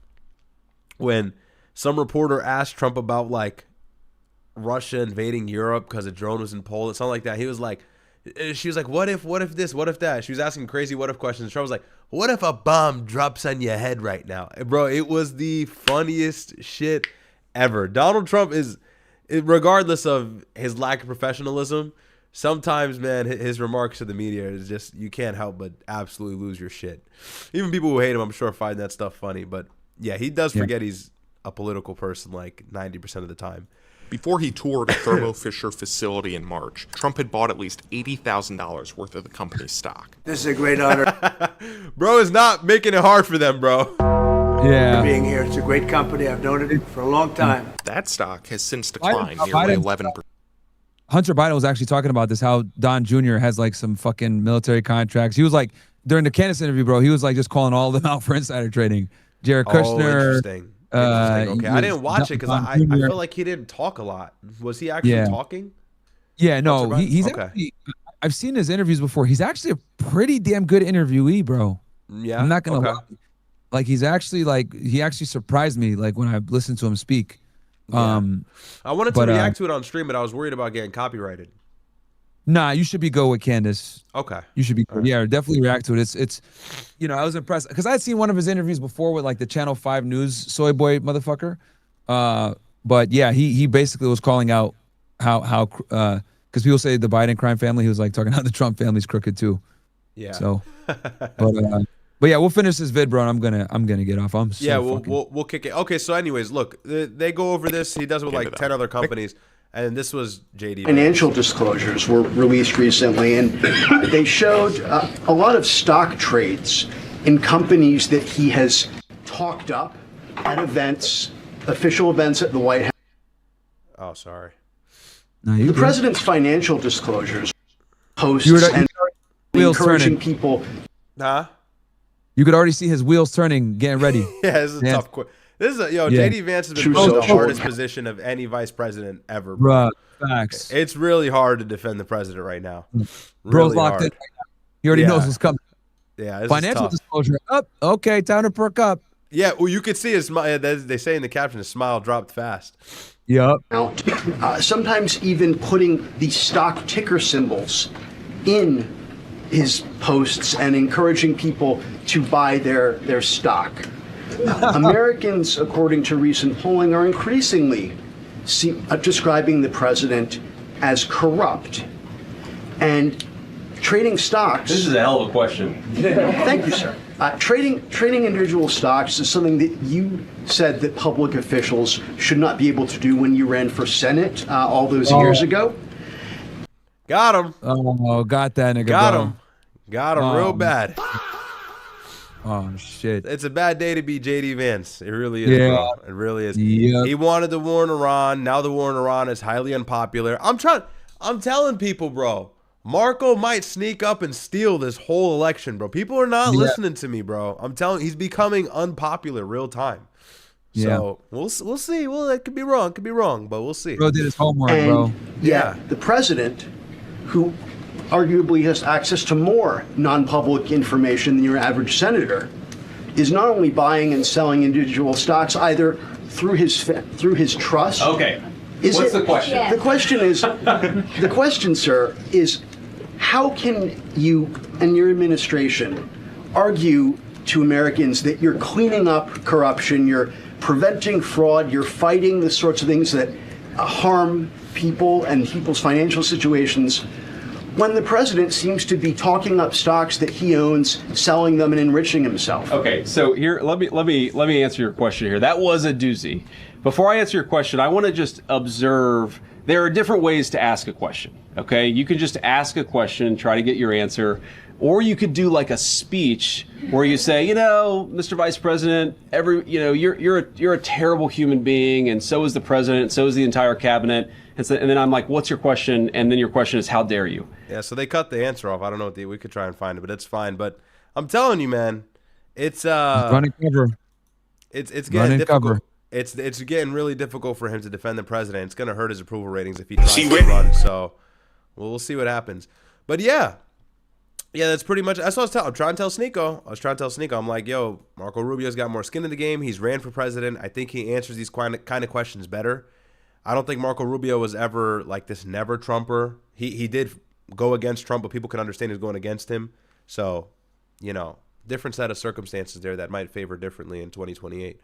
when some reporter asked Trump about like Russia invading Europe because a drone was in Poland, something like that. She was like, what if this, what if that? She was asking crazy what if questions. Trump was like, what if a bomb drops on your head right now? Bro, it was the funniest shit ever. Donald Trump is, regardless of his lack of professionalism, sometimes, man, his remarks to the media is just, you can't help but absolutely lose your shit. Even people who hate him, I'm sure, find that stuff funny. But yeah, he does forget he's a political person like 90% of the time. Before he toured a Thermo Fisher facility in March, Trump had bought at least $80,000 worth of the company's stock. This is a great honor. Bro is not making it hard for them, bro. for being here. It's a great company. I've known it for a long time. That stock has since declined nearly 11%. Hunter Biden was actually talking about this, how Don Jr. has like some fucking military contracts. He was like, during the Candace interview, bro, he was like just calling all of them out for insider trading. Jared Kushner. Interesting. Okay, I didn't watch it because I feel like he didn't talk a lot. Was he actually talking? Yeah, no, he's actually, I've seen his interviews before. He's actually a pretty damn good interviewee, bro. Yeah, I'm not gonna lie. Like he actually surprised me. Like when I listened to him speak. Yeah. I wanted to react to it on stream, but I was worried about getting copyrighted. Nah, you should be go with Candace. Okay. You should be yeah, definitely react to it. It's I was impressed because I'd seen one of his interviews before with like the Channel 5 News soy boy motherfucker. But yeah, he basically was calling out how because people say the Biden crime family, he was like talking how the Trump family's crooked too. Yeah. So but yeah, we'll finish this vid, bro. And I'm gonna get off. We'll kick it. Okay, so anyways, look, they go over this. He does it with like 10 other companies, and this was JD. Financial disclosures were released recently, and they showed a lot of stock trades in companies that he has talked up at events, official events at the White House. Oh, sorry. No, the president's financial disclosures, posts, and encouraging people. Huh? You could already see his wheels turning, getting ready. Yeah, this is a tough question. This is JD Vance has been put in the hardest position of any vice president ever. Bruh, facts. It's really hard to defend the president right now. Bro's locked in. He already knows what's coming. Yeah, financial disclosure up. Okay, time to perk up. Yeah, well, you could see his smile. They say in the caption, his smile dropped fast. Yep. Sometimes even putting the stock ticker symbols in his posts and encouraging people to buy their stock. Americans, according to recent polling, are increasingly describing the president as corrupt. And trading stocks... This is a hell of a question. Thank you, sir. Trading individual stocks is something that you said that public officials should not be able to do when you ran for Senate all those years ago. Got him. Oh, got that nigga. Got him real bad. Oh shit! It's a bad day to be JD Vance. It really is. Yeah, bro. It really is. Yep. He wanted the war in Iran. Now the war in Iran is highly unpopular. I'm telling people, bro. Marco might sneak up and steal this whole election, bro. People are not listening to me, bro. I'm telling. He's becoming unpopular real time. So we'll see. Well, it could be wrong, but we'll see. Bro did his homework, bro. Yeah, the president, who arguably has access to more non-public information than your average senator, is not only buying and selling individual stocks either through his trust. Okay. What's the question? The question is, the question, sir, is how can you and your administration argue to Americans that you're cleaning up corruption, you're preventing fraud, you're fighting the sorts of things that harm people and people's financial situations, when the president seems to be talking up stocks that he owns, selling them, and enriching himself? Okay, so here, let me answer your question here. That was a doozy. Before I answer your question, I want to just observe there are different ways to ask a question. Okay, you can just ask a question, try to get your answer, or you could do like a speech where you say, Mr. Vice President, you're a terrible human being, and so is the president, so is the entire cabinet. And then I'm like, what's your question? And then your question is, how dare you? Yeah, so they cut the answer off. I don't know we could try and find it, but it's fine. But I'm telling you, man, it's running cover. It's getting difficult. It's getting really difficult for him to defend the president. It's gonna hurt his approval ratings if he tries to run. So we'll see what happens. But yeah, that's pretty much. That's what I'm trying to tell Sneeko. I'm like, yo, Marco Rubio's got more skin in the game. He's ran for president. I think he answers these kind of questions better. I don't think Marco Rubio was ever like this never Trumper. He did go against Trump, but people can understand he's going against him. So, different set of circumstances there that might favor differently in 2028.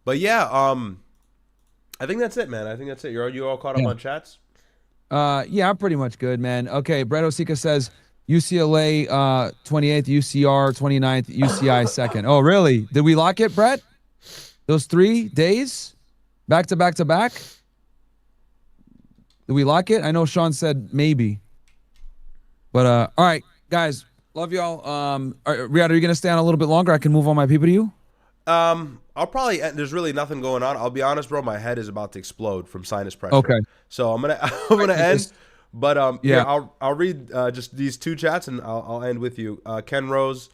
But yeah, I think that's it, man. I think that's it. You all caught up on chats? Yeah, I'm pretty much good, man. Okay, Brett Osika says UCLA 28th, UCR 29th, UCI 2nd. Oh, really? Did we lock it, Brett? Those 3 days? Back to back to back? Did we lock it? I know Sean said maybe. But all right, guys, love y'all. Ryad, are you gonna stay on a little bit longer? I can move all my people to you. I'll probably there's really nothing going on. I'll be honest, bro. My head is about to explode from sinus pressure. Okay. So I'm gonna end. But yeah, I'll read just these two chats and I'll end with you. Ken Rose,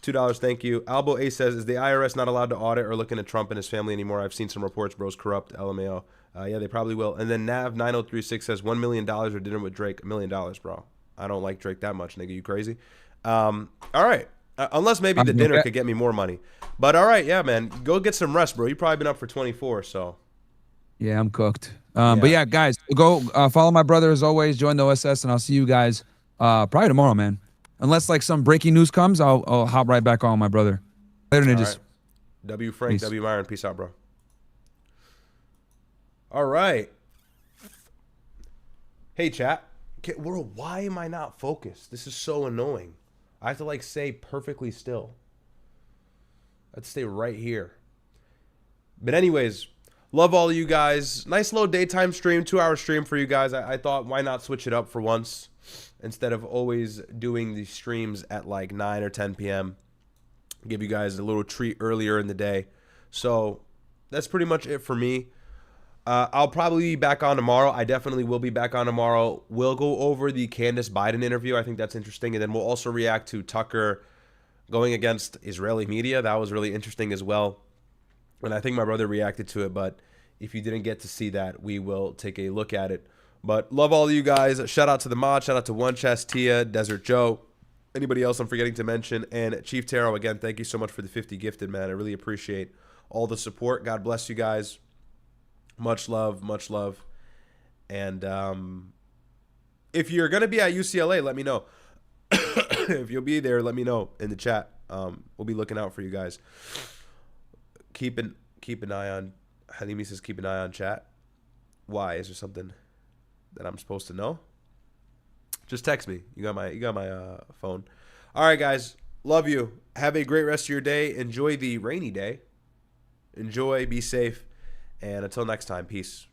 $2, thank you. Albo A says, is the IRS not allowed to audit or look into Trump and his family anymore? I've seen some reports, bro's corrupt. LMAO. Yeah, they probably will. And then Nav 9036 says $1 million or dinner with Drake. $1 million, bro. I don't like Drake that much, nigga. You crazy? All right. Unless maybe the dinner could get me more money. But all right, yeah, man. Go get some rest, bro. You've probably been up for 24, so. Yeah, I'm cooked. But yeah, guys, go follow my brother as always. Join the OSS, and I'll see you guys probably tomorrow, man. Unless like some breaking news comes, I'll hop right back on my brother. Later, ninjas. Right. W Frank, peace. W Myron, peace out, bro. All right. Hey, chat. Bro, why am I not focused? This is so annoying. I have to like stay perfectly still. Let's stay right here. But anyways, love all of you guys. Nice little daytime stream, 2-hour stream for you guys. I thought, why not switch it up for once instead of always doing these streams at like 9 or 10 p.m. Give you guys a little treat earlier in the day. So that's pretty much it for me. I'll probably be back on tomorrow. I definitely will be back on tomorrow. We'll go over the Candace-Biden interview. I think that's interesting. And then we'll also react to Tucker going against Israeli media. That was really interesting as well. And I think my brother reacted to it. But if you didn't get to see that, we will take a look at it. But love all of you guys. Shout out to the mod. Shout out to One Chest, Tia, Desert Joe. Anybody else I'm forgetting to mention. And Chief Taro, again, thank you so much for the 50 gifted, man. I really appreciate all the support. God bless you guys. Much love, much love. And if you're going to be at UCLA, let me know. If you'll be there, let me know in the chat. We'll be looking out for you guys. Keep an eye on, Halimi says keep an eye on chat. Why? Is there something that I'm supposed to know? Just text me. You got my phone. All right, guys. Love you. Have a great rest of your day. Enjoy the rainy day. Enjoy. Be safe. And until next time, peace.